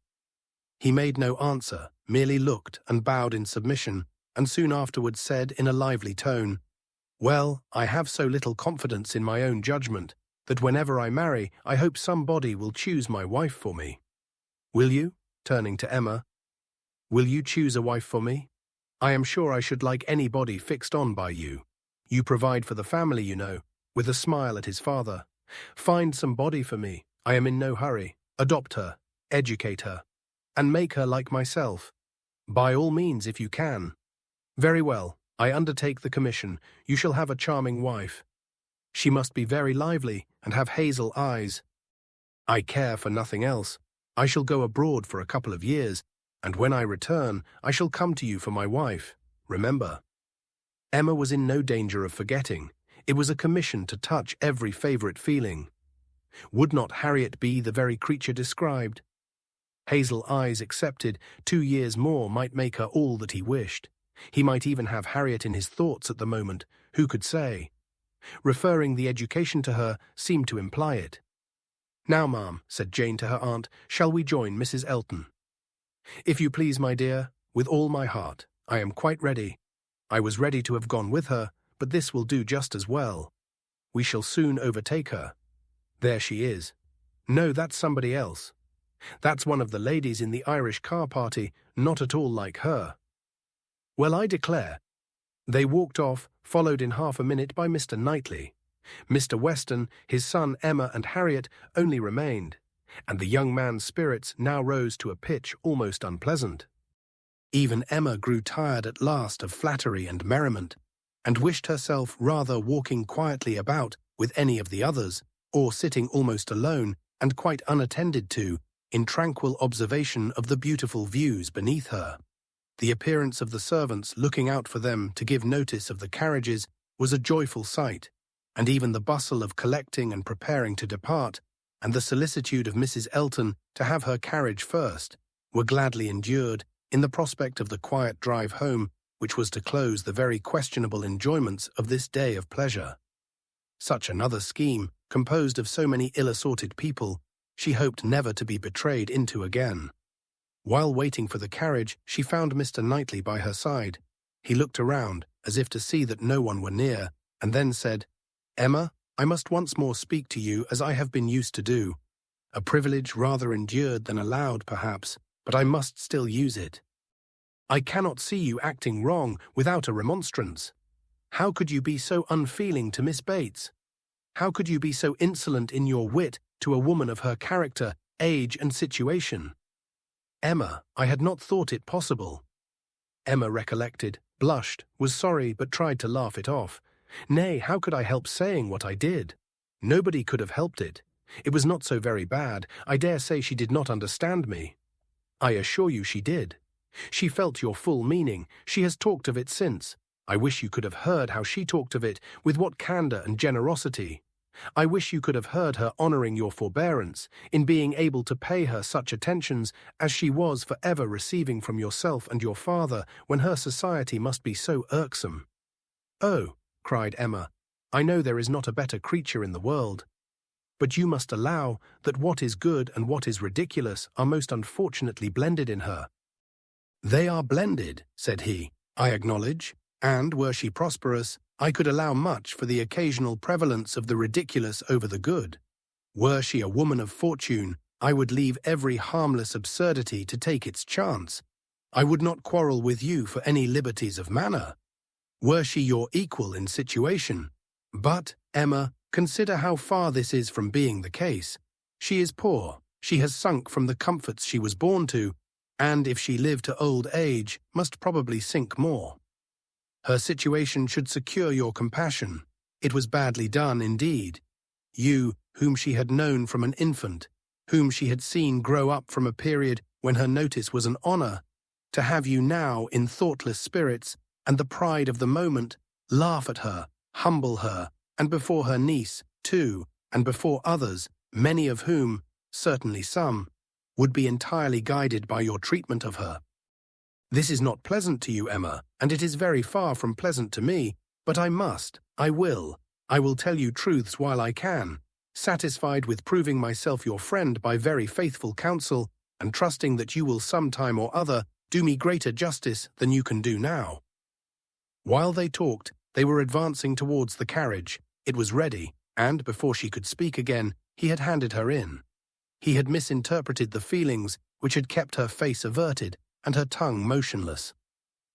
He made no answer, merely looked and bowed in submission, and soon afterwards said in a lively tone, "Well, I have so little confidence in my own judgment that whenever I marry, I hope somebody will choose my wife for me. Will you?" turning to Emma. "Will you choose a wife for me? I am sure I should like anybody fixed on by you. You provide for the family, you know," with a smile at his father. "Find somebody for me. I am in no hurry. Adopt her, educate her, and make her like myself. By all means, if you can. Very well, I undertake the commission. You shall have a charming wife. She must be very lively and have hazel eyes. I care for nothing else. I shall go abroad for a couple of years, and when I return, I shall come to you for my wife. Remember." Emma was in no danger of forgetting. It was a commission to touch every favourite feeling. Would not Harriet be the very creature described? Hazel eyes accepted, 2 years more might make her all that he wished. He might even have Harriet in his thoughts at the moment, who could say? Referring the education to her seemed to imply it. "Now, ma'am," said Jane to her aunt, "shall we join Mrs. Elton?" "If you please, my dear, with all my heart. I am quite ready. I was ready to have gone with her, but this will do just as well. We shall soon overtake her. There she is. No, that's somebody else. That's one of the ladies in the Irish car party, not at all like her. Well, I declare." They walked off, followed in half a minute by Mr. Knightley. Mr. Weston, his son Emma and Harriet only remained, and the young man's spirits now rose to a pitch almost unpleasant. Even Emma grew tired at last of flattery and merriment, and wished herself rather walking quietly about with any of the others, or sitting almost alone and quite unattended to, in tranquil observation of the beautiful views beneath her. The appearance of the servants looking out for them to give notice of the carriages was a joyful sight, and even the bustle of collecting and preparing to depart, and the solicitude of Mrs. Elton to have her carriage first, were gladly endured in the prospect of the quiet drive home which was to close the very questionable enjoyments of this day of pleasure. Such another scheme, composed of so many ill-assorted people, she hoped never to be betrayed into again. While waiting for the carriage, she found Mr. Knightley by her side. He looked around, as if to see that no one were near, and then said, "Emma, I must once more speak to you as I have been used to do. A privilege rather endured than allowed, perhaps, but I must still use it. I cannot see you acting wrong without a remonstrance. How could you be so unfeeling to Miss Bates? How could you be so insolent in your wit to a woman of her character, age, and situation? Emma, I had not thought it possible." Emma recollected, blushed, was sorry, but tried to laugh it off. "Nay, how could I help saying what I did? Nobody could have helped it. It was not so very bad. I dare say she did not understand me." "I assure you she did. She felt your full meaning. She has talked of it since. I wish you could have heard how she talked of it, with what candour and generosity. I wish you could have heard her honouring your forbearance, in being able to pay her such attentions as she was for ever receiving from yourself and your father, when her society must be so irksome." "Oh," cried Emma, "I know there is not a better creature in the world. But you must allow that what is good and what is ridiculous are most unfortunately blended in her." "They are blended," said he, "I acknowledge, and, were she prosperous, I could allow much for the occasional prevalence of the ridiculous over the good. Were she a woman of fortune, I would leave every harmless absurdity to take its chance. I would not quarrel with you for any liberties of manner. Were she your equal in situation. But, Emma, consider how far this is from being the case. She is poor, she has sunk from the comforts she was born to, and if she live to old age, must probably sink more. Her situation should secure your compassion. It was badly done, indeed. You, whom she had known from an infant, whom she had seen grow up from a period when her notice was an honour, to have you now, in thoughtless spirits, and the pride of the moment, laugh at her, humble her, and before her niece, too, and before others, many of whom, certainly some, would be entirely guided by your treatment of her. This is not pleasant to you, Emma, and it is very far from pleasant to me, But I must, I will tell you truths while I can, satisfied with proving myself your friend by very faithful counsel, and trusting that you will some time or other do me greater justice than you can do now." While they talked, they were advancing towards the carriage. It was ready, and before she could speak again, he had handed her in. He had misinterpreted the feelings which had kept her face averted and her tongue motionless.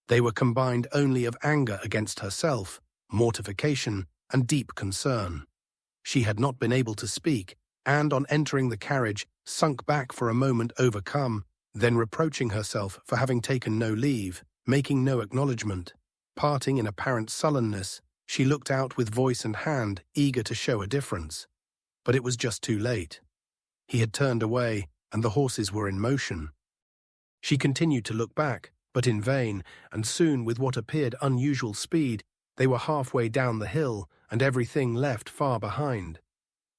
They were combined only of anger against herself, mortification, and deep concern. She had not been able to speak, and on entering the carriage, sunk back for a moment overcome, then reproaching herself for having taken no leave, making no acknowledgment. Parting in apparent sullenness, she looked out with voice and hand, eager to show a difference. But it was just too late. He had turned away, and the horses were in motion. She continued to look back, but in vain, and soon, with what appeared unusual speed, they were halfway down the hill, and everything left far behind.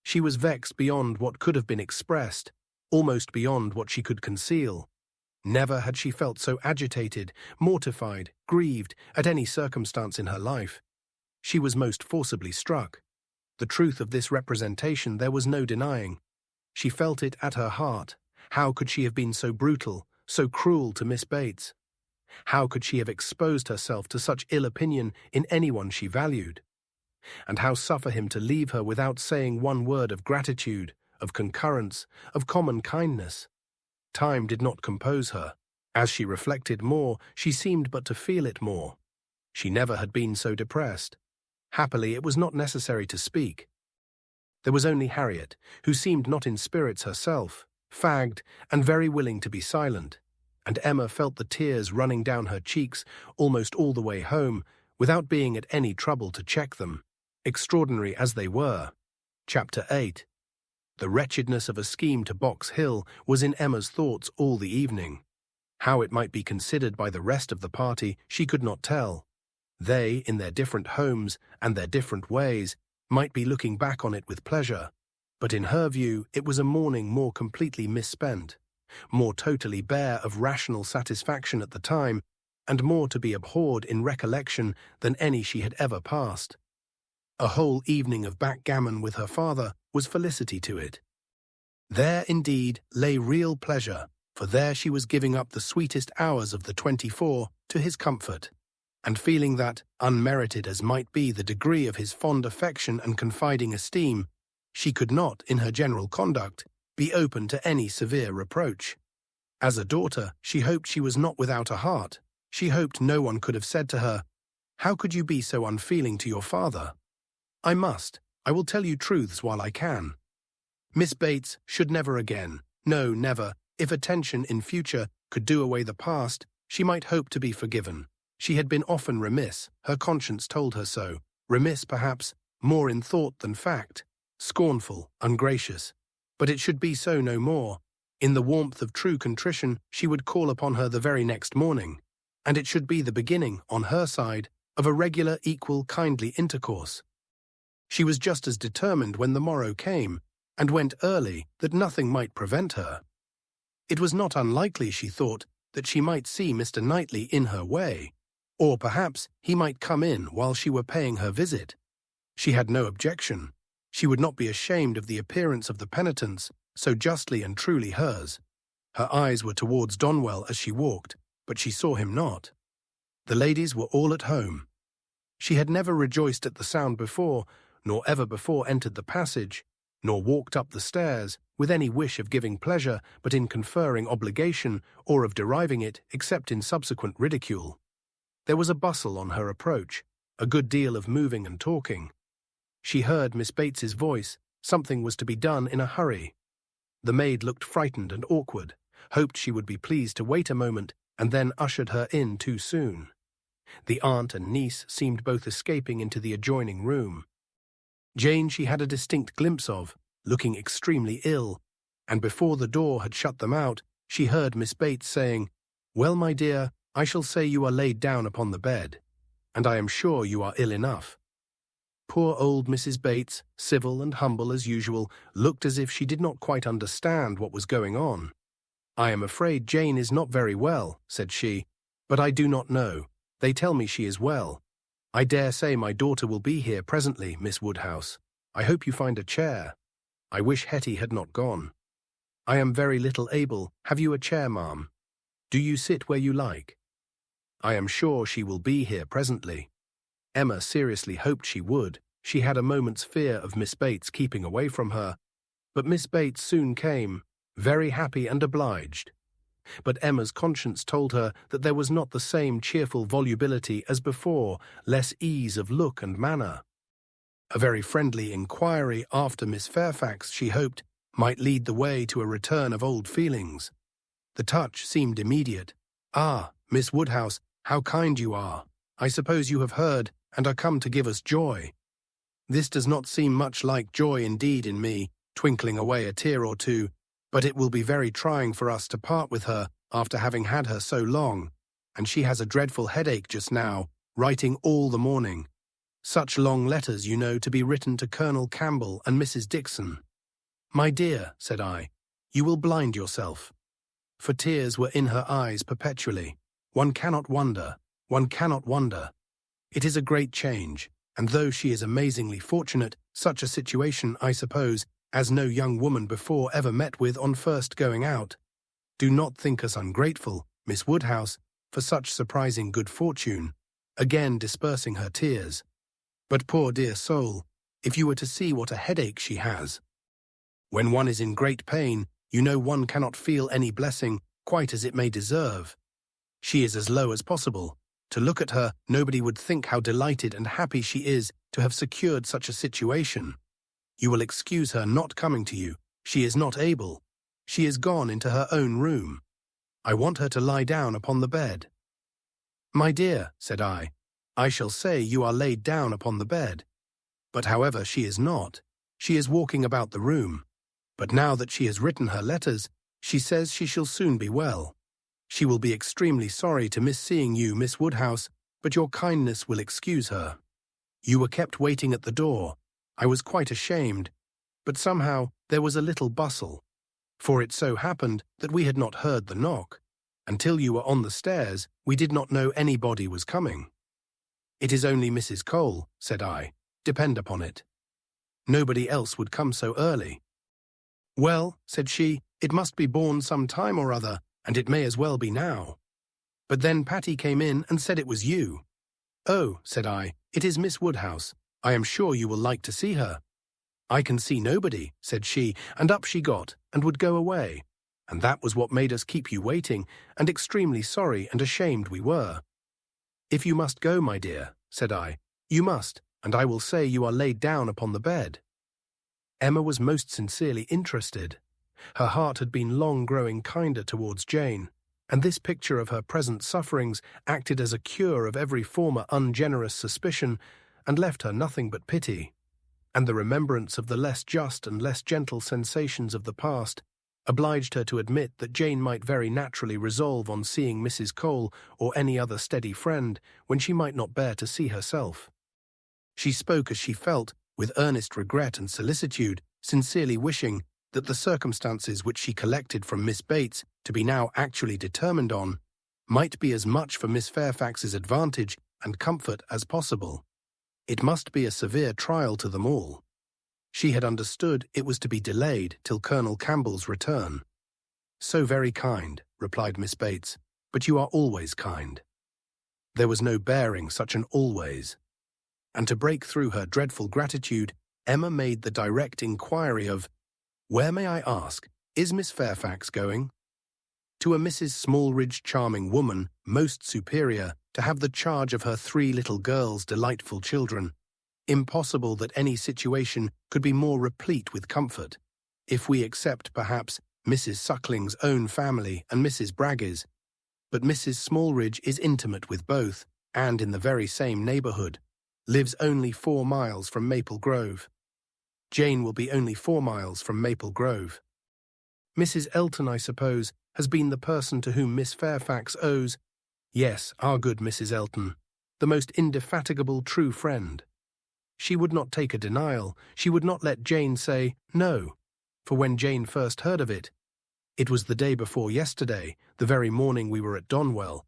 She was vexed beyond what could have been expressed, almost beyond what she could conceal. Never had she felt so agitated, mortified, grieved at any circumstance in her life. She was most forcibly struck. The truth of this representation there was no denying. She felt it at her heart. How could she have been so brutal, so cruel to Miss Bates? How could she have exposed herself to such ill opinion in anyone she valued? And how suffer him to leave her without saying one word of gratitude, of concurrence, of common kindness? Time did not compose her. As she reflected more, she seemed but to feel it more. She never had been so depressed. Happily, it was not necessary to speak. There was only Harriet, who seemed not in spirits herself, fagged, and very willing to be silent, and Emma felt the tears running down her cheeks almost all the way home, without being at any trouble to check them, extraordinary as they were. Chapter 8. The wretchedness of a scheme to Box Hill was in Emma's thoughts all the evening. How it might be considered by the rest of the party she could not tell. They, in their different homes and their different ways, might be looking back on it with pleasure, but in her view it was a morning more completely misspent, more totally bare of rational satisfaction at the time, and more to be abhorred in recollection than any she had ever passed. A whole evening of backgammon with her father was felicity to it. There, indeed, lay real pleasure, for there she was giving up the sweetest hours of the 24 to his comfort, and feeling that, unmerited as might be the degree of his fond affection and confiding esteem, she could not, in her general conduct, be open to any severe reproach. As a daughter, she hoped she was not without a heart. She hoped no one could have said to her, "How could you be so unfeeling to your father?" I will tell you truths while I can. Miss Bates should never again, no, never, if attention in future could do away the past, she might hope to be forgiven. She had been often remiss, her conscience told her so, remiss perhaps, more in thought than fact, scornful, ungracious. But it should be so no more. In the warmth of true contrition she would call upon her the very next morning, and it should be the beginning, on her side, of a regular, equal, kindly intercourse. She was just as determined when the morrow came, and went early, that nothing might prevent her. It was not unlikely, she thought, that she might see Mr. Knightley in her way, or perhaps he might come in while she were paying her visit. She had no objection. She would not be ashamed of the appearance of the penitence, so justly and truly hers. Her eyes were towards Donwell as she walked, but she saw him not. The ladies were all at home. She had never rejoiced at the sound before, nor ever before entered the passage, nor walked up the stairs, with any wish of giving pleasure, but in conferring obligation, or of deriving it, except in subsequent ridicule. There was a bustle on her approach, a good deal of moving and talking. She heard Miss Bates's voice. Something was to be done in a hurry. The maid looked frightened and awkward, hoped she would be pleased to wait a moment, and then ushered her in too soon. The aunt and niece seemed both escaping into the adjoining room. Jane she had a distinct glimpse of, looking extremely ill, and before the door had shut them out, she heard Miss Bates saying, "Well, my dear, I shall say you are laid down upon the bed, and I am sure you are ill enough." Poor old Mrs. Bates, civil and humble as usual, looked as if she did not quite understand what was going on. "I am afraid Jane is not very well," said she, "but I do not know. They tell me she is well. "I dare say my daughter will be here presently, Miss Woodhouse. I hope you find a chair. I wish Hetty had not gone. I am very little able. Have you a chair, ma'am? Do you sit where you like? I am sure she will be here presently." Emma seriously hoped she would. She had a moment's fear of Miss Bates keeping away from her, but Miss Bates soon came, very happy and obliged. But Emma's conscience told her that there was not the same cheerful volubility as before, less ease of look and manner. A very friendly inquiry after Miss Fairfax, she hoped, might lead the way to a return of old feelings. The touch seemed immediate. "Ah, Miss Woodhouse, how kind you are! I suppose you have heard and are come to give us joy." This does not seem much like joy indeed in me, twinkling away a tear or two, but it will be very trying for us to part with her after having had her so long, and she has a dreadful headache just now, writing all the morning. Such long letters, you know, to be written to Colonel Campbell and Mrs. Dixon. "My dear," said I, "you will blind yourself." For tears were in her eyes perpetually. One cannot wonder. It is a great change, and though she is amazingly fortunate, such a situation, I suppose, as no young woman before ever met with on first going out. Do not think us ungrateful, Miss Woodhouse, for such surprising good fortune, again dispersing her tears. But poor dear soul, if you were to see what a headache she has. When one is in great pain, you know one cannot feel any blessing quite as it may deserve. She is as low as possible. To look at her, nobody would think how delighted and happy she is to have secured such a situation. You will excuse her not coming to you. She is not able. She is gone into her own room. I want her to lie down upon the bed." "My dear," said I shall say you are laid down upon the bed. But however, she is not. She is walking about the room. But now that she has written her letters, she says she shall soon be well. She will be extremely sorry to miss seeing you, Miss Woodhouse, but your kindness will excuse her. You were kept waiting at the door. I was quite ashamed, but somehow there was a little bustle, for it so happened that we had not heard the knock. Until you were on the stairs, we did not know anybody was coming. "It is only Mrs. Cole," said I, "depend upon it. Nobody else would come so early." "Well," said she, "it must be born some time or other, and it may as well be now." But then Patty came in and said it was you. "Oh," said I, "it is Miss Woodhouse. I am sure you will like to see her." "I can see nobody," said she, and up she got, and would go away. And that was what made us keep you waiting, and extremely sorry and ashamed we were. "If you must go, my dear," said I, "you must, and I will say you are laid down upon the bed." Emma was most sincerely interested. Her heart had been long growing kinder towards Jane, and this picture of her present sufferings acted as a cure of every former ungenerous suspicion, and left her nothing but pity. And the remembrance of the less just and less gentle sensations of the past obliged her to admit that Jane might very naturally resolve on seeing Mrs. Cole or any other steady friend when she might not bear to see herself. She spoke as she felt, with earnest regret and solicitude, sincerely wishing that the circumstances which she collected from Miss Bates to be now actually determined on might be as much for Miss Fairfax's advantage and comfort as possible. It must be a severe trial to them all. She had understood it was to be delayed till Colonel Campbell's return. "So very kind," replied Miss Bates, "but you are always kind." There was no bearing such an always. And to break through her dreadful gratitude, Emma made the direct inquiry of, "Where, may I ask, is Miss Fairfax going?" To a Mrs. Smallridge, charming woman, most superior, to have the charge of her 3 little girls, delightful children. Impossible that any situation could be more replete with comfort, if we except, perhaps, Mrs. Suckling's own family and Mrs. Bragg's. But Mrs. Smallridge is intimate with both, and in the very same neighbourhood, lives only 4 miles from Maple Grove. Jane will be only 4 miles from Maple Grove. Mrs. Elton, I suppose, has been the person to whom Miss Fairfax owes— Yes, our good Mrs. Elton, the most indefatigable true friend. She would not take a denial, she would not let Jane say no, for when Jane first heard of it, it was the day before yesterday, the very morning we were at Donwell,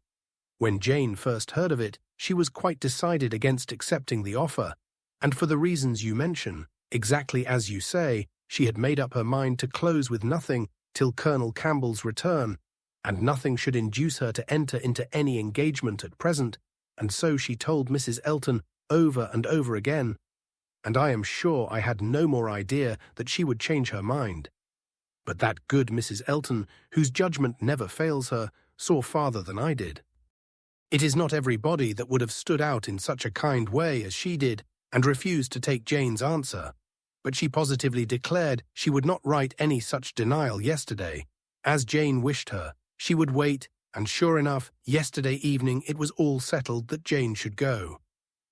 When Jane first heard of it, she was quite decided against accepting the offer, and for the reasons you mention, exactly as you say, she had made up her mind to close with nothing till Colonel Campbell's return, and nothing should induce her to enter into any engagement at present, and so she told Mrs. Elton over and over again, and I am sure I had no more idea that she would change her mind. But that good Mrs. Elton, whose judgment never fails her, saw farther than I did. It is not everybody that would have stood out in such a kind way as she did and refused to take Jane's answer, but she positively declared she would not write any such denial yesterday. As Jane wished her, she would wait, and sure enough, yesterday evening it was all settled that Jane should go.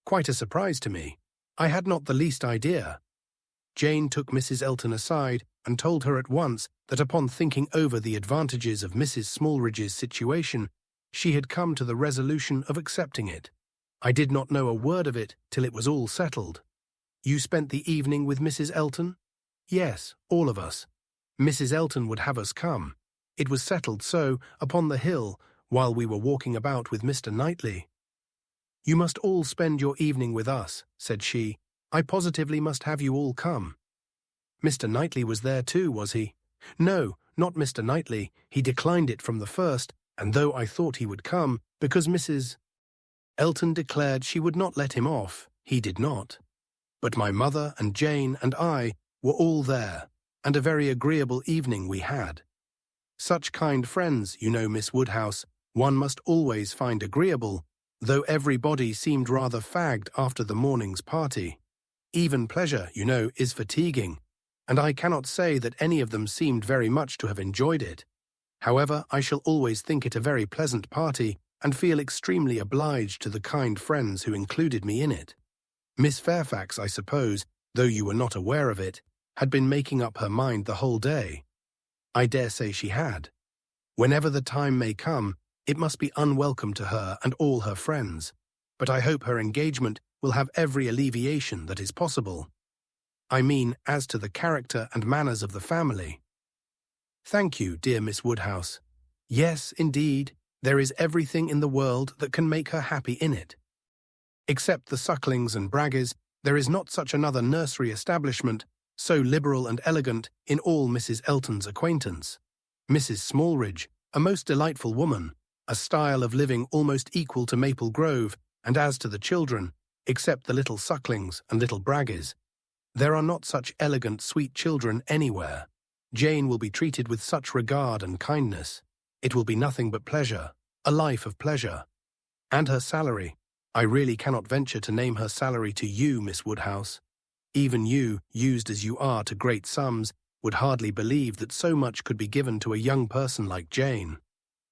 Quite a surprise to me. I had not the least idea. Jane took Mrs. Elton aside and told her at once that upon thinking over the advantages of Mrs. Smallridge's situation, she had come to the resolution of accepting it. I did not know a word of it till it was all settled. You spent the evening with Mrs. Elton? Yes, all of us. Mrs. Elton would have us come. It was settled so, upon the hill, while we were walking about with Mr. Knightley. You must all spend your evening with us, said she. I positively must have you all come. Mr. Knightley was there too, was he? No, not Mr. Knightley. He declined it from the first, and though I thought he would come, because Mrs. Elton declared she would not let him off, he did not. But my mother and Jane and I were all there, and a very agreeable evening we had. Such kind friends, you know, Miss Woodhouse, one must always find agreeable, though everybody seemed rather fagged after the morning's party. Even pleasure, you know, is fatiguing, and I cannot say that any of them seemed very much to have enjoyed it. However, I shall always think it a very pleasant party, and feel extremely obliged to the kind friends who included me in it. Miss Fairfax, I suppose, though you were not aware of it, had been making up her mind the whole day. I dare say she had. Whenever the time may come, it must be unwelcome to her and all her friends, but I hope her engagement will have every alleviation that is possible. I mean, as to the character and manners of the family. Thank you, dear Miss Woodhouse. Yes, indeed, there is everything in the world that can make her happy in it. Except the Sucklings and Bragges, there is not such another nursery establishment, so liberal and elegant, in all Mrs. Elton's acquaintance. Mrs. Smallridge, a most delightful woman, a style of living almost equal to Maple Grove, and as to the children, except the little Sucklings and little Bragges, there are not such elegant, sweet children anywhere. Jane will be treated with such regard and kindness. It will be nothing but pleasure, a life of pleasure. And her salary. I really cannot venture to name her salary to you, Miss Woodhouse. Even you, used as you are to great sums, would hardly believe that so much could be given to a young person like Jane.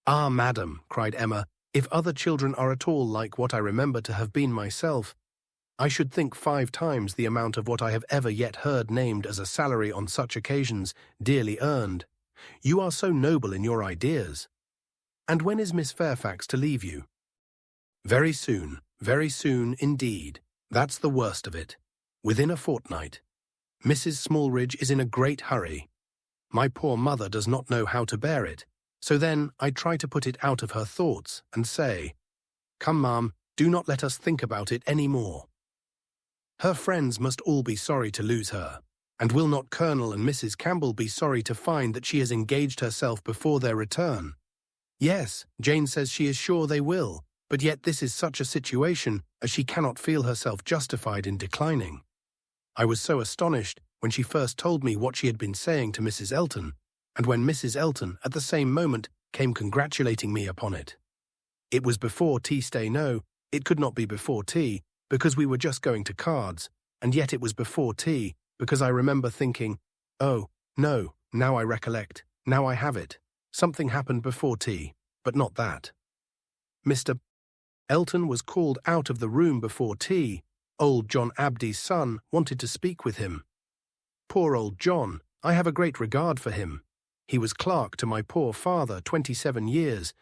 Ah, madam, cried Emma, if other children are at all like what I remember to have been myself, I should think 5 times the amount of what I have ever yet heard named as a salary on such occasions, dearly earned. You are so noble in your ideas. And when is Miss Fairfax to leave you? Very soon indeed. That's the worst of it. Within a fortnight. Mrs. Smallridge is in a great hurry. My poor mother does not know how to bear it, so then I try to put it out of her thoughts and say, "Come, ma'am, do not let us think about it any more." Her friends must all be sorry to lose her, and will not Colonel and Mrs. Campbell be sorry to find that she has engaged herself before their return? Yes, Jane says she is sure they will, but yet this is such a situation as she cannot feel herself justified in declining. I was so astonished when she first told me what she had been saying to Mrs. Elton, and when Mrs. Elton at the same moment came congratulating me upon it. It was before tea. No, it could not be before tea, because we were just going to cards, and yet it was before tea, because I remember thinking, oh, no, now I recollect, now I have it. Something happened before tea, but not that. Mr. Elton was called out of the room before tea. Old John Abdy's son wanted to speak with him. Poor old John, I have a great regard for him. He was clerk to my poor father 27 years,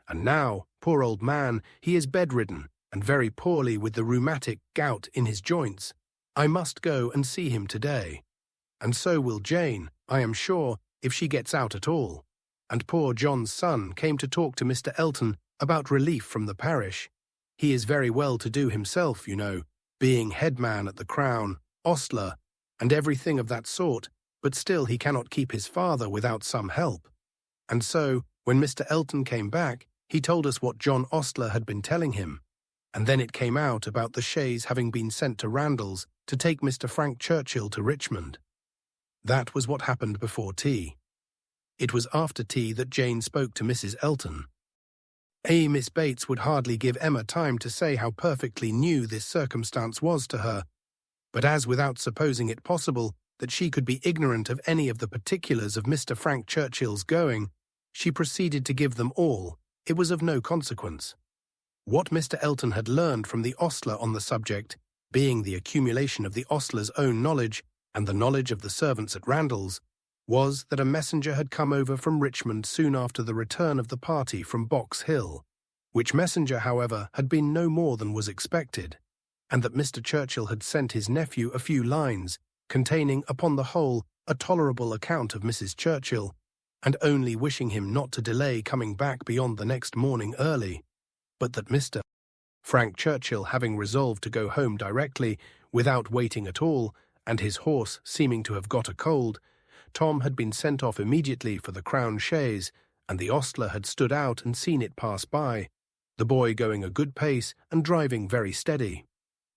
and now, poor old man, he is bedridden and very poorly with the rheumatic gout in his joints. I must go and see him today. And so will Jane, I am sure, if she gets out at all. And poor John's son came to talk to Mr. Elton about relief from the parish. He is very well to do himself, you know, being headman at the Crown, ostler, and everything of that sort, but still he cannot keep his father without some help. And so, when Mr. Elton came back, he told us what John Ostler had been telling him, and then it came out about the chaise having been sent to Randalls to take Mr. Frank Churchill to Richmond. That was what happened before tea. It was after tea that Jane spoke to Mrs. Elton. Miss Bates would hardly give Emma time to say how perfectly new this circumstance was to her, but as without supposing it possible that she could be ignorant of any of the particulars of Mr. Frank Churchill's going, she proceeded to give them all. It was of no consequence. What Mr. Elton had learned from the ostler on the subject, being the accumulation of the ostler's own knowledge and the knowledge of the servants at Randalls, was that a messenger had come over from Richmond soon after the return of the party from Box Hill, which messenger, however, had been no more than was expected, and that Mr. Churchill had sent his nephew a few lines, containing, upon the whole, a tolerable account of Mrs. Churchill, and only wishing him not to delay coming back beyond the next morning early, but that Mr. Frank Churchill, having resolved to go home directly, without waiting at all, and his horse seeming to have got a cold, Tom had been sent off immediately for the Crown chaise, and the ostler had stood out and seen it pass by, the boy going a good pace and driving very steady.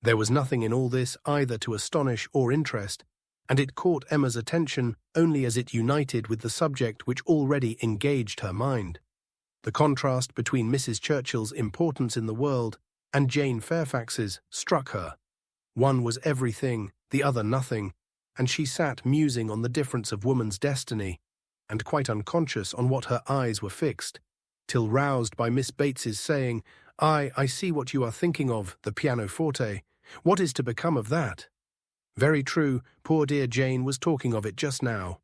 There was nothing in all this either to astonish or interest, and it caught Emma's attention only as it united with the subject which already engaged her mind. The contrast between Mrs. Churchill's importance in the world and Jane Fairfax's struck her. One was everything, the other nothing, and she sat musing on the difference of woman's destiny, and quite unconscious on what her eyes were fixed, till roused by Miss Bates's saying, I see what you are thinking of, the pianoforte. What is to become of that? Very true, poor dear Jane was talking of it just now.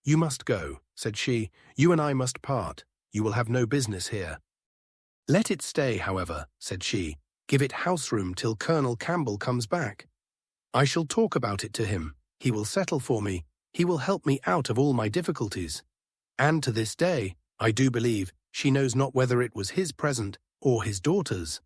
You must go, said she. You and I must part. You will have no business here. Let it stay, however, said she. Give it house-room till Colonel Campbell comes back. I shall talk about it to him. He will settle for me. He will help me out of all my difficulties. And to this day, I do believe, she knows not whether it was his present or his daughter's.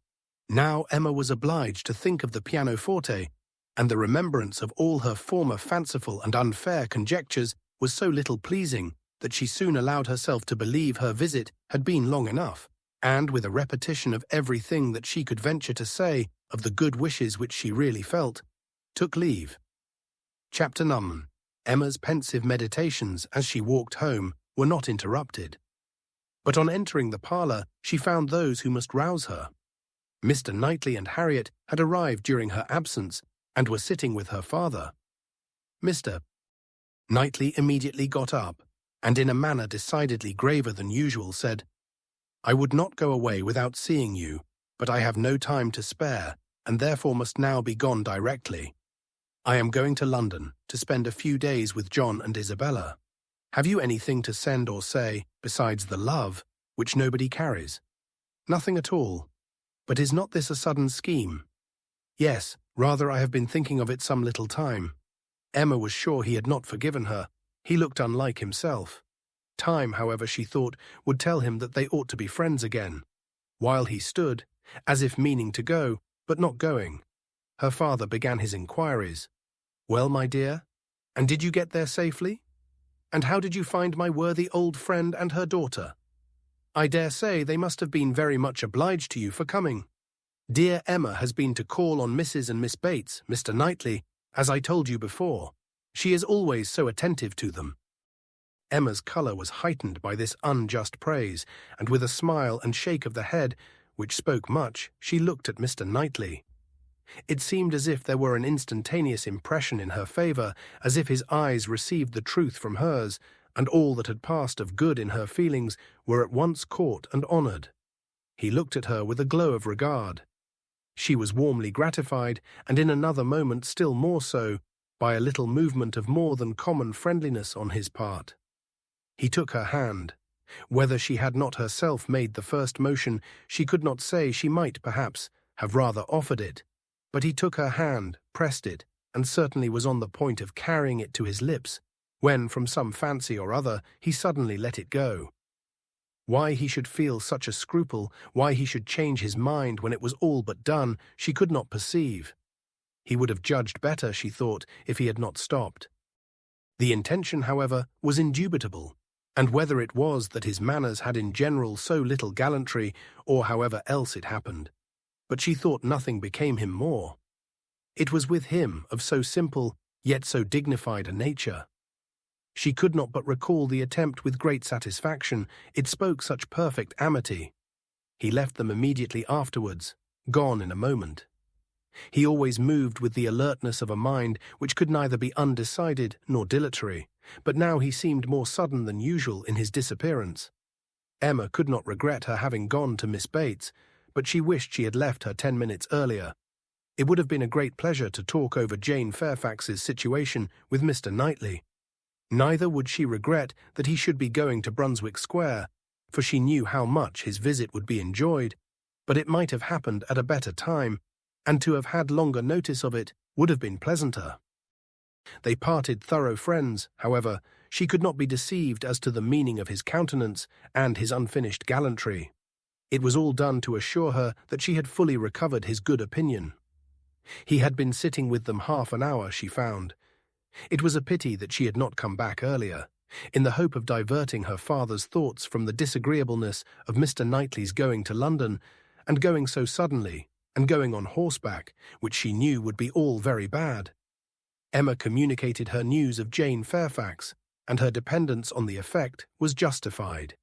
Now Emma was obliged to think of the pianoforte, and the remembrance of all her former fanciful and unfair conjectures was so little pleasing that she soon allowed herself to believe her visit had been long enough, and with a repetition of everything that she could venture to say of the good wishes which she really felt, took leave. Chapter 9. Emma's pensive meditations as she walked home were not interrupted. But on entering the parlour, she found those who must rouse her. Mr. Knightley and Harriet had arrived during her absence, and were sitting with her father. Mr. Knightley immediately got up, and in a manner decidedly graver than usual said, I would not go away without seeing you, but I have no time to spare, and therefore must now be gone directly. I am going to London to spend a few days with John and Isabella. Have you anything to send or say, besides the love, which nobody carries? Nothing at all. But is not this a sudden scheme? Yes, rather I have been thinking of it some little time. Emma was sure he had not forgiven her. He looked unlike himself. Time, however, she thought, would tell him that they ought to be friends again. While he stood, as if meaning to go, but not going, her father began his inquiries. Well, my dear, and did you get there safely? And how did you find my worthy old friend and her daughter? I dare say they must have been very much obliged to you for coming. Dear Emma has been to call on Mrs. and Miss Bates, Mr. Knightley, as I told you before. She is always so attentive to them. Emma's colour was heightened by this unjust praise, and with a smile and shake of the head, which spoke much, she looked at Mr. Knightley. It seemed as if there were an instantaneous impression in her favour, as if his eyes received the truth from hers, and all that had passed of good in her feelings were at once caught and honoured. He looked at her with a glow of regard. She was warmly gratified, and in another moment still more so, by a little movement of more than common friendliness on his part. He took her hand. Whether she had not herself made the first motion, she could not say. She might, perhaps, have rather offered it. But he took her hand, pressed it, and certainly was on the point of carrying it to his lips, when, from some fancy or other, he suddenly let it go. Why he should feel such a scruple, why he should change his mind when it was all but done, she could not perceive. He would have judged better, she thought, if he had not stopped. The intention, however, was indubitable, and whether it was that his manners had in general so little gallantry, or however else it happened, but she thought nothing became him more. It was with him of so simple, yet so dignified a nature. She could not but recall the attempt with great satisfaction, it spoke such perfect amity. He left them immediately afterwards, gone in a moment. He always moved with the alertness of a mind which could neither be undecided nor dilatory, but now he seemed more sudden than usual in his disappearance. Emma could not regret her having gone to Miss Bates, but she wished she had left her 10 minutes earlier. It would have been a great pleasure to talk over Jane Fairfax's situation with Mr. Knightley. Neither would she regret that he should be going to Brunswick Square, for she knew how much his visit would be enjoyed, but it might have happened at a better time, and to have had longer notice of it would have been pleasanter. They parted thorough friends, however. She could not be deceived as to the meaning of his countenance and his unfinished gallantry. It was all done to assure her that she had fully recovered his good opinion. He had been sitting with them half an hour, she found. It was a pity that she had not come back earlier, in the hope of diverting her father's thoughts from the disagreeableness of Mr. Knightley's going to London, and going so suddenly, and going on horseback, which she knew would be all very bad. Emma communicated her news of Jane Fairfax, and her dependence on the effect was justified.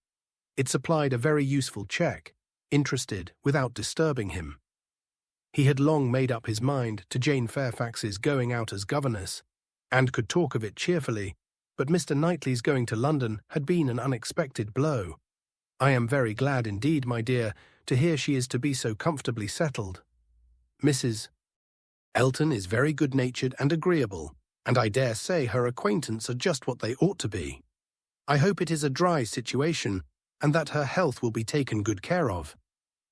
It supplied a very useful check, interested without disturbing him. He had long made up his mind to Jane Fairfax's going out as governess, and could talk of it cheerfully, but Mr. Knightley's going to London had been an unexpected blow. "I am very glad indeed, my dear, to hear she is to be so comfortably settled. Mrs. Elton is very good-natured and agreeable, and I dare say her acquaintance are just what they ought to be. I hope it is a dry situation, and that her health will be taken good care of.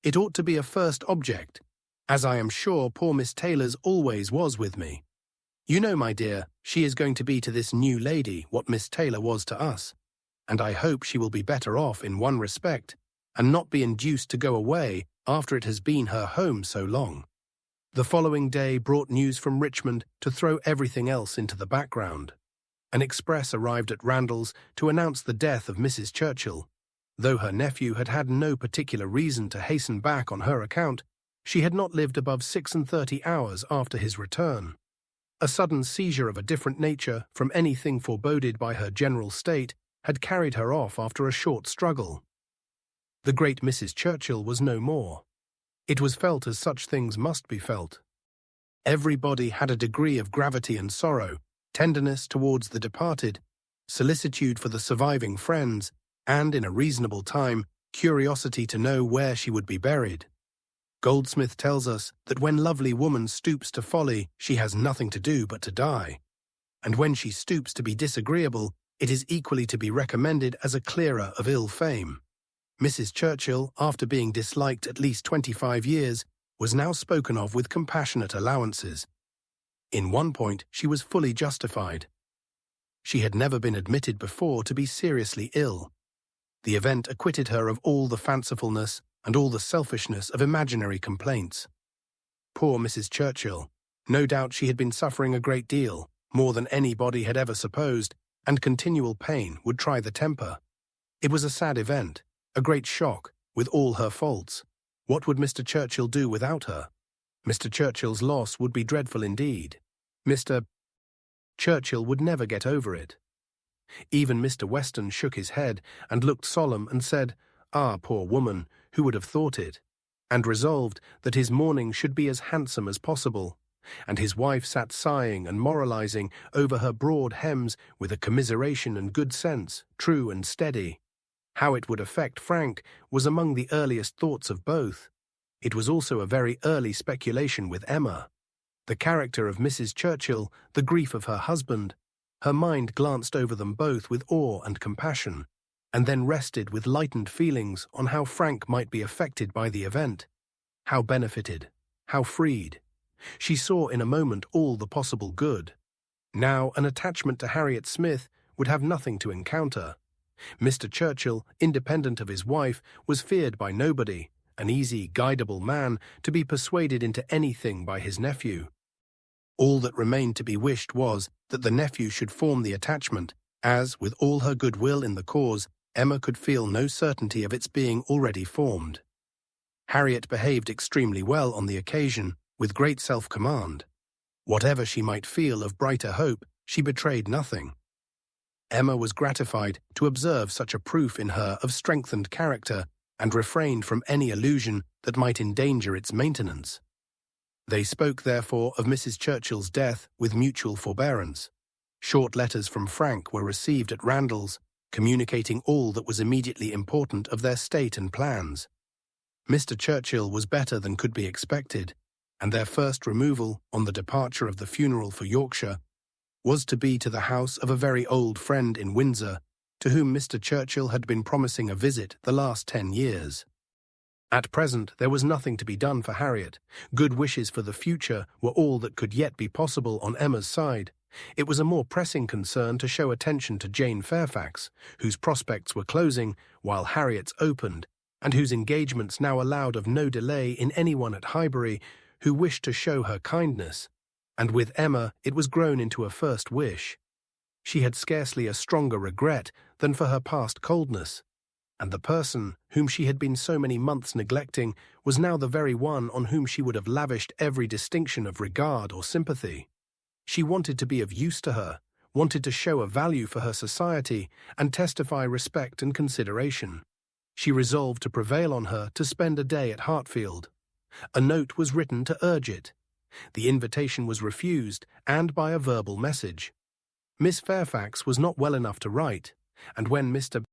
It ought to be a first object, as I am sure poor Miss Taylor's always was with me. You know, my dear, she is going to be to this new lady what Miss Taylor was to us, and I hope she will be better off in one respect, and not be induced to go away after it has been her home so long." The following day brought news from Richmond to throw everything else into the background. An express arrived at Randalls to announce the death of Mrs. Churchill. Though her nephew had had no particular reason to hasten back on her account, she had not lived above 36 hours after his return. A sudden seizure of a different nature from anything foreboded by her general state had carried her off after a short struggle. The great Mrs. Churchill was no more. It was felt as such things must be felt. Everybody had a degree of gravity and sorrow, tenderness towards the departed, solicitude for the surviving friends, and, in a reasonable time, curiosity to know where she would be buried. Goldsmith tells us that when lovely woman stoops to folly, she has nothing to do but to die. And when she stoops to be disagreeable, it is equally to be recommended as a clearer of ill fame. Mrs. Churchill, after being disliked at least 25 years, was now spoken of with compassionate allowances. In one point she was fully justified. She had never been admitted before to be seriously ill. The event acquitted her of all the fancifulness and all the selfishness of imaginary complaints. Poor Mrs. Churchill! No doubt she had been suffering a great deal, more than anybody had ever supposed, and continual pain would try the temper. It was a sad event, a great shock, with all her faults. What would Mr. Churchill do without her? Mr. Churchill's loss would be dreadful indeed. Mr. Churchill would never get over it. Even Mr. Weston shook his head and looked solemn and said, "Ah, poor woman, who would have thought it?" and resolved that his mourning should be as handsome as possible. And his wife sat sighing and moralizing over her broad hems with a commiseration and good sense, true and steady. How it would affect Frank was among the earliest thoughts of both. It was also a very early speculation with Emma. The character of Mrs. Churchill, the grief of her husband, her mind glanced over them both with awe and compassion, and then rested with lightened feelings on how Frank might be affected by the event, how benefited, how freed. She saw in a moment all the possible good. Now an attachment to Harriet Smith would have nothing to encounter. Mr. Churchill, independent of his wife, was feared by nobody, an easy, guidable man to be persuaded into anything by his nephew. All that remained to be wished was that the nephew should form the attachment, as, with all her goodwill in the cause, Emma could feel no certainty of its being already formed. Harriet behaved extremely well on the occasion, with great self-command. Whatever she might feel of brighter hope, she betrayed nothing. Emma was gratified to observe such a proof in her of strengthened character, and refrained from any allusion that might endanger its maintenance. They spoke, therefore, of Mrs. Churchill's death with mutual forbearance. Short letters from Frank were received at Randalls, communicating all that was immediately important of their state and plans. Mr. Churchill was better than could be expected, and their first removal, on the departure of the funeral for Yorkshire, was to be to the house of a very old friend in Windsor, to whom Mr. Churchill had been promising a visit the last 10 years. At present there was nothing to be done for Harriet. Good wishes for the future were all that could yet be possible on Emma's side. It was a more pressing concern to show attention to Jane Fairfax, whose prospects were closing, while Harriet's opened, and whose engagements now allowed of no delay in anyone at Highbury who wished to show her kindness, and with Emma it was grown into a first wish. She had scarcely a stronger regret than for her past coldness, and the person whom she had been so many months neglecting was now the very one on whom she would have lavished every distinction of regard or sympathy. She wanted to be of use to her, wanted to show a value for her society, and testify respect and consideration. She resolved to prevail on her to spend a day at Hartfield. A note was written to urge it. The invitation was refused, and by a verbal message. Miss Fairfax was not well enough to write, and when Mr.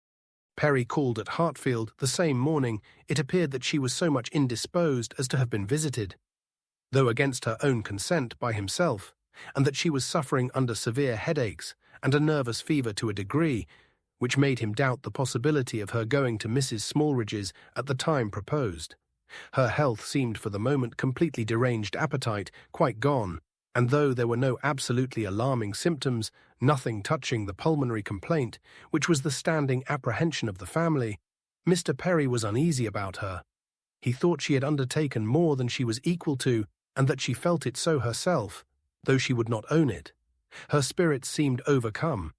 Perry called at Hartfield the same morning, it appeared that she was so much indisposed as to have been visited, though against her own consent, by himself, and that she was suffering under severe headaches and a nervous fever to a degree which made him doubt the possibility of her going to Mrs. Smallridge's at the time proposed. Her health seemed for the moment completely deranged, appetite quite gone, and though there were no absolutely alarming symptoms, nothing touching the pulmonary complaint, which was the standing apprehension of the family, Mr. Perry was uneasy about her. He thought she had undertaken more than she was equal to, and that she felt it so herself, though she would not own it. Her spirits seemed overcome.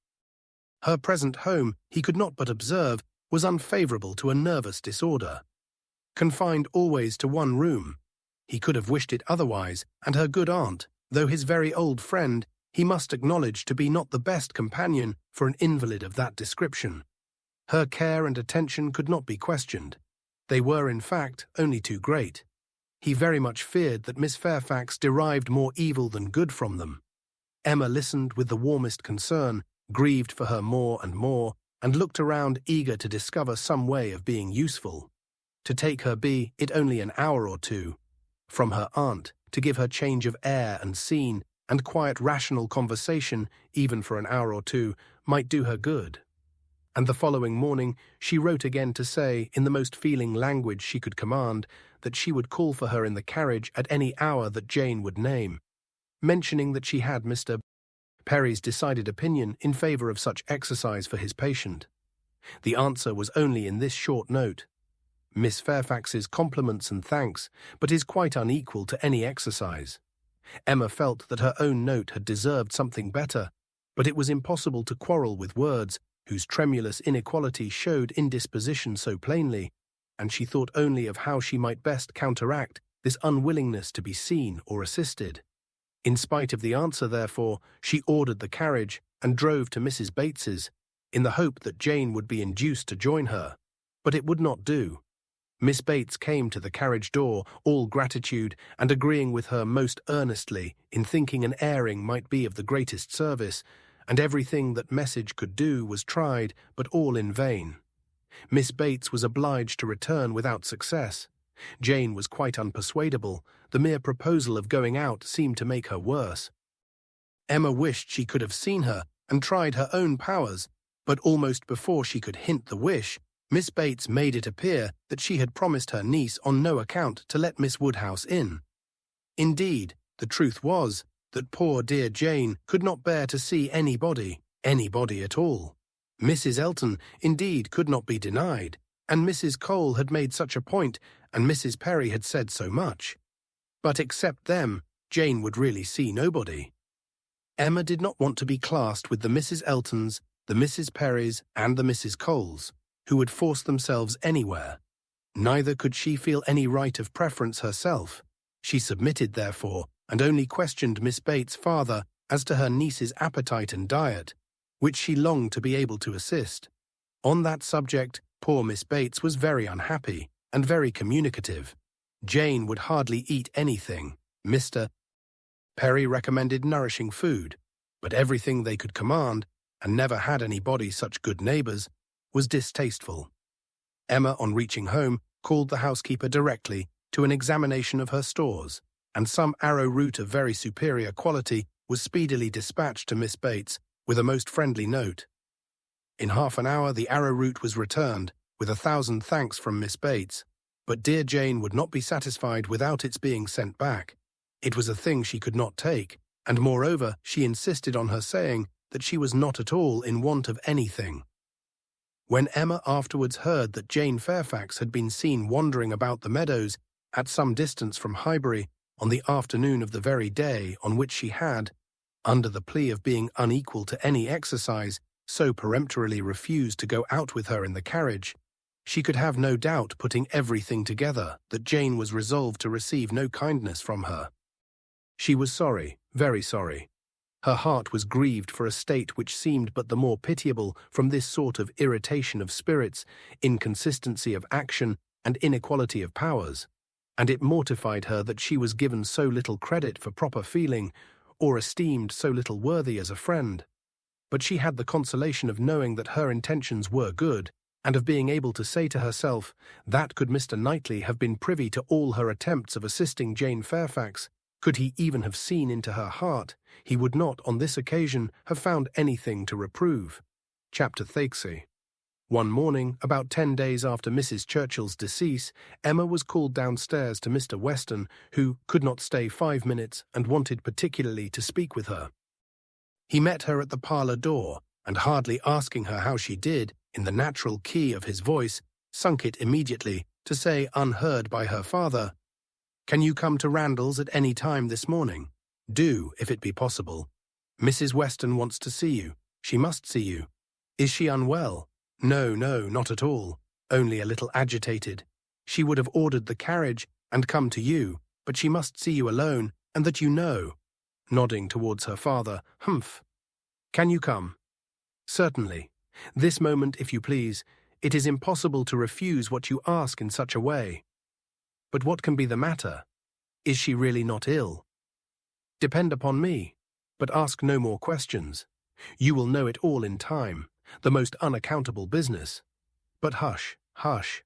Her present home, he could not but observe, was unfavourable to a nervous disorder. Confined always to one room, he could have wished it otherwise, and her good aunt, though his very old friend, he must acknowledge to be not the best companion for an invalid of that description. Her care and attention could not be questioned. They were, in fact, only too great. He very much feared that Miss Fairfax derived more evil than good from them. Emma listened with the warmest concern, grieved for her more, and looked around eager to discover some way of being useful. To take her be it only an hour or two from her aunt, to give her change of air and scene, and quiet rational conversation, even for an hour or two, might do her good. And the following morning she wrote again to say, in the most feeling language she could command, that she would call for her in the carriage at any hour that Jane would name, mentioning that she had Mr. Perry's decided opinion in favour of such exercise for his patient. The answer was only in this short note: Miss Fairfax's compliments and thanks, but is quite unequal to any exercise. Emma felt that her own note had deserved something better, but it was impossible to quarrel with words whose tremulous inequality showed indisposition so plainly, and she thought only of how she might best counteract this unwillingness to be seen or assisted. In spite of the answer, therefore, she ordered the carriage and drove to Mrs. Bates's, in the hope that Jane would be induced to join her. But it would not do. Miss Bates came to the carriage door, all gratitude, and agreeing with her most earnestly in thinking an airing might be of the greatest service, and everything that message could do was tried, but all in vain. Miss Bates was obliged to return without success. Jane was quite unpersuadable. The mere proposal of going out seemed to make her worse. Emma wished she could have seen her and tried her own powers, but almost before she could hint the wish, Miss Bates made it appear that she had promised her niece on no account to let Miss Woodhouse in. Indeed, the truth was that poor dear Jane could not bear to see anybody at all. Mrs. Elton, indeed, could not be denied, and Mrs. Cole had made such a point, and Mrs. Perry had said so much. But except them, Jane would really see nobody. Emma did not want to be classed with the Mrs. Eltons, the Mrs. Perrys, and the Mrs. Coles, who would force themselves anywhere. Neither could she feel any right of preference herself. She submitted, therefore, and only questioned Miss Bates' father as to her niece's appetite and diet, which she longed to be able to assist. On that subject, poor Miss Bates was very unhappy and very communicative. Jane would hardly eat anything. Mr. Perry recommended nourishing food, but everything they could command, and never had anybody such good neighbours, was distasteful. Emma, on reaching home, called the housekeeper directly to an examination of her stores, and some arrowroot of very superior quality was speedily dispatched to Miss Bates with a most friendly note. In half an hour the arrowroot was returned, with 1,000 thanks from Miss Bates, but dear Jane would not be satisfied without its being sent back. It was a thing she could not take, and moreover she insisted on her saying that she was not at all in want of anything. When Emma afterwards heard that Jane Fairfax had been seen wandering about the meadows at some distance from Highbury on the afternoon of the very day on which she had, under the plea of being unequal to any exercise, so peremptorily refused to go out with her in the carriage, she could have no doubt, putting everything together, that Jane was resolved to receive no kindness from her. She was sorry, very sorry. Her heart was grieved for a state which seemed but the more pitiable from this sort of irritation of spirits, inconsistency of action, and inequality of powers, and it mortified her that she was given so little credit for proper feeling, or esteemed so little worthy as a friend. But she had the consolation of knowing that her intentions were good, and of being able to say to herself that could Mr. Knightley have been privy to all her attempts of assisting Jane Fairfax, could he even have seen into her heart, he would not on this occasion have found anything to reprove. Chapter 30. One morning, about 10 days after Mrs. Churchill's decease, Emma was called downstairs to Mr. Weston, who could not stay 5 minutes and wanted particularly to speak with her. He met her at the parlour door, and hardly asking her how she did, in the natural key of his voice, sunk it immediately to say, unheard by her father, "Can you come to Randalls at any time this morning? Do, if it be possible. Mrs. Weston wants to see you. She must see you. Is she unwell? No, not at all. Only a little agitated. She would have ordered the carriage and come to you, but she must see you alone, and that you know." Nodding towards her father, "Humph. Can you come?" "Certainly. This moment, if you please. It is impossible to refuse what you ask in such a way." "But what can be the matter? Is she really not ill?" "Depend upon me, but ask no more questions. You will know it all in time, the most unaccountable business. But hush, hush."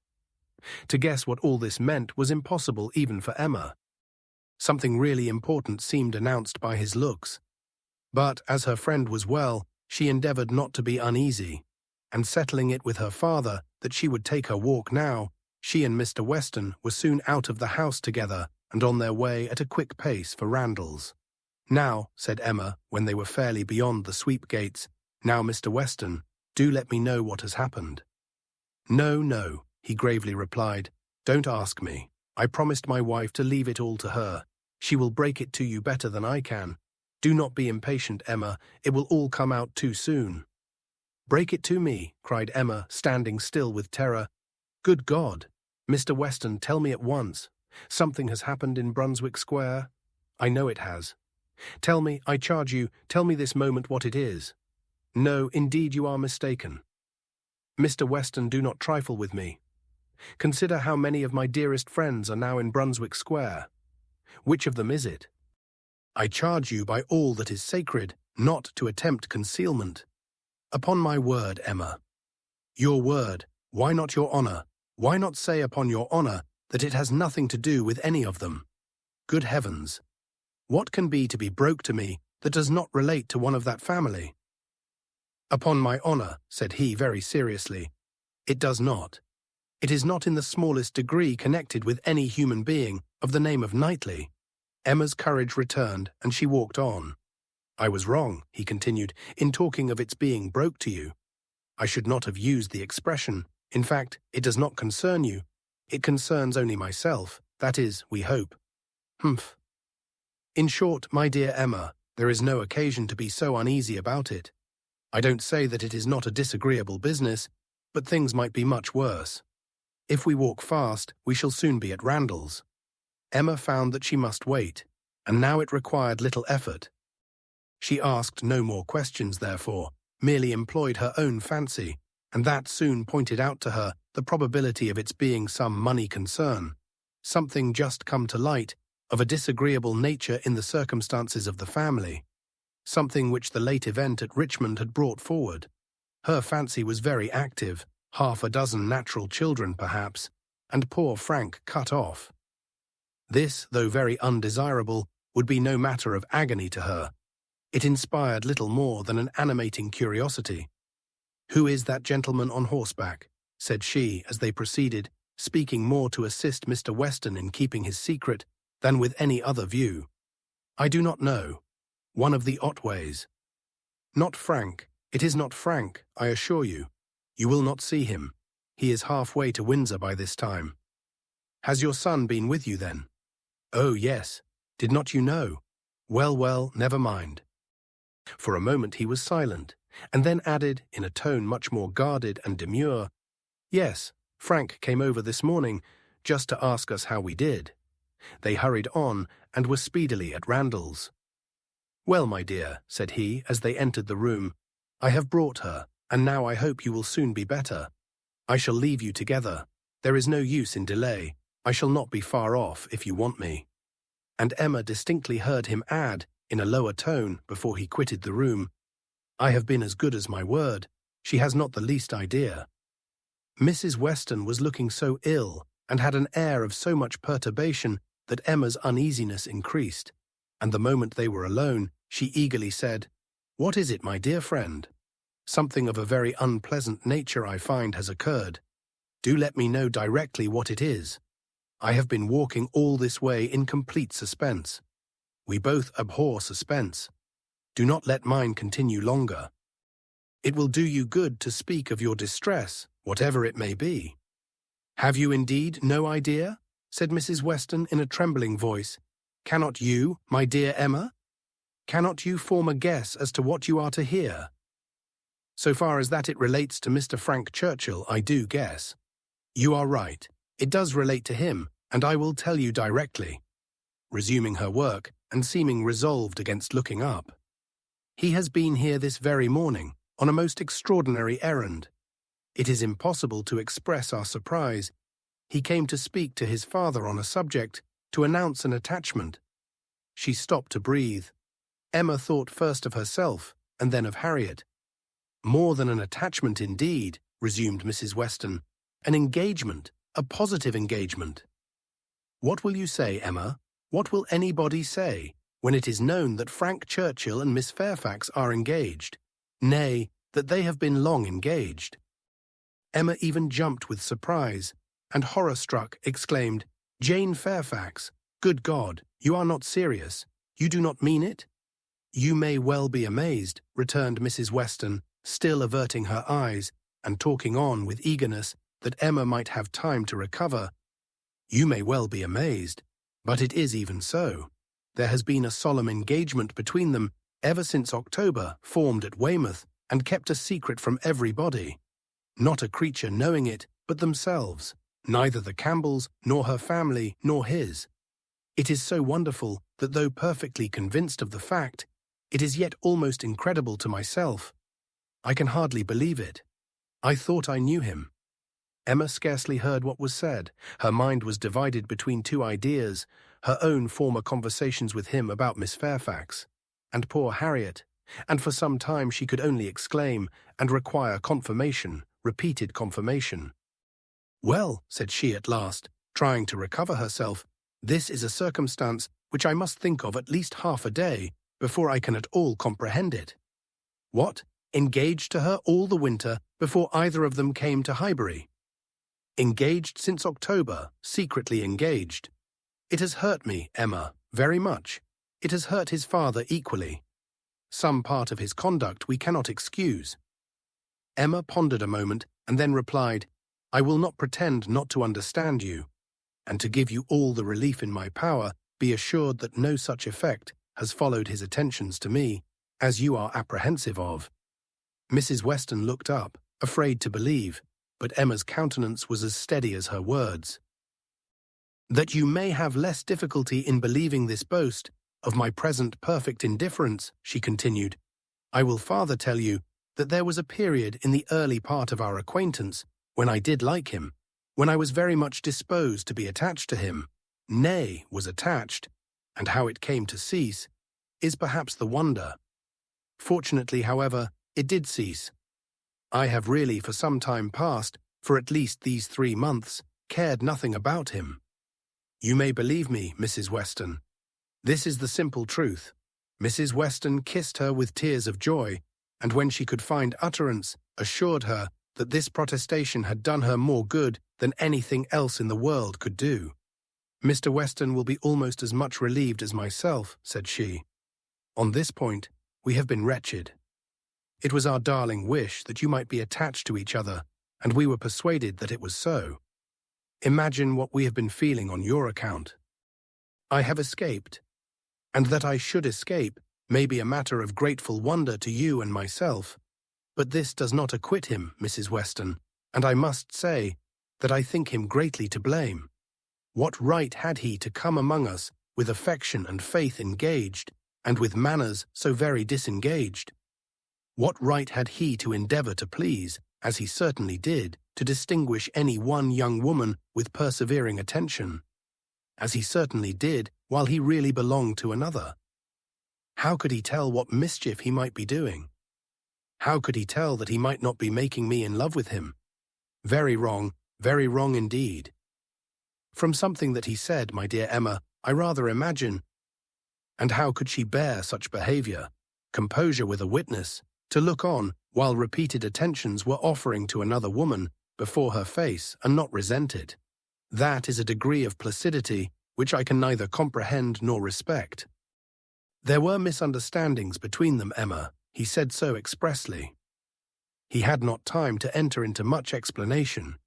To guess what all this meant was impossible even for Emma. Something really important seemed announced by his looks. But, as her friend was well, she endeavoured not to be uneasy, and settling it with her father that she would take her walk now, she and Mr. Weston were soon out of the house together and on their way at a quick pace for Randalls. "Now," said Emma, when they were fairly beyond the sweep gates, "now, Mr. Weston, do let me know what has happened." No, he gravely replied. "Don't ask me. I promised my wife to leave it all to her. She will break it to you better than I can. Do not be impatient, Emma. It will all come out too soon." "Break it to me," cried Emma, standing still with terror. "Good God! Mr. Weston, tell me at once. Something has happened in Brunswick Square?" "I know it has." "Tell me, I charge you, tell me this moment what it is." "No, indeed you are mistaken." "Mr. Weston, do not trifle with me. Consider how many of my dearest friends are now in Brunswick Square. Which of them is it? I charge you by all that is sacred not to attempt concealment." "Upon my word, Emma." "Your word. Why not your honour? Why not say upon your honour that it has nothing to do with any of them? Good heavens! What can be to be broke to me that does not relate to one of that family?" "Upon my honour," said he very seriously, "it does not. It is not in the smallest degree connected with any human being of the name of Knightley." Emma's courage returned, and she walked on. "I was wrong," he continued, "in talking of its being broke to you. I should not have used the expression. In fact, it does not concern you. It concerns only myself. That is, we hope. Humph. In short, my dear Emma, there is no occasion to be so uneasy about it. I don't say that it is not a disagreeable business, but things might be much worse. If we walk fast, we shall soon be at Randall's. Emma found that she must wait, and now it required little effort. She asked no more questions, therefore, merely employed her own fancy, and that soon pointed out to her the probability of its being some money concern, something just come to light, of a disagreeable nature in the circumstances of the family, something which the late event at Richmond had brought forward. Her fancy was very active, 6 natural children perhaps, and poor Frank cut off. This, though very undesirable, would be no matter of agony to her. It inspired little more than an animating curiosity. "Who is that gentleman on horseback?" said she as they proceeded, speaking more to assist Mr. Weston in keeping his secret than with any other view. "I do not know. One of the Otways." "Not Frank. It is not Frank, I assure you. You will not see him. He is halfway to Windsor by this time." "Has your son been with you then?" "Oh, yes. Did not you know? Well, never mind." For a moment he was silent, and then added, in a tone much more guarded and demure, "Yes, Frank came over this morning, just to ask us how we did." They hurried on, and were speedily at Randall's. "Well, my dear," said he, as they entered the room, "I have brought her, and now I hope you will soon be better. I shall leave you together. There is no use in delay. I shall not be far off if you want me." And Emma distinctly heard him add, in a lower tone, before he quitted the room, "I have been as good as my word. She has not the least idea." Mrs. Weston was looking so ill, and had an air of so much perturbation, that Emma's uneasiness increased, and the moment they were alone, she eagerly said, "What is it, my dear friend? Something of a very unpleasant nature, I find, has occurred. Do let me know directly what it is. I have been walking all this way in complete suspense. We both abhor suspense. Do not let mine continue longer. It will do you good to speak of your distress, whatever it may be." "Have you indeed no idea?" said Mrs. Weston in a trembling voice. "Cannot you, my dear Emma? Cannot you form a guess as to what you are to hear?" "So far as that it relates to Mr. Frank Churchill, I do guess." "You are right. It does relate to him, and I will tell you directly." Resuming her work, and seeming resolved against looking up. "He has been here this very morning, on a most extraordinary errand. It is impossible to express our surprise. He came to speak to his father on a subject, to announce an attachment." She stopped to breathe. Emma thought first of herself, and then of Harriet. "More than an attachment indeed," resumed Mrs. Weston. "An engagement, a positive engagement." "What will you say, Emma? What will anybody say, when it is known that Frank Churchill and Miss Fairfax are engaged? Nay, that they have been long engaged?" Emma even jumped with surprise, and horror-struck exclaimed, "Jane Fairfax! Good God, you are not serious? You do not mean it?" "You may well be amazed," returned Mrs. Weston, still averting her eyes, and talking on with eagerness, that Emma might have time to recover. "You may well be amazed, but it is even so. There has been a solemn engagement between them ever since October, formed at Weymouth, and kept a secret from everybody. Not a creature knowing it but themselves, neither the Campbells, nor her family, nor his. It is so wonderful that though perfectly convinced of the fact, it is yet almost incredible to myself. I can hardly believe it. I thought I knew him." Emma scarcely heard what was said. Her mind was divided between two ideas, her own former conversations with him about Miss Fairfax, and poor Harriet, and for some time she could only exclaim, and require confirmation, repeated confirmation. "Well," said she at last, trying to recover herself, "this is a circumstance which I must think of at least half a day before I can at all comprehend it. What, engaged to her all the winter before either of them came to Highbury? Engaged since October, secretly engaged. It has hurt me, Emma, very much. It has hurt his father equally. Some part of his conduct we cannot excuse. Emma pondered a moment and then replied, "I will not pretend not to understand you, and to give you all the relief in my power, be assured that no such effect has followed his attentions to me, as you are apprehensive of." Mrs. Weston looked up, afraid to believe, but Emma's countenance was as steady as her words. "That you may have less difficulty in believing this boast of my present perfect indifference," she continued, "I will farther tell you that there was a period in the early part of our acquaintance when I did like him, when I was very much disposed to be attached to him, nay, was attached, and how it came to cease is perhaps the wonder. Fortunately, however, it did cease. I have really for some time past, for at least these 3 months, cared nothing about him. You may believe me, Mrs. Weston. This is the simple truth." Mrs. Weston kissed her with tears of joy, and when she could find utterance, assured her that this protestation had done her more good than anything else in the world could do. "Mr. Weston will be almost as much relieved as myself," said she. "On this point, we have been wretched. It was our darling wish that you might be attached to each other, and we were persuaded that it was so. Imagine what we have been feeling on your account. I have escaped, and that I should escape may be a matter of grateful wonder to you and myself, but this does not acquit him, Mrs. Weston, and I must say that I think him greatly to blame. What right had he to come among us with affection and faith engaged, and with manners so very disengaged? What right had he to endeavour to please, as he certainly did, to distinguish any one young woman with persevering attention, as he certainly did, while he really belonged to another? How could he tell what mischief he might be doing? How could he tell that he might not be making me in love with him? Very wrong indeed. From something that he said, my dear Emma, I rather imagine. And how could she bear such behaviour, composure with a witness, to look on while repeated attentions were offering to another woman before her face and not resent it? That is a degree of placidity which I can neither comprehend nor respect. There were misunderstandings between them, Emma. He said so expressly. He had not time to enter into much explanation.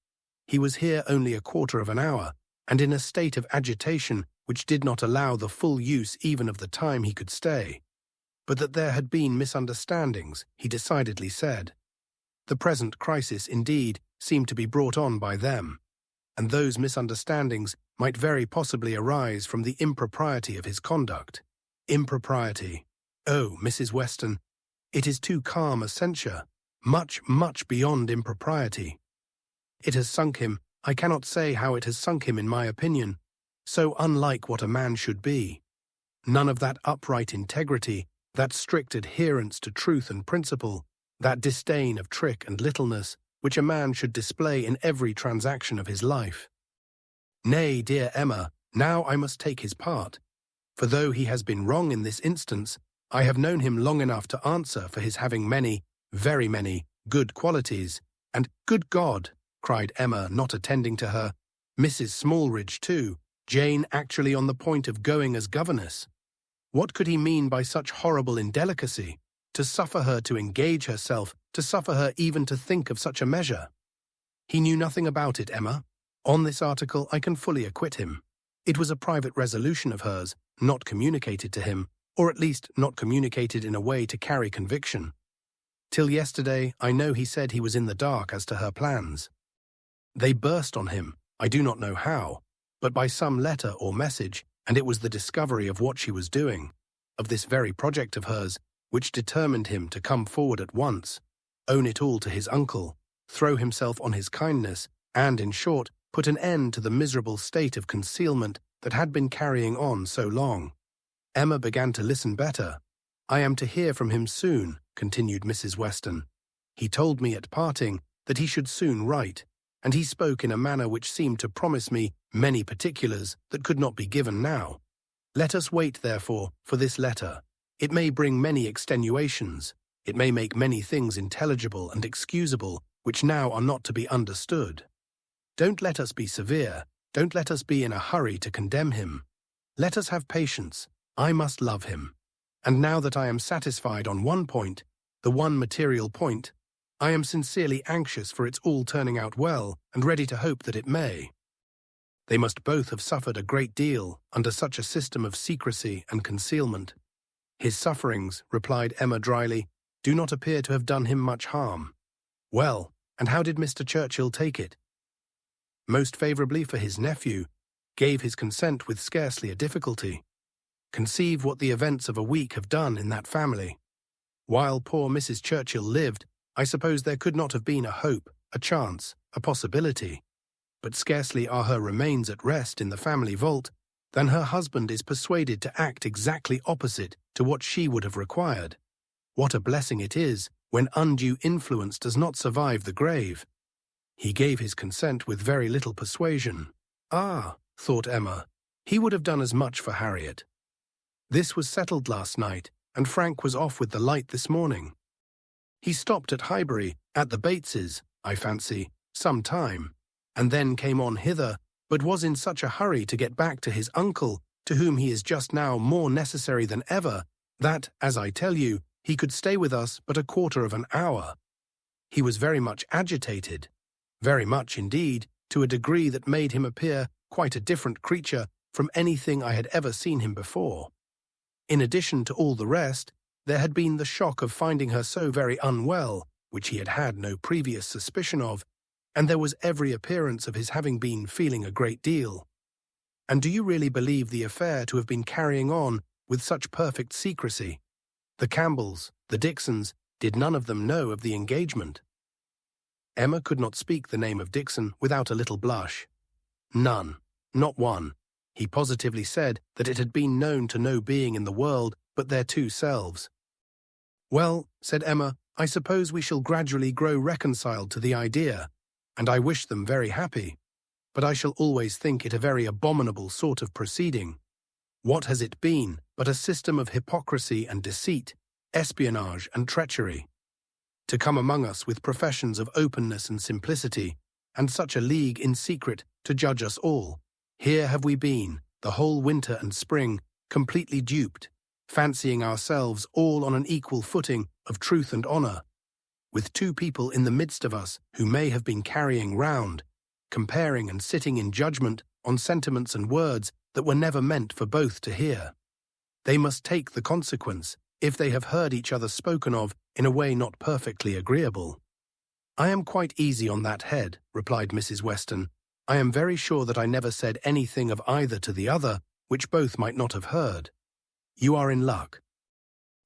He was here only a quarter of an hour, and in a state of agitation which did not allow the full use even of the time he could stay. But that there had been misunderstandings, he decidedly said. The present crisis, indeed, seemed to be brought on by them, and those misunderstandings might very possibly arise from the impropriety of his conduct. Impropriety. Oh, Mrs. Weston, it is too calm a censure, much beyond impropriety. It has sunk him, I cannot say how it has sunk him in my opinion, so unlike what a man should be. None of that upright integrity, that strict adherence to truth and principle, that disdain of trick and littleness, which a man should display in every transaction of his life. Nay, dear Emma, now I must take his part, for though he has been wrong in this instance, I have known him long enough to answer for his having many, very many, good qualities, and, good God, cried Emma, not attending to her, Mrs. Smallridge too, Jane actually on the point of going as governess. What could he mean by such horrible indelicacy? To suffer her to engage herself, to suffer her even to think of such a measure? He knew nothing about it, Emma. On this article I can fully acquit him. It was a private resolution of hers, not communicated to him, or at least not communicated in a way to carry conviction. Till yesterday I know he said he was in the dark as to her plans. They burst on him, I do not know how, but by some letter or message, and it was the discovery of what she was doing, of this very project of hers, which determined him to come forward at once, own it all to his uncle, throw himself on his kindness, and, in short, put an end to the miserable state of concealment that had been carrying on so long. Emma began to listen better. I am to hear from him soon, continued Mrs. Weston. He told me at parting that he should soon write, and he spoke in a manner which seemed to promise me many particulars that could not be given now. Let us wait, therefore, for this letter. It may bring many extenuations. It may make many things intelligible and excusable which now are not to be understood. Don't let us be severe. Don't let us be in a hurry to condemn him. Let us have patience. I must love him. And now that I am satisfied on one point, the one material point, I am sincerely anxious for its all turning out well and ready to hope that it may. They must both have suffered a great deal under such a system of secrecy and concealment. His sufferings, replied Emma dryly, do not appear to have done him much harm. Well, and how did Mr. Churchill take it? Most favourably for his nephew, gave his consent with scarcely a difficulty. Conceive what the events of a week have done in that family. While poor Mrs. Churchill lived, I suppose there could not have been a hope, a chance, a possibility. But scarcely are her remains at rest in the family vault than her husband is persuaded to act exactly opposite to what she would have required. What a blessing it is when undue influence does not survive the grave. He gave his consent with very little persuasion. Ah, thought Emma, he would have done as much for Harriet. This was settled last night, and Frank was off with the light this morning. He stopped at Highbury, at the Bateses, I fancy, some time, and then came on hither, but was in such a hurry to get back to his uncle, to whom he is just now more necessary than ever, that, as I tell you, he could stay with us but a quarter of an hour. He was very much agitated, very much indeed, to a degree that made him appear quite a different creature from anything I had ever seen him before. In addition to all the rest, there had been the shock of finding her so very unwell, which he had had no previous suspicion of, and there was every appearance of his having been feeling a great deal. And do you really believe the affair to have been carrying on with such perfect secrecy? The Campbells, the Dixons, did none of them know of the engagement? Emma could not speak the name of Dixon without a little blush. None, not one. He positively said that it had been known to no being in the world but their two selves. Well, said Emma, I suppose we shall gradually grow reconciled to the idea, and I wish them very happy, but I shall always think it a very abominable sort of proceeding. What has it been but a system of hypocrisy and deceit, espionage and treachery? To come among us with professions of openness and simplicity, and such a league in secret to judge us all. Here have we been, the whole winter and spring, completely duped, fancying ourselves all on an equal footing of truth and honour, with two people in the midst of us who may have been carrying round, comparing and sitting in judgment on sentiments and words that were never meant for both to hear. They must take the consequence if they have heard each other spoken of in a way not perfectly agreeable. I am quite easy on that head, replied Mrs. Weston. I am very sure that I never said anything of either to the other which both might not have heard. You are in luck.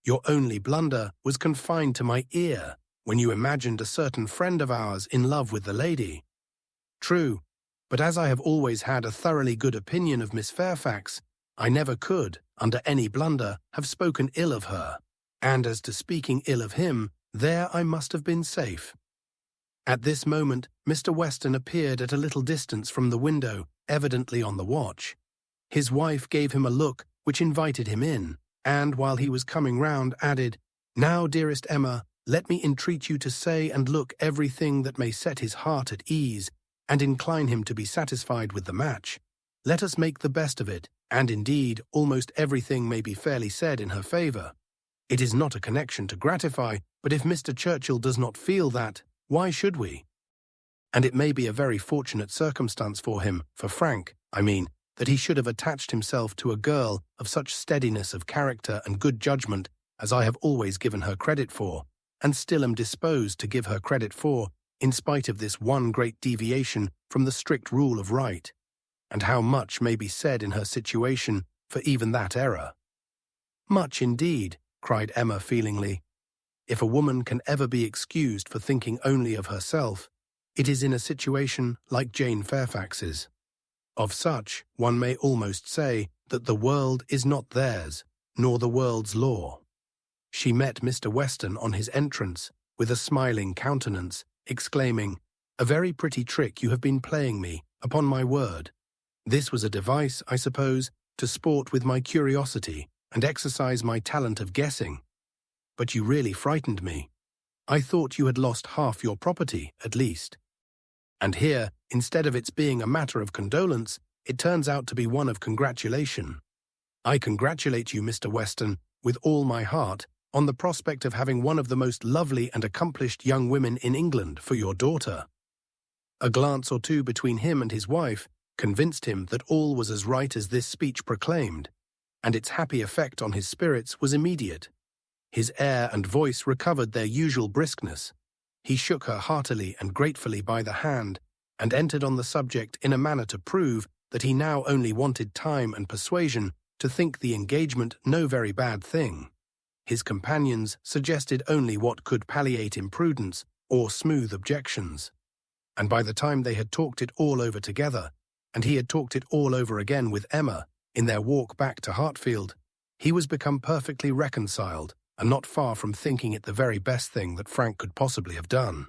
Your only blunder was confined to my ear, when you imagined a certain friend of ours in love with the lady. True, but as I have always had a thoroughly good opinion of Miss Fairfax, I never could, under any blunder, have spoken ill of her, and as to speaking ill of him, there I must have been safe. At this moment, Mr. Weston appeared at a little distance from the window, evidently on the watch. His wife gave him a look which invited him in, and, while he was coming round, added, Now, dearest Emma, let me entreat you to say and look everything that may set his heart at ease, and incline him to be satisfied with the match. Let us make the best of it, and indeed almost everything may be fairly said in her favour. It is not a connection to gratify, but if Mr. Churchill does not feel that, why should we? And it may be a very fortunate circumstance for him, for Frank, I mean, that he should have attached himself to a girl of such steadiness of character and good judgment as I have always given her credit for, and still am disposed to give her credit for, in spite of this one great deviation from the strict rule of right. And how much may be said in her situation for even that error. Much indeed, cried Emma feelingly. If a woman can ever be excused for thinking only of herself, it is in a situation like Jane Fairfax's. Of such, one may almost say that the world is not theirs, nor the world's law. She met Mr. Weston on his entrance, with a smiling countenance, exclaiming, A very pretty trick you have been playing me, upon my word. This was a device, I suppose, to sport with my curiosity and exercise my talent of guessing. But you really frightened me. I thought you had lost half your property, at least. And here, instead of its being a matter of condolence, it turns out to be one of congratulation. I congratulate you, Mr. Weston, with all my heart, on the prospect of having one of the most lovely and accomplished young women in England for your daughter. A glance or two between him and his wife convinced him that all was as right as this speech proclaimed, and its happy effect on his spirits was immediate. His air and voice recovered their usual briskness. He shook her heartily and gratefully by the hand, and entered on the subject in a manner to prove that he now only wanted time and persuasion to think the engagement no very bad thing. His companions suggested only what could palliate imprudence or smooth objections. And by the time they had talked it all over together, and he had talked it all over again with Emma in their walk back to Hartfield, he was become perfectly reconciled and not far from thinking it the very best thing that Frank could possibly have done.